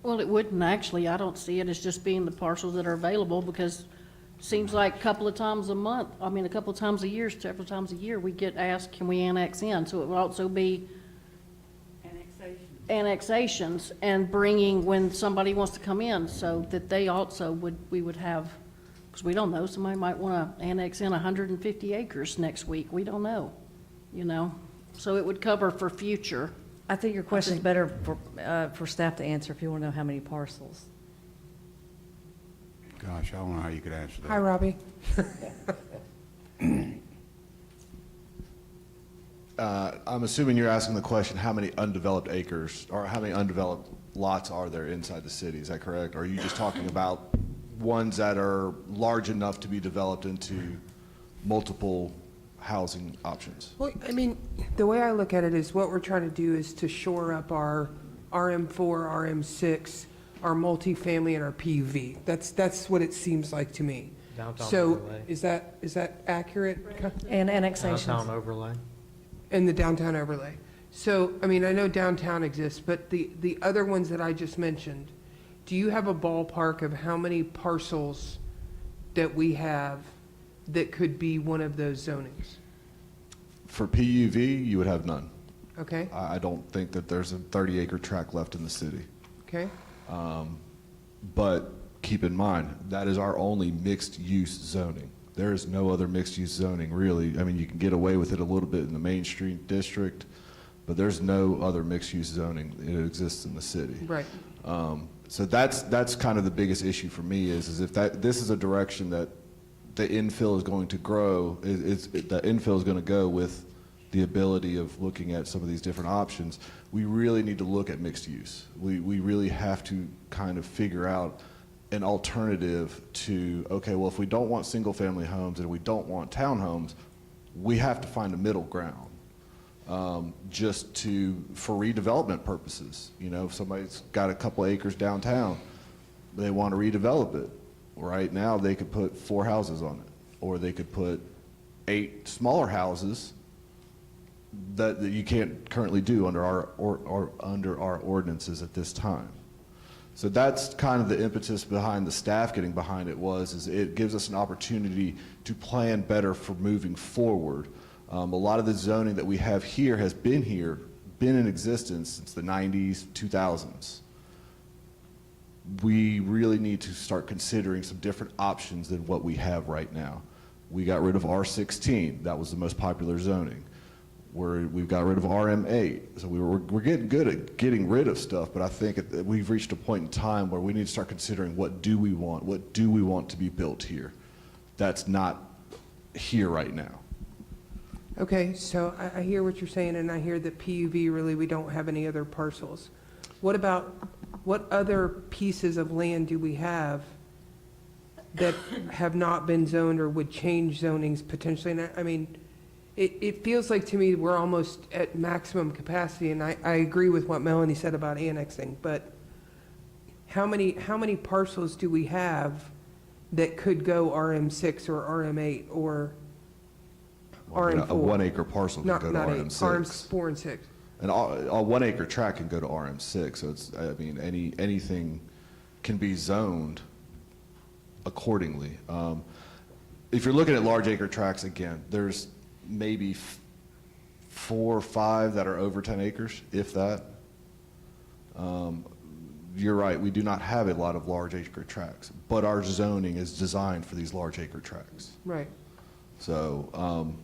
Well, it wouldn't actually. I don't see it as just being the parcels that are available because it seems like a couple of times a month, I mean, a couple of times a year, several times a year, we get asked, can we annex in? So it would also be annexations and bringing when somebody wants to come in so that they also we would have, because we don't know, somebody might want to annex in 150 acres next week. We don't know, you know? So it would cover for future. I think your question is better for staff to answer if you want to know how many parcels. Gosh, I don't know how you could answer that. Hi, Robbie. I'm assuming you're asking the question, how many undeveloped acres, or how many undeveloped lots are there inside the city? Is that correct? Or are you just talking about ones that are large enough to be developed into multiple housing options? Well, I mean, the way I look at it is what we're trying to do is to shore up our RM4, RM6, our multifamily, and our PUV. That's what it seems like to me. Downtown So overlay. is that accurate? And annexations. Downtown overlay. And the downtown overlay. So, I mean, I know downtown exists, but the other ones that I just mentioned, do you have a ballpark of how many parcels that we have that could be one of those zonings? For PUV, you would have none. Okay, I don't think that there's a 30-acre tract left in the city. okay, But keep in mind, that is our only mixed-use zoning. There is no other mixed-use zoning, really. I mean, you can get away with it a little bit in the Main Street district, but there's no other mixed-use zoning that exists in the city. right. So that's kind of the biggest issue for me is if this is a direction that the infill is going to grow, the infill is going to go with the ability of looking at some of these different options. We really need to look at mixed use. We really have to kind of figure out an alternative to, okay, well, if we don't want single family homes and we don't want townhomes, we have to find a middle ground. just for redevelopment purposes. You know, if somebody's got a couple acres downtown, they want to redevelop it. Right now, they could put 4 houses on it, or they could put 8 smaller houses that you can't currently do under our ordinances at this time. So that's kind of the impetus behind the staff getting behind it is it gives us an opportunity to plan better for moving forward. A lot of the zoning that we have here has been in existence since the 90s, 2000s. We really need to start considering some different options than what we have right now. We got rid of R16. That was the most popular zoning. We've got rid of RM8. So we're getting good at getting rid of stuff, but I think we've reached a point in time where we need to start considering what do we want to be built here that's not here right now. Okay, so I hear what you're saying, and I hear that PUV, really, we don't have any other parcels. What other pieces of land do we have that have not been zoned or would change zonings potentially? And I mean, it feels like to me we're almost at maximum capacity, and I agree with what Melanie said about annexing, but how many parcels do we have that could go RM6 or RM8 or RM4? A 1 acre parcel can go to RM6. RM4 and 6. And a 1 acre tract can go to RM6, so I mean, anything can be zoned accordingly. If you're looking at large acre tracts, again, there's maybe 4 or 5 that are over 10 acres, if that. You're right, we do not have a lot of large acre tracts, but our zoning is designed for these large acre tracts. Right. So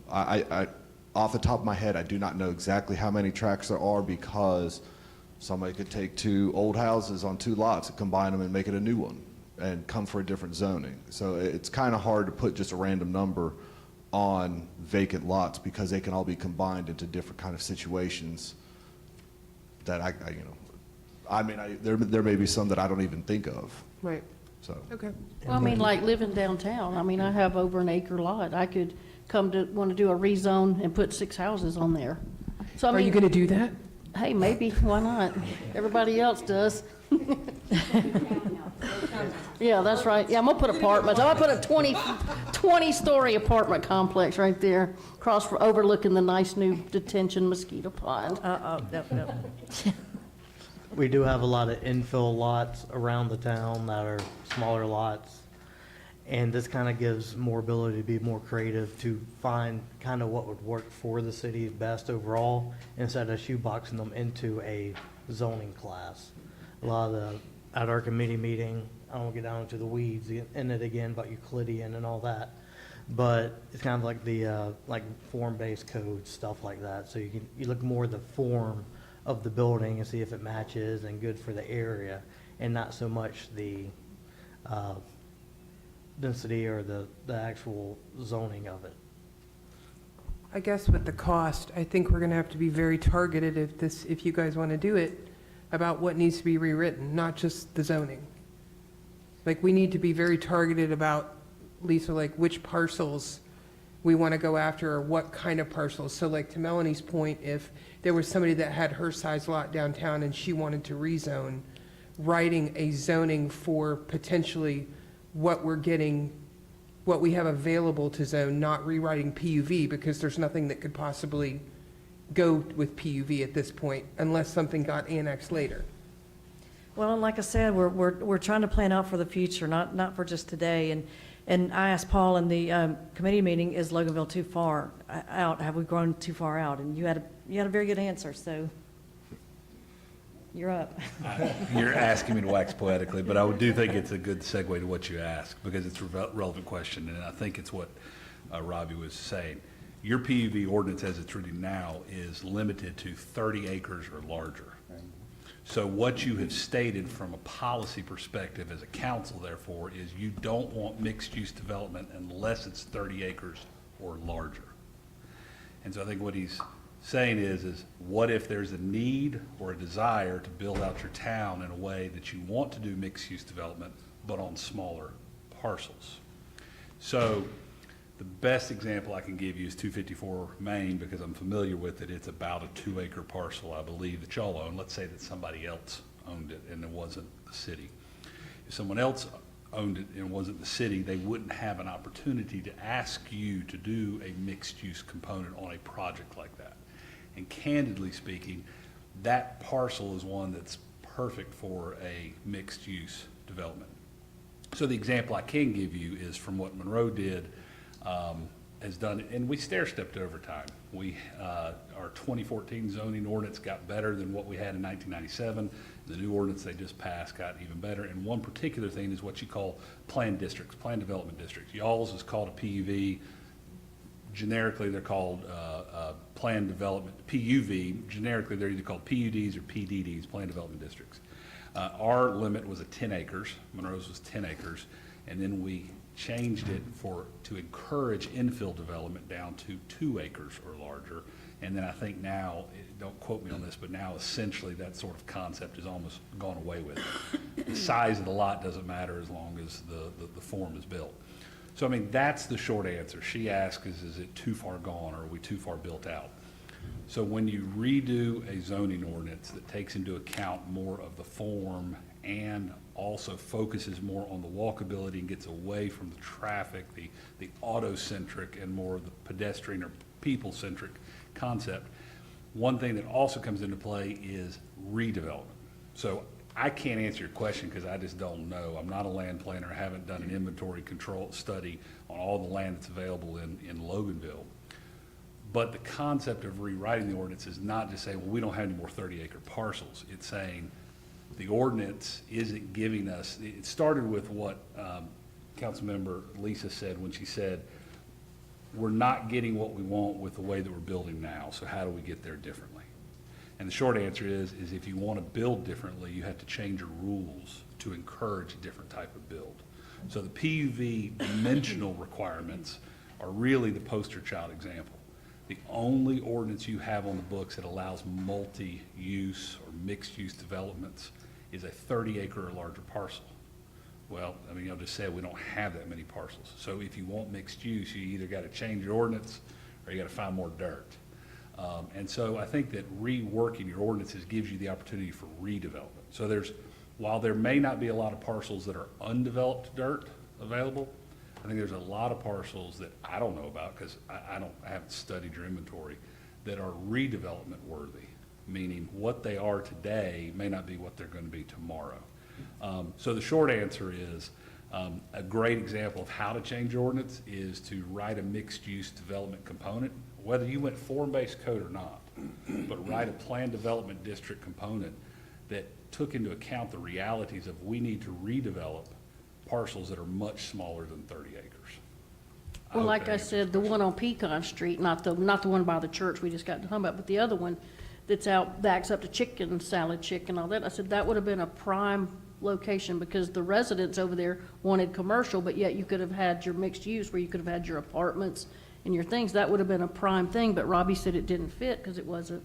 I off the top of my head, I do not know exactly how many tracts there are, because somebody could take 2 old houses on 2 lots and combine them and make it a new one and come for a different zoning. So it's kind of hard to put just a random number on vacant lots, because they can all be combined into different kind of situations that there may be some that I don't even think of. Right. So. Okay. Well, I mean, like living downtown, I mean, I have over an acre lot. I could want to do a rezone and put 6 houses on there. So I mean, Are you going to do that? Hey, maybe, why not? Everybody else does. Yeah, that's right. Yeah, I'm gonna put apartments. I'm gonna put a 20-story apartment complex right there, overlooking the nice new detention mosquito pond. No. We do have a lot of infill lots around the town that are smaller lots. And this kind of gives more ability to be more creative, to find kind of what would work for the city best overall, instead of shoeboxing them into a zoning class. A lot of at our committee meeting, I don't get down into the weeds in it again about Euclidean and all that, but it's kind of like the like form-based code, stuff like that. So you look more at the form of the building and see if it matches and good for the area, and not so much the density or the actual zoning of it. I guess with the cost, I think we're going to have to be very targeted if you guys want to do it, about what needs to be rewritten, not just the zoning. Like, we need to be very targeted about, Lisa, like which parcels we want to go after, or what kind of parcels. So like to Melanie's point, if there was somebody that had her size lot downtown and she wanted to rezone, writing a zoning for potentially what we're getting, what we have available to zone, not rewriting PUV, because there's nothing that could possibly go with PUV at this point, unless something got annexed later. Well, and like I said, we're trying to plan out for the future, not for just today. And I asked Paul in the committee meeting, is Loganville too far out? Have we grown too far out? And you had a very good answer, so you're up. You're asking me to wax poetically, but I do think it's a good segue to what you asked, because it's a relevant question, and I think it's what Robbie was saying. Your PUV ordinance as it's written now is limited to 30 acres or larger. So what you have stated from a policy perspective as a council, therefore, is you don't want mixed-use development unless it's 30 acres or larger. And so I think what he's saying is what if there's a need or a desire to build out your town in a way that you want to do mixed-use development, but on smaller parcels? So The best example I can give you is 254 Main, because I'm familiar with it. It's about a 2-acre parcel, I believe, that y'all own. Let's say that somebody else owned it and it wasn't the city. If someone else owned it and it wasn't the city, they wouldn't have an opportunity to ask you to do a mixed-use component on a project like that. And candidly speaking, that parcel is one that's perfect for a mixed-use development. So the example I can give you is from what Monroe did, has done, and we stair-stepped over time. Our 2014 zoning ordinance got better than what we had in 1997. The new ordinance they just passed got even better. And one particular thing is what you call planned districts, planned development districts. Y'all's is called a PUV. Generically, they're called planned development, PUV. Generically, they're either called PUDs or PDDs, planned development districts. Our limit was at 10 acres. Monroe's was 10 acres. And then we changed it to encourage infill development down to 2 acres or larger. And then I think now, don't quote me on this, but now essentially that sort of concept is almost gone away with. The size of the lot doesn't matter as long as the form is built. So, I mean, that's the short answer. She asked, is it too far gone, or are we too far built out? So when you redo a zoning ordinance that takes into account more of the form and also focuses more on the walkability and gets away from the traffic, the auto-centric and more of the pedestrian or people-centric concept, one thing that also comes into play is redevelopment. So I can't answer your question because I just don't know. I'm not a land planner. I haven't done an inventory control study on all the land that's available in Loganville. But the concept of rewriting the ordinance is not just saying, well, we don't have any more 30-acre parcels. It's saying the ordinance isn't giving us, it started with what Councilmember Lisa said when she said, we're not getting what we want with the way that we're building now, so how do we get there differently? And the short answer is if you want to build differently, you have to change your rules to encourage a different type of build. So the PUV dimensional requirements are really the poster child example. The only ordinance you have on the books that allows multi-use or mixed-use developments is a 30-acre or larger parcel. Well, I mean, I'll just say we don't have that many parcels. So if you want mixed use, you either got to change your ordinance or you got to find more dirt. And so I think that reworking your ordinances gives you the opportunity for redevelopment. So while there may not be a lot of parcels that are undeveloped dirt available, I think there's a lot of parcels that I don't know about because I haven't studied your inventory that are redevelopment worthy, meaning what they are today may not be what they're going to be tomorrow. So the short answer is a great example of how to change your ordinance is to write a mixed-use development component, whether you went form-based code or not, but write a planned development district component that took into account the realities of we need to redevelop parcels that are much smaller than 30 acres. Well, like I said, the one on Pecan Street, not the one by the church we just got to talk about, but the other one that's backs up to Chicken Salad Chick and all that, I said that would have been a prime location because the residents over there wanted commercial, but yet you could have had your mixed use where you could have had your apartments and your things. That would have been a prime thing, but Robbie said it didn't fit because it wasn't.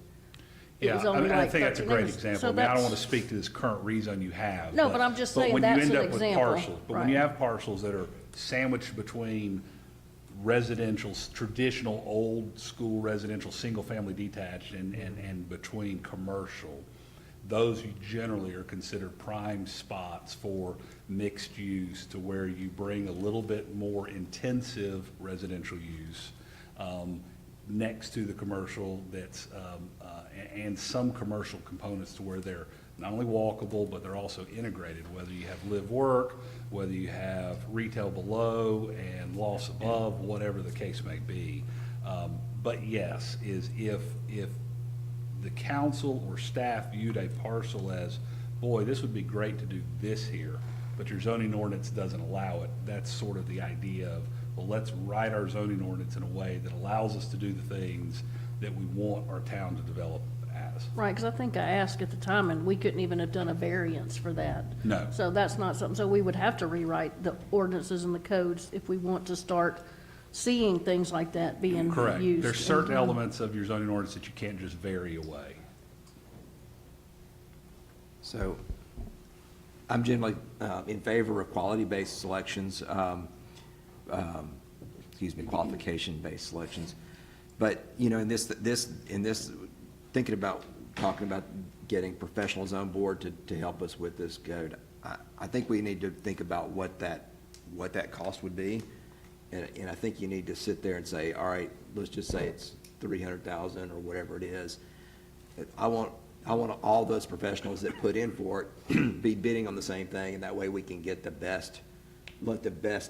Yeah, I think that's a great 13 acres. example. So I mean, I don't that's- want to speak to this current rezone you have. No, but I'm just saying when that's you end an up with example, parcels, but when you right. have parcels that are sandwiched between residential, traditional, old school residential, single family detached and between commercial, those you generally are considered prime spots for mixed use to where you bring a little bit more intensive residential use next to the commercial that's and some commercial components to where they're not only walkable, but they're also integrated, whether you have live work, whether you have retail below and loss above, whatever the case may be. But yes, if the council or staff viewed a parcel as, boy, this would be great to do this here, but your zoning ordinance doesn't allow it, that's sort of the idea of, well, let's write our zoning ordinance in a way that allows us to do the things that we want our town to develop as. Right, because I think I asked at the time, and we couldn't even have done a variance for that. No. So that's not something, so we would have to rewrite the ordinances and the codes if we want to start seeing things like that being used. Correct. There's certain in- elements of your zoning ordinance that you can't just vary away. So I'm generally in favor of quality-based selections. qualification-based selections. But, you know, in this, thinking about, talking about getting professionals on board to help us with this code, I think we need to think about what that cost would be. And I think you need to sit there and say, all right, let's just say it's 300,000 or whatever it is. I want all those professionals that put in for it be bidding on the same thing, and that way we can get the best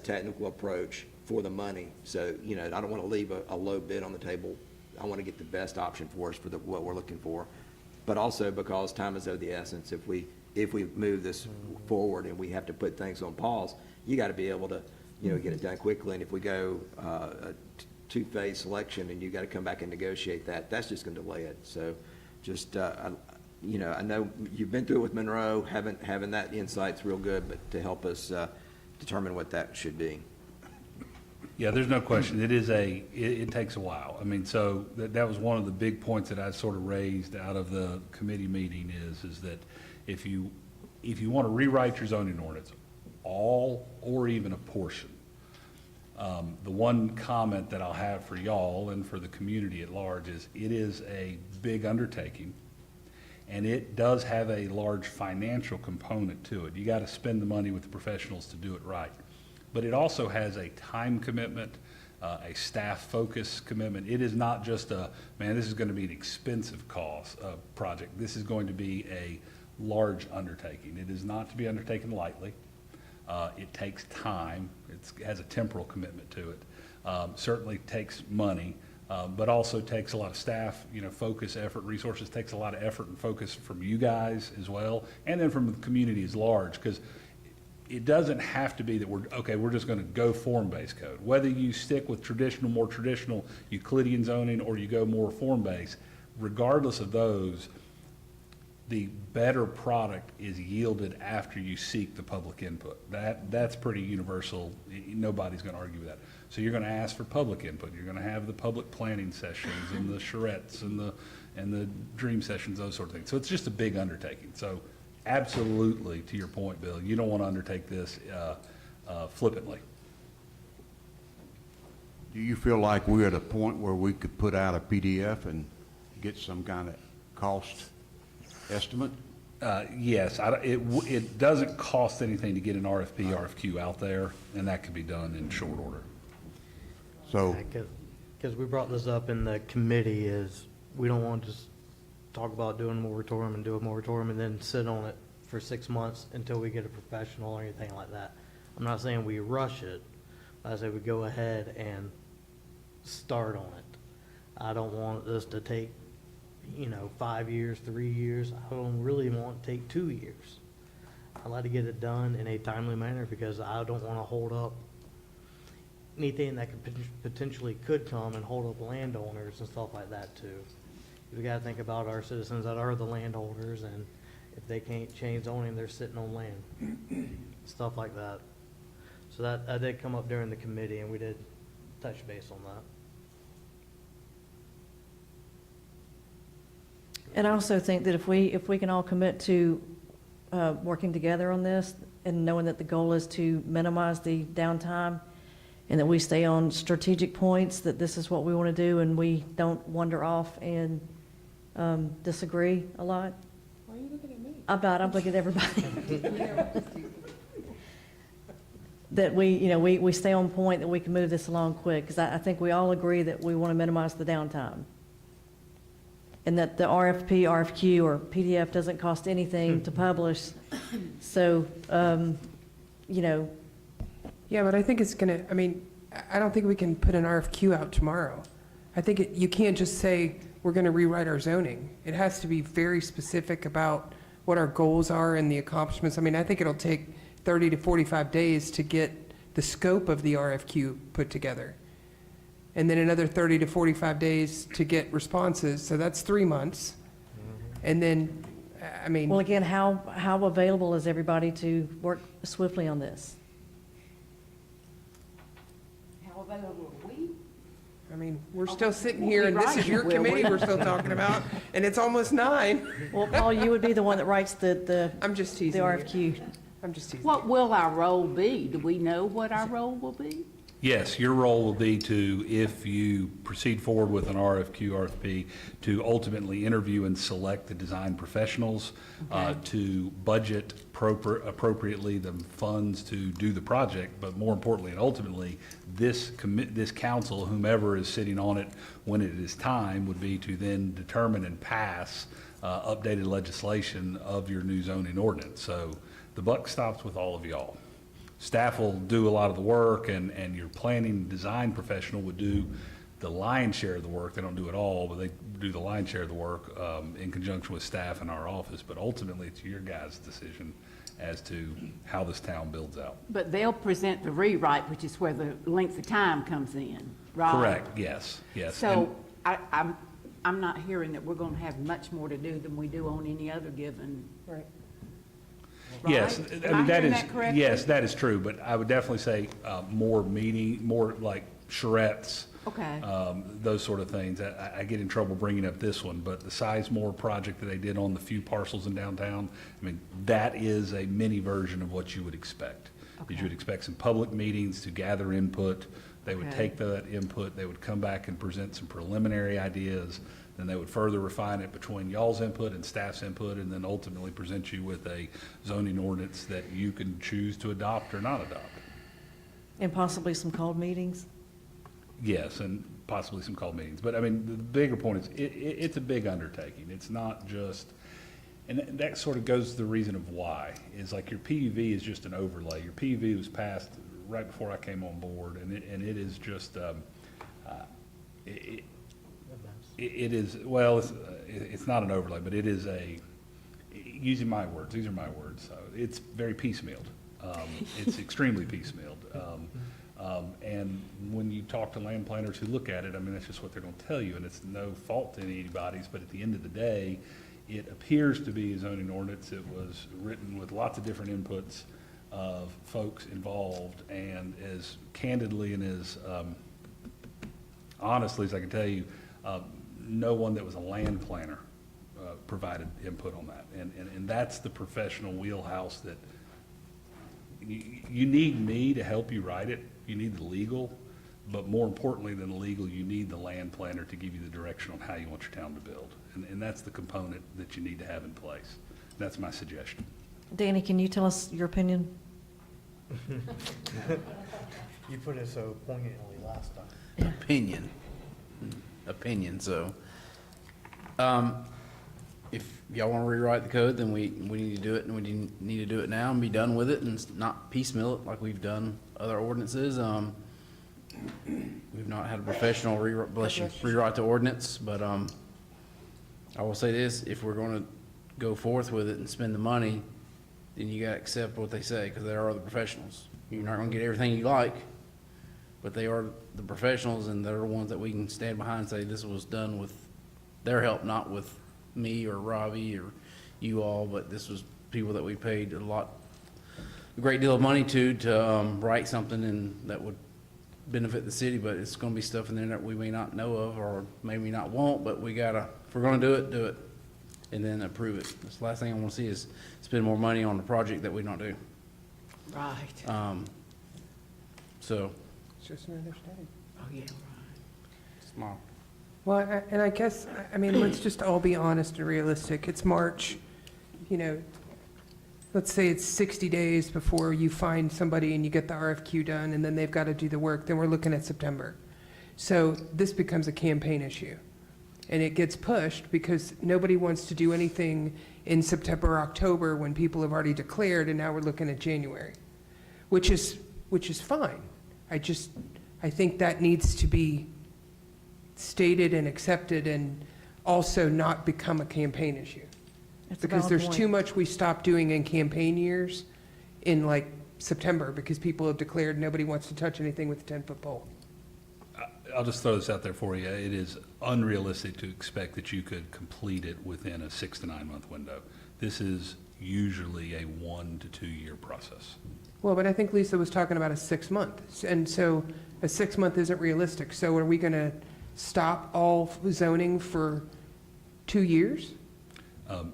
technical approach for the money. So, you know, I don't want to leave a low bid on the table. I want to get the best option for us for what we're looking for. But also because time is of the essence, if we move this forward and we have to put things on pause, you got to be able to, you know, get it done quickly. And if we go a two-phase selection and you got to come back and negotiate that, that's just going to delay it. So just, you know, I know you've been through it with Monroe, having that insight's real good, but to help us determine what that should be. Yeah, there's no question. It takes a while. I mean, so that was one of the big points that I sort of raised out of the committee meeting is that if you want to rewrite your zoning ordinance, all or even a portion, the one comment that I'll have for y'all and for the community at large is it is a big undertaking, and it does have a large financial component to it. You got to spend the money with the professionals to do it right. But it also has a time commitment, a staff focus commitment. It is not just man, this is going to be an expensive project. This is going to be a large undertaking. It is not to be undertaken lightly. It takes time. It has a temporal commitment to it. Certainly takes money, but also takes a lot of staff, you know, focus, effort, resources, takes a lot of effort and focus from you guys as well, and then from the community as large, because it doesn't have to be that we're just going to go form-based code. Whether you stick with more traditional Euclidean zoning or you go more form-based, regardless of those, the better product is yielded after you seek the public input. That's pretty universal. Nobody's going to argue with that. So you're going to ask for public input. You're going to have the public planning sessions and the charrettes and the dream sessions, those sort of things. So it's just a big undertaking. So absolutely, to your point, Bill, you don't want to undertake this flippantly. Do you feel like we're at a point where we could put out a PDF and get some kind of cost estimate? Yes, it doesn't cost anything to get an RFP, RFQ out there, and that can be done in short order. So, Because we brought this up in the committee, is we don't want to just talk about doing a moratorium and do a moratorium and then sit on it for 6 months until we get a professional or anything like that. I'm not saying we rush it, but I say we go ahead and start on it. I don't want this to take, 5 years, 3 years. I don't really want to take 2 years. I'd like to get it done in a timely manner because I don't want to hold up anything that could potentially could come and hold up landowners and stuff like that too. We got to think about our citizens that are the landholders, and if they can't change zoning, they're sitting on land, stuff like that. So that did come up during the committee, and we did touch base on that. And I also think that if we can all commit to working together on this and knowing that the goal is to minimize the downtime and that we stay on strategic points, that this is what we want to do and we don't wander off and disagree a lot. Why are you looking at me? I'm looking at everybody. That we stay on point, that we can move this along quick, because I think we all agree that we want to minimize the downtime. And that the RFP, RFQ, or PDF doesn't cost anything to publish. So, Yeah, but I think it's gonna, I don't think we can put an RFQ out tomorrow. I think you can't just say, we're gonna rewrite our zoning. It has to be very specific about what our goals are and the accomplishments. I think it'll take 30 to 45 days to get the scope of the RFQ put together. And then another 30 to 45 days to get responses, so that's 3 months. And then, well, again, how available is everybody to work swiftly on this? How available are we? we're still sitting here, and this is your committee we're still talking about, and it's almost 9. Well, Paul, you would be the one that writes the I'm just teasing the you. RFQ. I'm just teasing. What will our role be? Do we know what our role will be? Yes, your role will be to, if you proceed forward with an RFQ, RFP, to ultimately interview and select the design professionals, to budget appropriately the funds to do the project, but more importantly and ultimately, this council, whomever is sitting on it when it is time, would be to then determine and pass updated legislation of your new zoning ordinance. So the buck stops with all of y'all. Staff will do a lot of the work, and your planning design professional would do the lion's share of the work. They don't do it all, but they do the lion's share of the work in conjunction with staff in our office. But ultimately, it's your guys' decision as to how this town builds out. But they'll present the rewrite, which is where the length of time comes in, right? Correct, yes, yes. So I'm not hearing that we're going to have much more to do than we do on any other given. Right. Yes, Right? I Am I mean, that hearing is, that correctly? yes, that is true, but I would definitely say more like charrettes. Okay. Those sort of things. I get in trouble bringing up this one, but the Sizemore project that they did on the few parcels in downtown, I mean, that is a mini version of what you would expect. Okay. You would expect some public meetings to gather input. They would Okay. take that input, they would come back and present some preliminary ideas, then they would further refine it between y'all's input and staff's input, and then ultimately present you with a zoning ordinance that you can choose to adopt or not adopt. And possibly some called meetings? Yes, and possibly some call meetings. But I mean, the bigger point is, it's a big undertaking. It's not just, and that sort of goes to the reason of why, is like your PUV is just an overlay. Your PUV was passed right before I came on board, and it is just, it is, well, it's not an overlay, but it is using my words, these are my words, so it's very piecemealed. It's extremely piecemealed. And when you talk to land planners who look at it, I mean, that's just what they're going to tell you, and it's no fault to anybody's, but at the end of the day, it appears to be a zoning ordinance. It was written with lots of different inputs of folks involved, and as candidly and as honestly as I can tell you, no one that was a land planner provided input on that. And that's the professional wheelhouse that you need me to help you write it. You need the legal, but more importantly than the legal, you need the land planner to give you the direction on how you want your town to build. And that's the component that you need to have in place. That's my suggestion. Danny, can you tell us your opinion? You put it so poignantly last time. Opinion, so. If y'all want to rewrite the code, then we need to do it, and we need to do it now and be done with it and not piecemeal it like we've done other ordinances. We've not had a professional rewrite the ordinance, but I will say this, if we're going to go forth with it and spend the money, then you got to accept what they say, because they are the professionals. You're not going to get everything you like, but they are the professionals, and they're the ones that we can stand behind and say this was done with their help, not with me or Robbie or you all, but this was people that we paid a great deal of money to write something and that would benefit the city, but it's gonna be stuff in there that we may not know of or maybe not want, but we gotta, if we're gonna do it, and then approve it. That's the last thing I wanna see is spend more money on a project that we don't do. Right. So. It's just an understanding. Oh, yeah, right. Small. Well, and I guess, I mean, let's just all be honest and realistic. It's March, you know, let's say it's 60 days before you find somebody and you get the RFQ done, and then they've got to do the work, then we're looking at September. So this becomes a campaign issue. And it gets pushed because nobody wants to do anything in September or October when people have already declared, and now we're looking at January, which is fine. I think that needs to be stated and accepted and also not become a campaign issue. That's a Because valid there's point. too much we stop doing in campaign years in like September, because people have declared nobody wants to touch anything with a 10-foot pole. I'll just throw this out there for you. It is unrealistic to expect that you could complete it within a 6 to 9 month window. This is usually a 1 to 2 year process. Well, but I think Lisa was talking about a 6 month, and so a 6 month isn't realistic. So are we gonna stop all zoning for 2 years?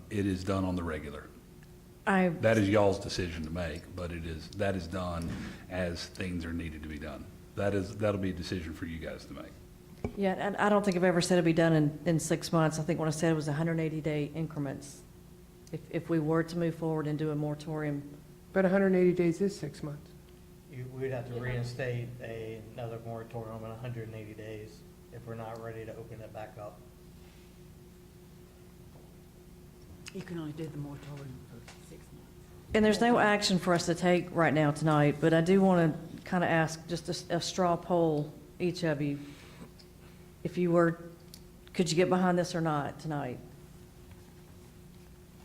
It is done on the regular. I, That is y'all's decision to make, but that is done as things are needed to be done. that'll be a decision for you guys to make. Yeah, and I don't think I've ever said it'd be done in 6 months. I think what I said was 180-day increments. If we were to move forward and do a moratorium. But 180 days is 6 months. We'd have to reinstate another moratorium in 180 days if we're not ready to open it back up. You can only do the moratorium for 6 months. And there's no action for us to take right now tonight, but I do want to kind of ask just a straw poll, each of you. If you were, could you get behind this or not tonight?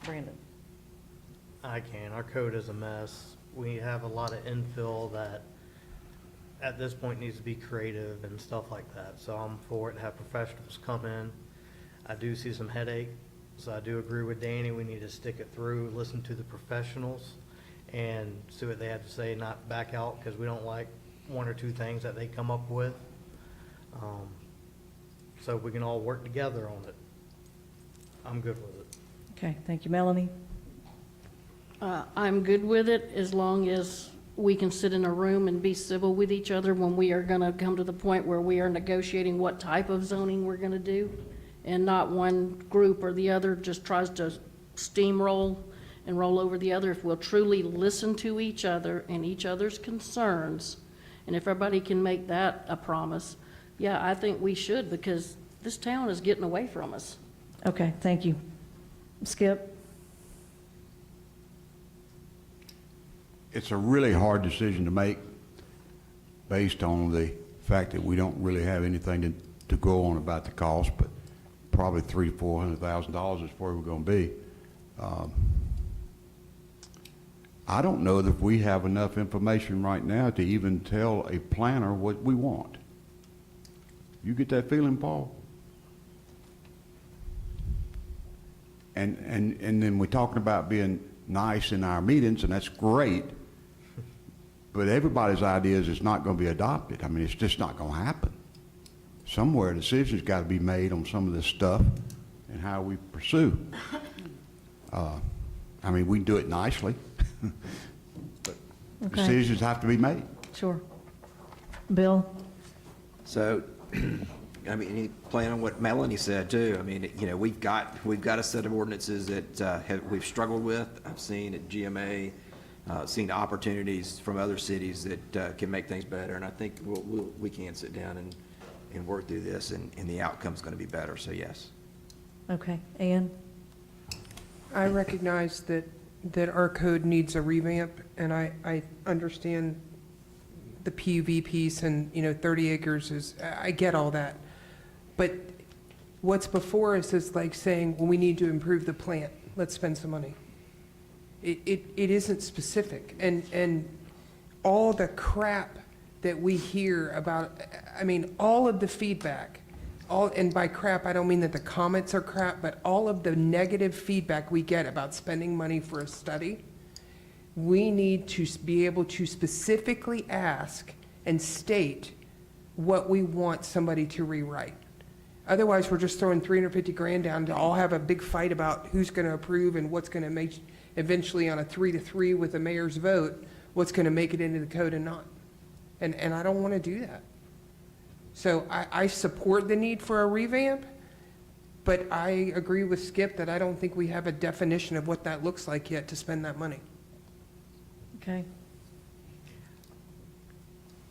Brandon? I can. Our code is a mess. We have a lot of infill that at this point needs to be creative and stuff like that. So I'm for it to have professionals come in. I do see some headache, so I do agree with Danny. We need to stick it through, listen to the professionals and see what they have to say, not back out because we don't like one or two things that they come up with. So we can all work together on it. I'm good with it. Okay, thank you. Melanie? I'm good with it as long as we can sit in a room and be civil with each other when we are going to come to the point where we are negotiating what type of zoning we're going to do, and not one group or the other just tries to steamroll and roll over the other. If we'll truly listen to each other and each other's concerns, and if everybody can make that a promise, yeah, I think we should, because this town is getting away from us. Okay, thank you. Skip? It's a really hard decision to make based on the fact that we don't really have anything to go on about the cost, but probably $300,000 to $400,000 is where we're going to be. I don't know that we have enough information right now to even tell a planner what we want. You get that feeling, Paul? And then we're talking about being nice in our meetings, and that's great. But everybody's ideas is not going to be adopted. I mean, it's just not going to happen. Somewhere a decision's got to be made on some of this stuff and how we pursue. I mean, we can do it nicely, but Okay. decisions have to be made. Sure. Bill? So, I mean, you plan on what Melanie said too. I mean, you know, we've got a set of ordinances that we've struggled with. I've seen at GMA, seen opportunities from other cities that can make things better, and I think we can sit down and work through this, and the outcome's going to be better. So yes. Okay. Ann? I recognize that our code needs a revamp, and I understand the PUV piece and, 30 acres is, I get all that. But what's before us is like saying, well, we need to improve the plant, let's spend some money. It isn't specific, and all the crap that we hear about, I mean, all of the feedback, and by crap, I don't mean that the comments are crap, but all of the negative feedback we get about spending money for a study, we need to be able to specifically ask and state what we want somebody to rewrite. Otherwise, we're just throwing 350 grand down to all have a big fight about who's going to approve and what's going to make, eventually on a 3-3 with the mayor's vote, what's going to make it into the code and not. And I don't want to do that. So I support the need for a revamp, but I agree with Skip that I don't think we have a definition of what that looks like yet to spend that money. Okay.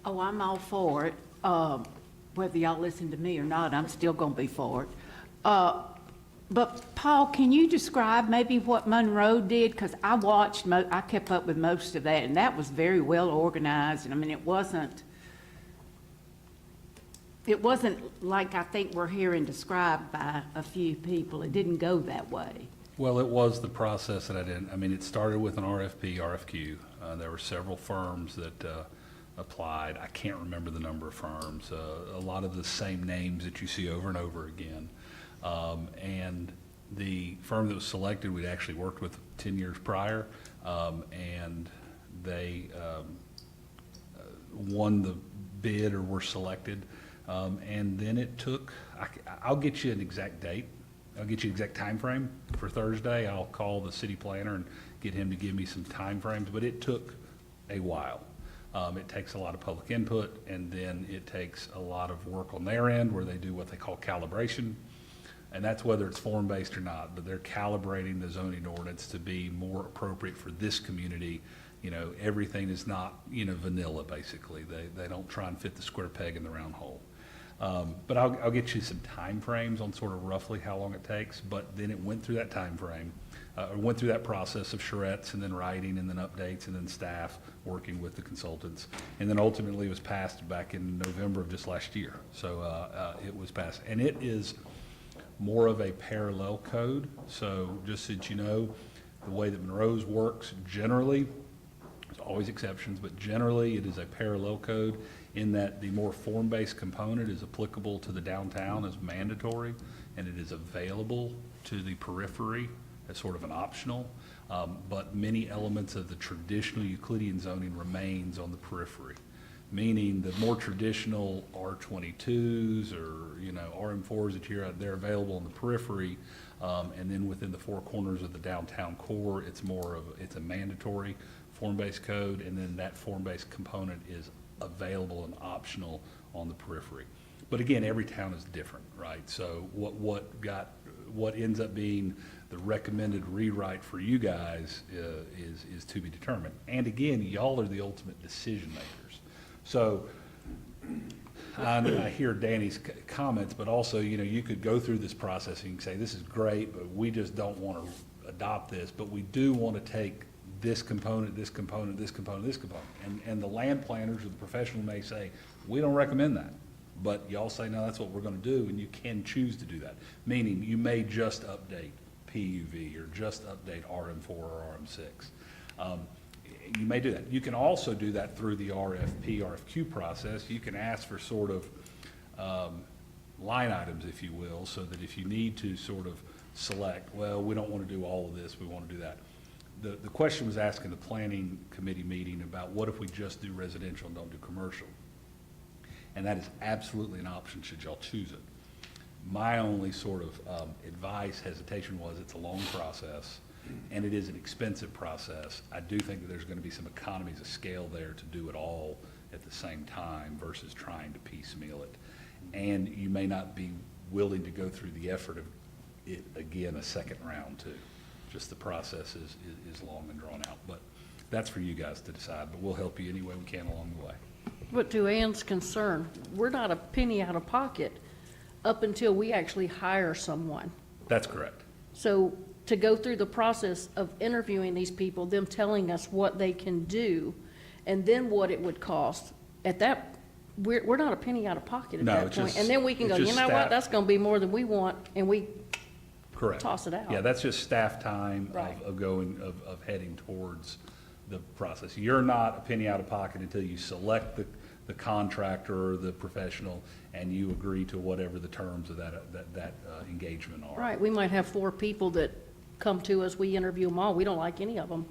Oh, I'm all for it. Whether y'all listen to me or not, I'm still going to be for it. But Paul, can you describe maybe what Monroe did? Because I watched, I kept up with most of that, and that was very well organized. And I mean, it wasn't like I think we're hearing described by a few people. It didn't go that way. Well, it was the process that I mean, it started with an RFQ. There were several firms that applied. I can't remember the number of firms. A lot of the same names that you see over and over again. And the firm that was selected, we'd actually worked with 10 years prior, and they won the bid or were selected. And then it took, I'll get you an exact date. I'll get you an exact time frame for Thursday. I'll call the city planner and get him to give me some time frames, but it took a while. It takes a lot of public input, and then it takes a lot of work on their end where they do what they call calibration. And that's whether it's form-based or not, but they're calibrating the zoning ordinance to be more appropriate for this community. You know, everything is not, you know, vanilla, basically. They don't try and fit the square peg in the round hole. But I'll get you some timeframes on sort of roughly how long it takes, but then it went through that timeframe, went through that process of charrettes and then writing and then updates and then staff working with the consultants. And then ultimately it was passed back in November of just last year. So it was passed. And it is more of a parallel code. So just so that you know, the way that Monroe's works generally, there's always exceptions, but generally it is a parallel code in that the more form-based component is applicable to the downtown as mandatory, and it is available to the periphery as sort of an optional. But many elements of the traditional Euclidean zoning remains on the periphery, meaning the more traditional R22s or, you know, RM4s that you're out there available on the periphery, and then within the four corners of the downtown core, it's a mandatory form-based code, and then that form-based component is available and optional on the periphery. But again, every town is different, right? So what ends up being the recommended rewrite for you guys is to be determined. And again, y'all are the ultimate decision makers. So I hear Danny's comments, but also, you know, you could go through this process and you can say, this is great, but we just don't want to adopt this, but we do want to take this component, this component, this component, this component. And the land planners or the professional may say, we don't recommend that. But y'all say, no, that's what we're going to do, and you can choose to do that. Meaning you may just update PUV or just update RM4 or RM6. You may do that. You can also do that through the RFP, RFQ process. You can ask for sort of line items, if you will, so that if you need to sort of select, well, we don't want to do all of this, we want to do that. The question was asked in the planning committee meeting about what if we just do residential and don't do commercial? And that is absolutely an option should y'all choose it. My only sort of advice, hesitation was it's a long process and it is an expensive process. I do think that there's going to be some economies of scale there to do it all at the same time versus trying to piecemeal it. And you may not be willing to go through the effort of it again a second round too. Just the process is long and drawn out. But that's for you guys to decide, but we'll help you any way we can along the way. But to Ann's concern, we're not a penny out of pocket up until we actually hire someone. That's correct. So to go through the process of interviewing these people, them telling us what they can do, and then what it would cost, at that, we're not a penny out of pocket at No, that it's point. just- And then we can go, it's you just know what, staff. that's gonna be more than we want, and we Correct. toss it out. Yeah, that's just staff time Right. of heading towards the process. You're not a penny out of pocket until you select the contractor or the professional and you agree to whatever the terms of that engagement are. Right, we might have 4 people that come to us, we interview them all, we don't like any of them.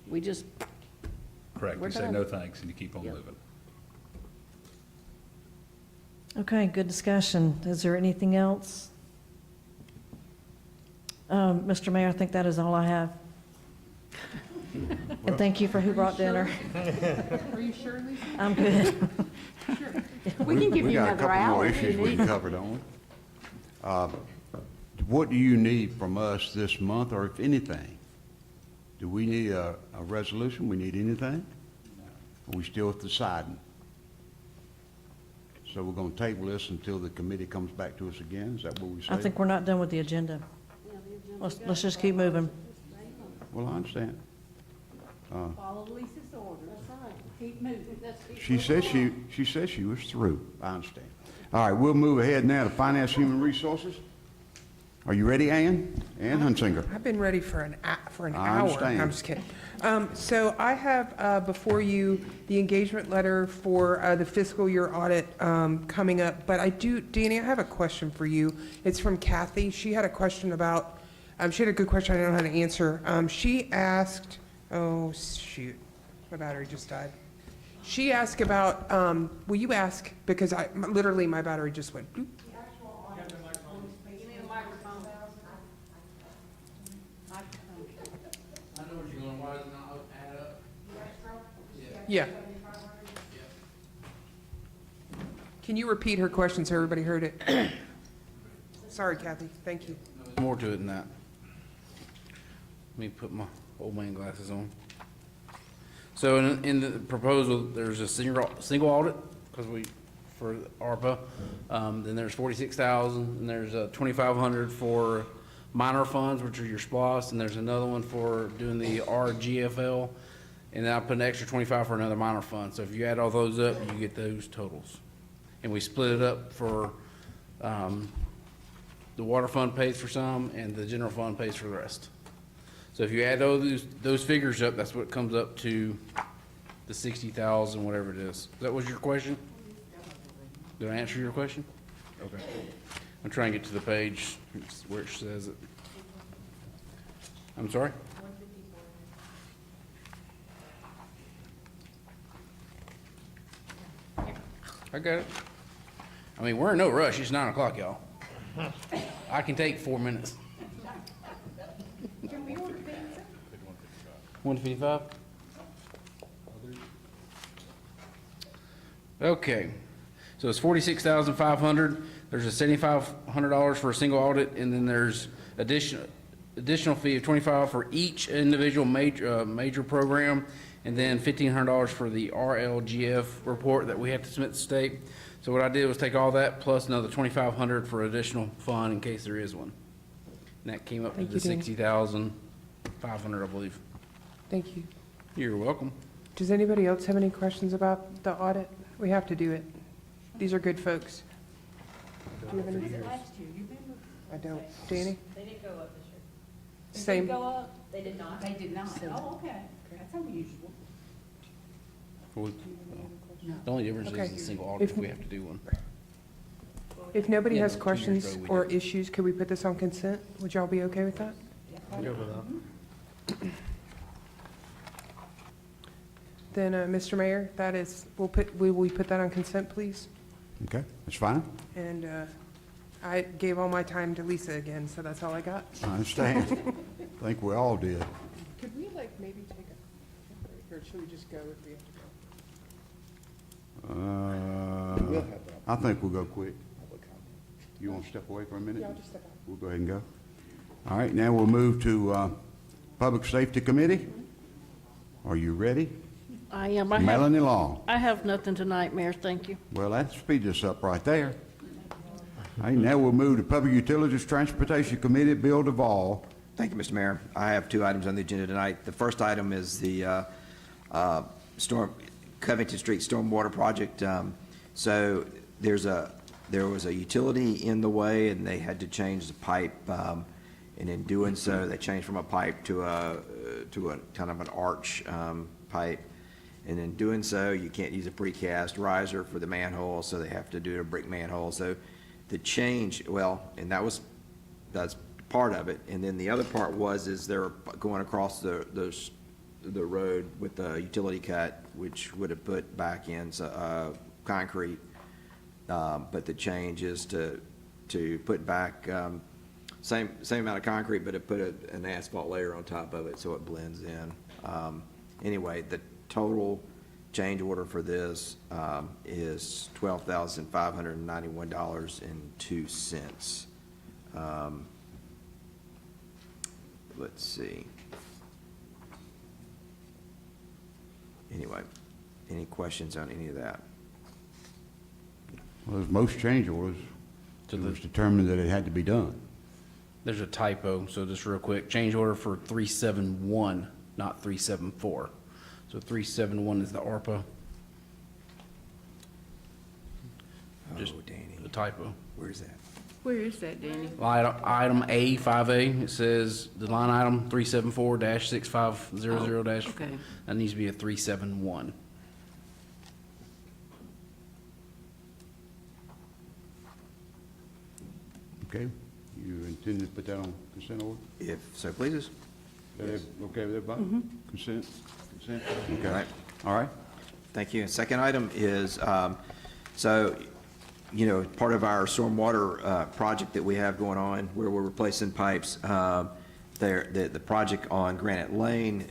We just, Correct. We're You say done. no thanks and you keep on Yep. moving. Okay, good discussion. Is there anything else? Mr. Mayor, I think that is all I have. And thank you for who brought dinner. Are you sure, Lisa? I'm good. We can give We you got a another couple more hour if issues you we need. can cover, don't we? What do you need from us this month, or if anything? Do we need a resolution? We need anything? Are we still deciding? So we're gonna table this until the committee comes back to us again? Is that what we say? I think we're not done with the agenda. Let's just keep moving. Well, I understand. Follow Lisa's orders. Keep moving. She said she was through. I understand. All right, we'll move ahead now to Finance Human Resources. Are you ready, Ann? Ann Hunsinger. I've been ready for an I hour. understand. I'm just kidding. So I have before you the engagement letter for the fiscal year audit coming up. But Danny, I have a question for you. It's from Kathy. She had a question about, she had a good question I don't know how to answer. She asked, oh, shoot, my battery just died. She asked about, will you ask, because literally my battery just went bloop. I know what you're going, why does it not add up? Yeah. Can you repeat her question so everybody heard it? Sorry, Kathy. Thank you. More to it than that. Let me put my old man glasses on. So in the proposal, there's a single audit, because for ARPA, then there's 46,000, and there's 2,500 for minor funds, which are your SPOS, and there's another one for doing the RGFL, and then I put an extra 25 for another minor fund. So if you add all those up, you get those totals. And we split it up for, the water fund pays for some, and the general fund pays for the rest. So if you add those figures up, that's what comes up to the 60,000, whatever it is. That was your question? Did I answer your question? Okay. I'm trying to get to the page where it says it. I'm sorry? I got it. I mean, we're in no rush. It's 9 o'clock, y'all. I can take 4 minutes. 155? Okay, so it's 46,500. There's a $7,500 for a single audit, and then there's additional fee of 25 for each individual major program, and then $1,500 for the RLGF report that we have to submit to the state. So what I did was take all that plus another 2,500 for additional fund in case there is one. And that came up to Thank the you, Dan. 60,500, I believe. Thank you. You're welcome. Does anybody else have any questions about the audit? We have to do it. These are good folks. Do you have any? I don't. Danny? They didn't go up this year. Same. Did they go up? They did not. They did not. Oh, okay. That's unusual. The only difference Okay. is the single audit if If- we have to do one. If nobody Yeah, has no, 2 years questions ago we or did. issues, could we put this on consent? Would y'all be okay with that? Good with that. Then, Mr. Mayor, that is, will we put that on consent, please? Okay, that's fine. And I gave all my time to Lisa again, so that's all I got. I understand. I think we all did. Could we maybe take a break, or should we just go if we have to go? I think we'll go quick. You want to step away for a minute? Yeah, I'll just step out. We'll go ahead and go. All right, now we'll move to Public Safety Committee. Are you ready? I am. Melanie Long. I have nothing tonight, Mayor, thank you. Well, that speeds us up right there. All right, now we'll move to Public Utilities Transportation Committee, Bill Duvall. Thank you, Mr. Mayor. I have 2 items on the agenda tonight. The first item is the Covington Street Stormwater Project. So there was a utility in the way, and they had to change the pipe. And in doing so, they changed from a pipe to a kind of an arch pipe. And in doing so, you can't use a precast riser for the manhole, so they have to do a brick manhole. So the change, and that's part of it. And then the other part is they're going across the road with the utility cut, which would have put back in concrete. But the change is to put back same amount of concrete, but to put an asphalt layer on top of it so it blends in. Anyway, the total change order for this is $12,591.02. Let's see. Anyway, any questions on any of that? Well, there's most change orders. It was determined that it had to be done. There's a typo, so just real quick, change order for 371, not 374. So 371 is the ARPA. Just Danny. a typo. Where's that? Where is that, Danny? Item A, 5A, it says the line item 374-6500-. Okay. That needs to be a 371. Okay? You intend to put that on consent order? If so pleases. Is that okay with everybody? Consent? Consent? Okay. All right. All right. Thank you. Second item is, part of our stormwater project that we have going on, where we're replacing pipes, the project on Granite Lane,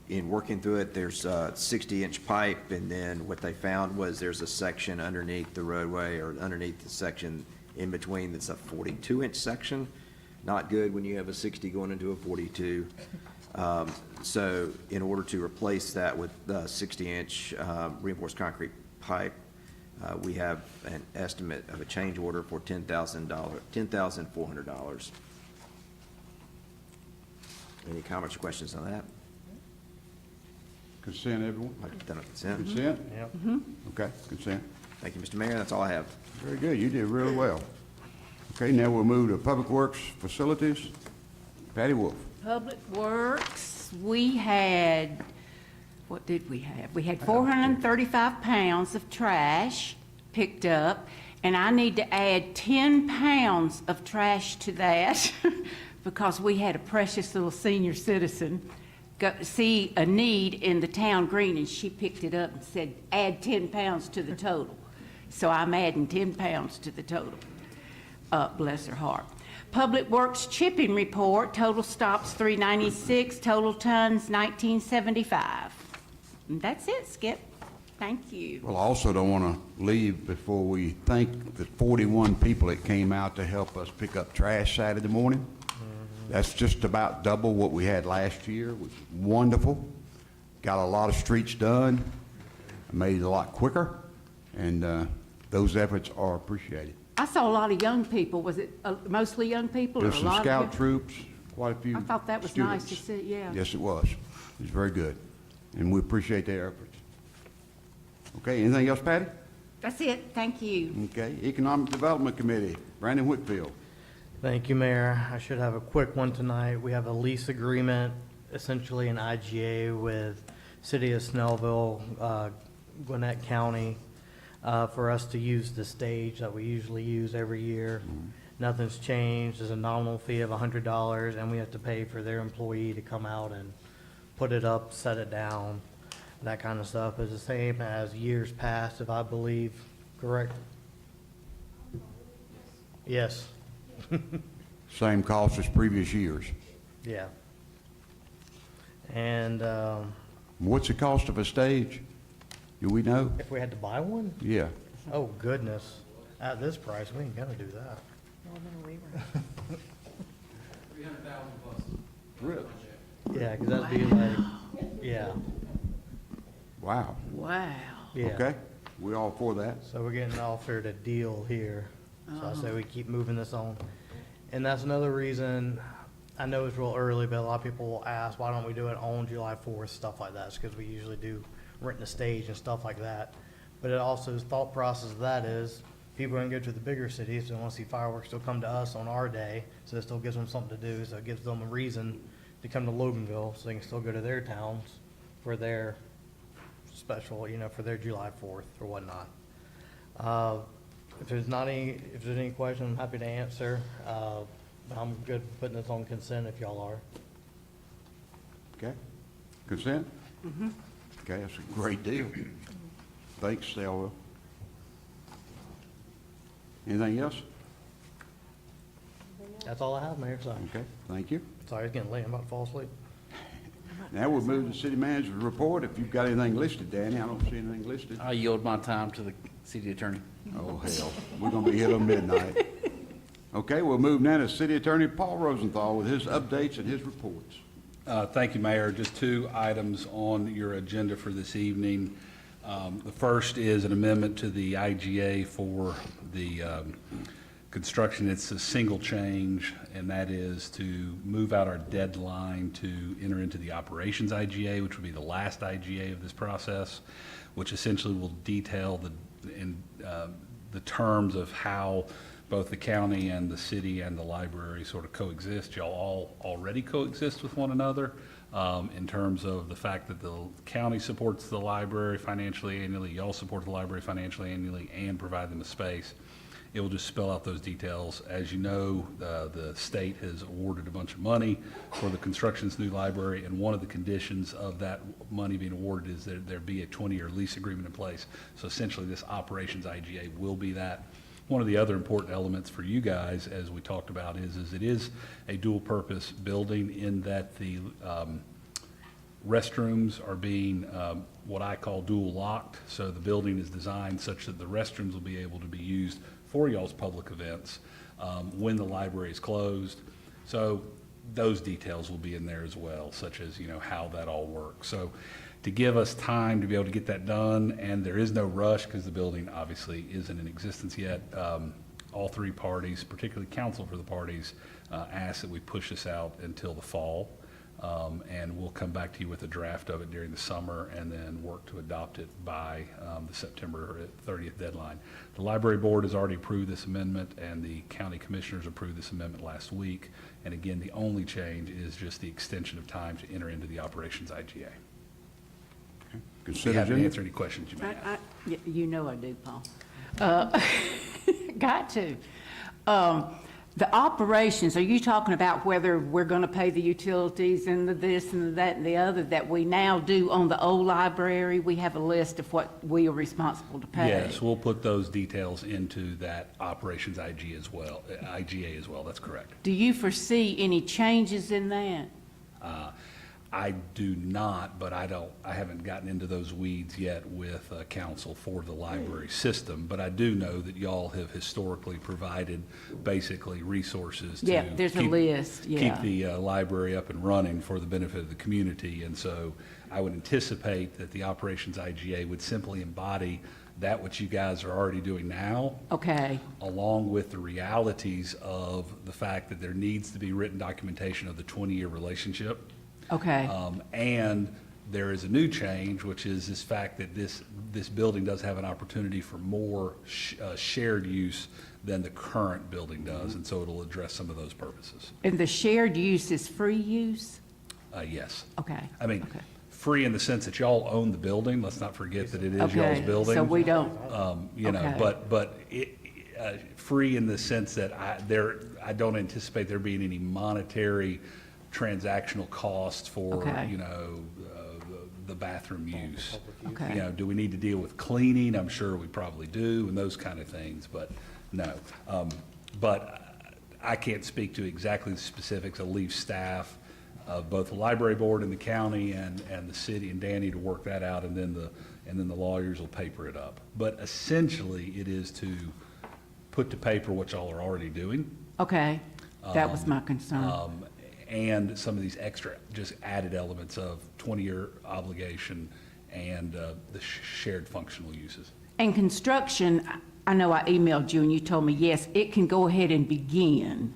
in working through it, there's a 60-inch pipe, and then what they found was there's a section underneath the roadway, or underneath the section in between, that's a 42-inch section. Not good when you have a 60 going into a 42. So in order to replace that with the 60-inch reinforced concrete pipe, we have an estimate of a change order for $10,400. Any comments or questions on that? Consent, everyone? Done on consent? Consent? Yep. Okay, consent. Thank you, Mr. Mayor. That's all I have. Very good, you did really well. Okay, now we'll move to Public Works Facilities. Patty Wolf. Public Works, we had, what did we have? We had 435 pounds of trash picked up, and I need to add 10 pounds of trash to that because we had a precious little senior citizen see a need in the town green, and she picked it up and said, add 10 pounds to the total. So I'm adding 10 pounds to the total. Bless her heart. Public Works chipping report, total stops 396, total tons 1975. And that's it, Skip. Thank you. Well, I also don't want to leave before we thank the 41 people that came out to help us pick up trash Saturday morning. That's just about double what we had last year. It was wonderful. Got a lot of streets done, made it a lot quicker, and those efforts are appreciated. I saw a lot of young people. Was it mostly young people? Or There's a some lot scout of troops, quite a few I thought that was nice to students. see, yeah. Yes, it was. It was very good, and we appreciate their efforts. Okay, anything else, Patty? That's it. Thank you. Okay, Economic Development Committee, Brandon Whitfield. Thank you, Mayor. I should have a quick one tonight. We have a lease agreement, essentially an IGA with City of Snellville, Gwinnett County, for us to use the stage that we usually use every year. Nothing's changed. There's a nominal fee of $100, and we have to pay for their employee to come out and put it up, set it down, that kind of stuff. It's the same as years past, if I believe, correct? Yes. Same cost as previous years. Yeah. And What's the cost of a stage? Do we know? if we had to buy one? Yeah. Oh, goodness. At this price, we ain't gonna do that. Really? Yeah, because that'd be like, yeah, Wow. Wow. yeah. Okay, we all for that. So we're getting offered a deal here. So I say we keep moving this on. And that's another reason, I know it's real early, but a lot of people will ask, why don't we do it on July 4th, stuff like that. It's because we usually do rent the stage and stuff like that. But it also, the thought process of that is, people are gonna go to the bigger cities, they wanna see fireworks, they'll come to us on our day, so it still gives them something to do, so it gives them a reason to come to Loganville, so they can still go to their towns for their special, you know, for their July 4th or whatnot. If there's any questions, I'm happy to answer. I'm good putting this on consent if y'all are. Okay, consent? Okay, that's a great deal. Thanks, Selva. Anything else? That's all I have, Mayor, sorry. Okay, thank you. Sorry, it's getting late, I'm about to fall asleep. Now we'll move to the city manager's report. If you've got anything listed, Danny, I don't see anything listed. I yield my time to the city attorney. Oh, hell, we're gonna be here till midnight. Okay, we'll move now to City Attorney Paul Rosenthal with his updates and his reports. Thank you, Mayor. Just two items on your agenda for this evening. The first is an amendment to the IGA for the construction. It's a single change, and that is to move out our deadline to enter into the operations IGA, which will be the last IGA of this process, which essentially will detail the terms of how both the county and the city and the library sort of coexist. Y'all all already coexist with one another in terms of the fact that the county supports the library financially annually, y'all support the library financially annually, and provide them a space. It will just spell out those details. As you know, the state has awarded a bunch of money for the construction of this new library, and one of the conditions of that money being awarded is that there be a 20-year lease agreement in place. So essentially, this operations IGA will be that. One of the other important elements for you guys, as we talked about, is it is a dual-purpose building in that the Restrooms are being what I call dual locked, so the building is designed such that the restrooms will be able to be used for y'all's public events when the library is closed. So those details will be in there as well, such as, you know, how that all works. So to give us time to be able to get that done, and there is no rush because the building obviously isn't in existence yet, all three parties, particularly counsel for the parties, asked that we push this out until the fall. And we'll come back to you with a draft of it during the summer and then work to adopt it by the September 30th deadline. The library board has already approved this amendment, and the county commissioners approved this amendment last week. And again, the only change is just the extension of time to enter into the operations IGA. Be Consent happy to agenda? answer any questions you may have. You know I do, Paul. Got to. The operations, are you talking about whether we're going to pay the utilities and the this and the that and the other that we now do on the old library? We have a list of what we are responsible to pay. Yes, we'll put those details into that operations IGA as well. That's correct. Do you foresee any changes in that? I do not, but I haven't gotten into those weeds yet with counsel for the library system. But I do know that y'all have historically provided basically resources to Yeah, there's a list, yeah. keep the library up and running for the benefit of the community. And so I would anticipate that the operations IGA would simply embody that which you guys are already doing now. Okay. Along with the realities of the fact that there needs to be written documentation of the 20-year relationship. Okay. And there is a new change, which is this fact that this building does have an opportunity for more shared use than the current building does, and so it'll address some of those purposes. And the shared use is free use? Yes. Okay. I mean, free in the sense that y'all own the building. Let's not forget that it is y'all's Okay, building. so we don't. You know, Okay. but free in the sense that I don't anticipate there being any monetary transactional costs for, Okay. you know, the bathroom use. Okay. You know, do we need to deal with cleaning? I'm sure we probably do, and those kind of things, but no. But I can't speak to exactly the specifics. I'll leave staff of both the library board and the county and the city and Danny to work that out, and then the lawyers will paper it up. But essentially, it is to put to paper what y'all are already doing. Okay. That was my concern. And some of these extra, just added elements of 20-year obligation and the shared functional uses. And construction, I know I emailed you and you told me, yes, it can go ahead and begin.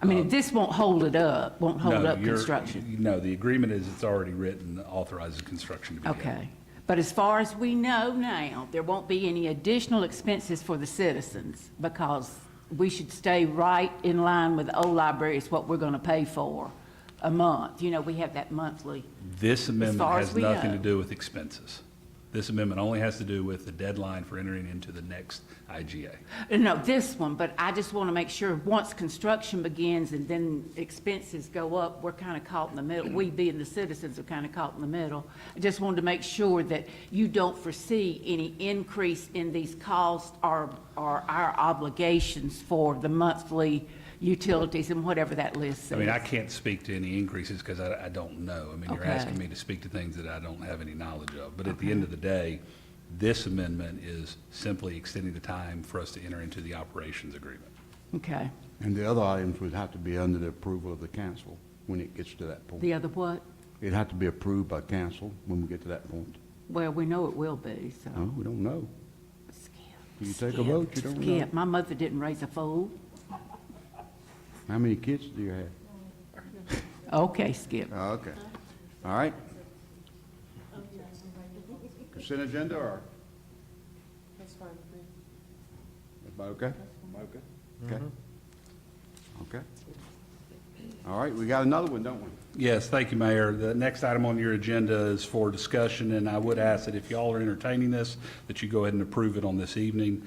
I mean, this won't hold it up, won't hold up construction. No, the agreement is it's already written, authorizes construction to begin. Okay. But as far as we know now, there won't be any additional expenses for the citizens because we should stay right in line with the old library is what we're going to pay for a month. You know, we have that monthly. This amendment far as has we nothing know. to do with expenses. This amendment only has to do with the deadline for entering into the next IGA. No, this one, but I just want to make sure, once construction begins and then expenses go up, we're kind of caught in the middle. We being the citizens are kind of caught in the middle. I just wanted to make sure that you don't foresee any increase in these costs or our obligations for the monthly utilities and whatever that list says. I mean, I can't speak to any increases because I don't know. I mean, you're Okay. asking me to speak to things that I don't have any knowledge of. But at the end of the day, this amendment is simply extending the time for us to enter into the operations agreement. Okay. And the other items would have to be under the approval of the council when it gets to that point. The other what? It'd have to be approved by council when we get to that point. Well, we know it will be, so. No, we don't know. Skip. You take a Skip, vote, you don't know. Skip. My mother didn't raise a fool. How many kids do you have? Okay, Skip. Oh, okay. All right. Consent agenda or? That's fine with me. Everybody okay? Okay. Okay. All right, we got another one, don't we? Yes, thank you, Mayor. The next item on your agenda is for discussion, and I would ask that if y'all are entertaining this, that you go ahead and approve it on this evening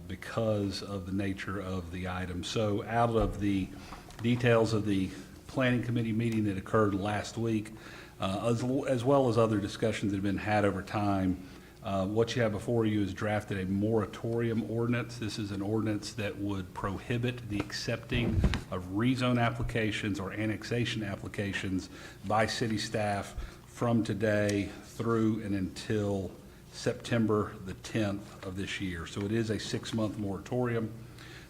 because of the nature of the item. So out of the details of the Planning Committee meeting that occurred last week, as well as other discussions that have been had over time, What you have before you is drafted a moratorium ordinance. This is an ordinance that would prohibit the accepting of rezone applications or annexation applications by city staff from today through and until September the 10th of this year. So it is a 6-month moratorium.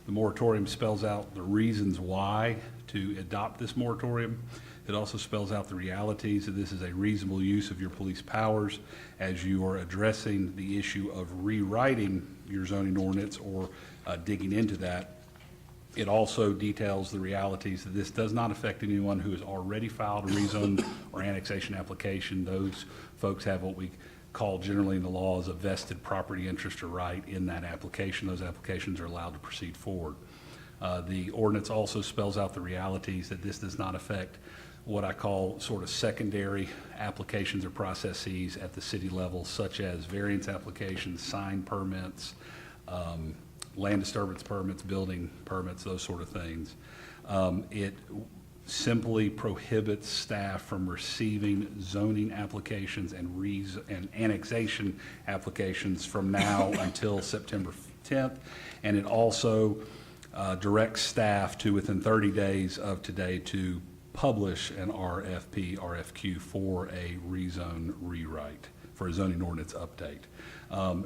The moratorium spells out the reasons why to adopt this moratorium. It also spells out the realities that this is a reasonable use of your police powers as you are addressing the issue of rewriting your zoning ordinance or digging into that. It also details the realities that this does not affect anyone who has already filed a rezone or annexation application. Those folks have what we call generally in the law as a vested property interest or right in that application. Those applications are allowed to proceed forward. The ordinance also spells out the realities that this does not affect what I call sort of secondary applications or processes at the city level, such as variance applications, sign permits, land disturbance permits, building permits, those sort of things. It simply prohibits staff from receiving zoning applications and annexation applications from now until September 10th. And it also directs staff to, within 30 days of today, to publish an RFQ for a rezone rewrite, for a zoning ordinance update.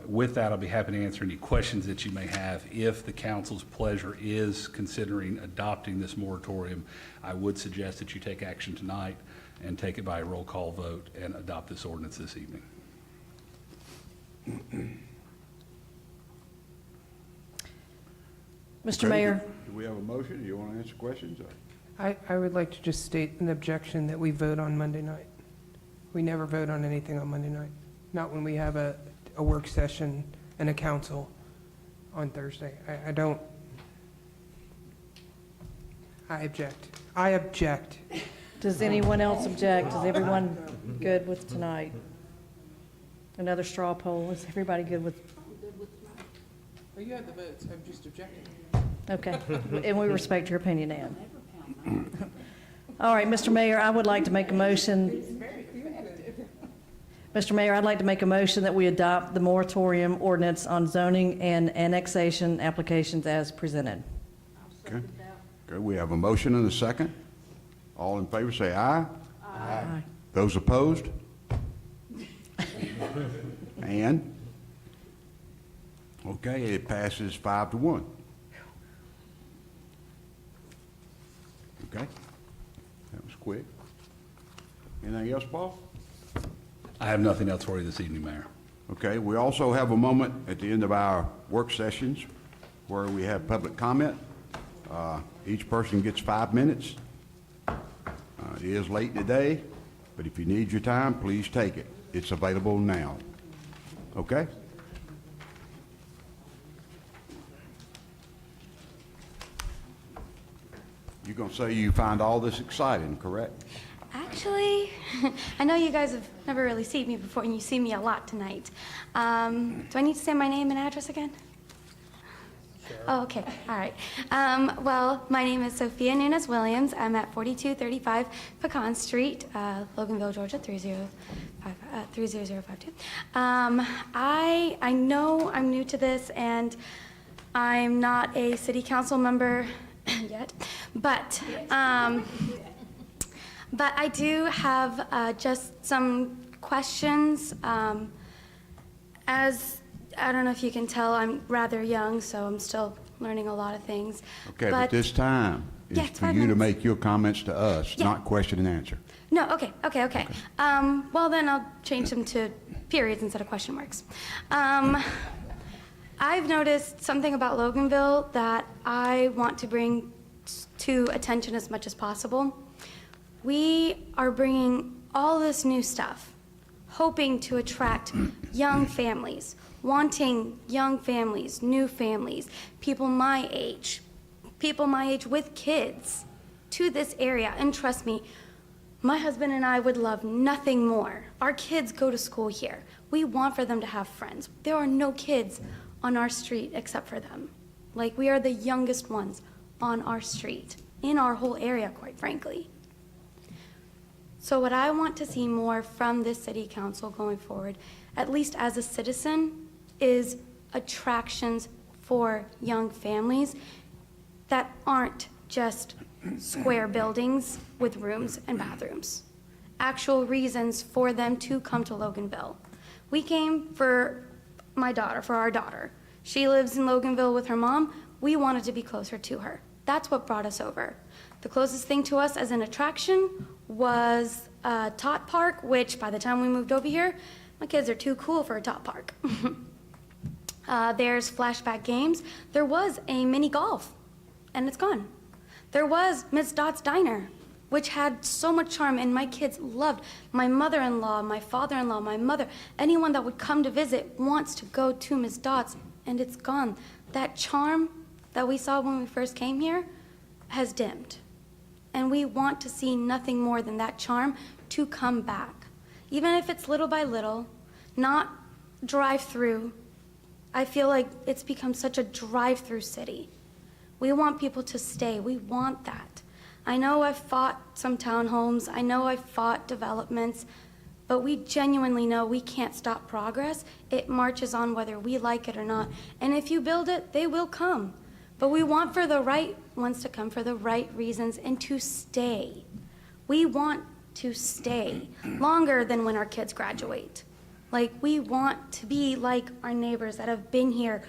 With that, I'll be happy to answer any questions that you may have. If the council's pleasure is considering adopting this moratorium, I would suggest that you take action tonight and take it by a roll call vote and adopt this ordinance this evening. Mr. Mayor, Do we have a motion? Do you want to answer questions? Or- I would like to just state an objection that we vote on Monday night. We never vote on anything on Monday night, not when we have a work session and a council on Thursday. I don't, I object. I object. does anyone else object? Is everyone good with tonight? Another straw poll, is everybody good with? Well, you have the votes, I'm just objecting. Okay, and we respect your opinion, Ann. All right, Mr. Mayor, I would like to make a motion. Mr. Mayor, I'd like to make a motion that we adopt the moratorium ordinance on zoning and annexation applications as presented. Okay. Okay, we have a motion and a second. All in favor, say aye. Aye. Those opposed? And? Okay, it passes 5-1. Okay, that was quick. Anything else, Paul? I have nothing else for you this evening, Mayor. Okay, we also have a moment at the end of our work sessions where we have public comment. Each person gets 5 minutes. It is late today, but if you need your time, please take it. It's available now. Okay? You're going to say you find all this exciting, correct? Actually, I know you guys have never really seen me before, and you see me a lot tonight. Do I need to say my name and address again? Sure. Oh, okay. All right. Well, my name is Sophia Nunes Williams. I'm at 4235 Pecan Street, Loganville, Georgia, 30052. I know I'm new to this, and I'm not a city council member yet, but I do have just some questions. As I don't know if you can tell, I'm rather young, so I'm still learning a lot of things. Okay, but this time is Yeah, it's for 5 you to minutes. make your comments to us, Yeah. not question and answer. No, okay. Well, then I'll change them to periods instead of question marks. I've noticed something about Loganville that I want to bring to attention as much as possible. We are bringing all this new stuff, hoping to attract young families, wanting young families, new families, people my age with kids to this area. And trust me, my husband and I would love nothing more. Our kids go to school here. We want for them to have friends. There are no kids on our street except for them. Like, we are the youngest ones on our street, in our whole area, quite frankly. So what I want to see more from this city council going forward, at least as a citizen, is attractions for young families that aren't just square buildings with rooms and bathrooms. Actual reasons for them to come to Loganville. We came for my daughter, for our daughter. She lives in Loganville with her mom. We wanted to be closer to her. That's what brought us over. The closest thing to us as an attraction was Tot Park, which by the time we moved over here, my kids are too cool for a Tot Park. There's Flashback Games. There was a mini golf, and it's gone. There was Miss Dot's Diner, which had so much charm, and my kids loved. My mother-in-law, my father-in-law, my mother, anyone that would come to visit wants to go to Miss Dot's, and it's gone. That charm that we saw when we first came here has dimmed. And we want to see nothing more than that charm to come back. Even if it's little by little, not drive-through. I feel like it's become such a drive-through city. We want people to stay. We want that. I know I've fought some townhomes. I know I've fought developments, but we genuinely know we can't stop progress. It marches on whether we like it or not. And if you build it, they will come. But we want for the right ones to come for the right reasons and to stay. We want to stay longer than when our kids graduate. Like, we want to be like our neighbors that have been here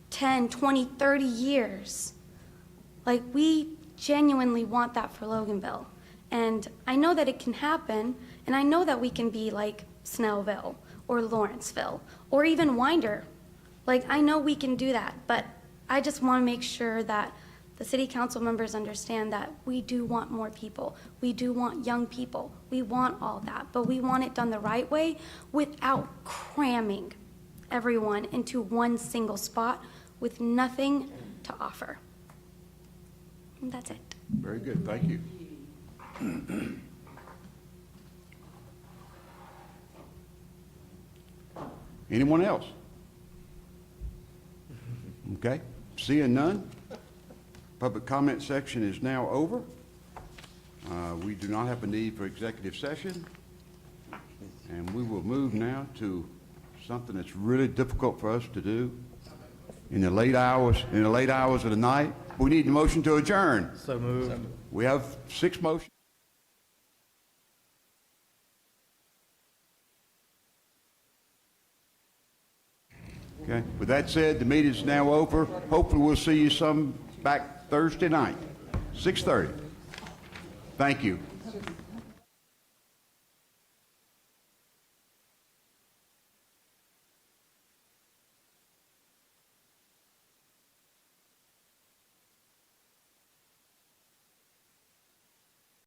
10, 20, 30 years. Like, we genuinely want that for Loganville. And I know that it can happen, and I know that we can be like Snellville or Lawrenceville or even Winder. Like, I know we can do that, but I just want to make sure that the city council members understand that we do want more people. We do want young people. We want all that, but we want it done the right way without cramming everyone into one single spot with nothing to offer. And that's it. Very good, thank you. Anyone else? Okay, seeing none, public comment section is now over. We do not have a need for executive session, and we will move now to something that's really difficult for us to do in the late hours of the night. We need a motion to adjourn. So moved. We have 6 motions. Okay, with that said, the meeting is now over. Hopefully we'll see you back Thursday night, 6:30. Thank you.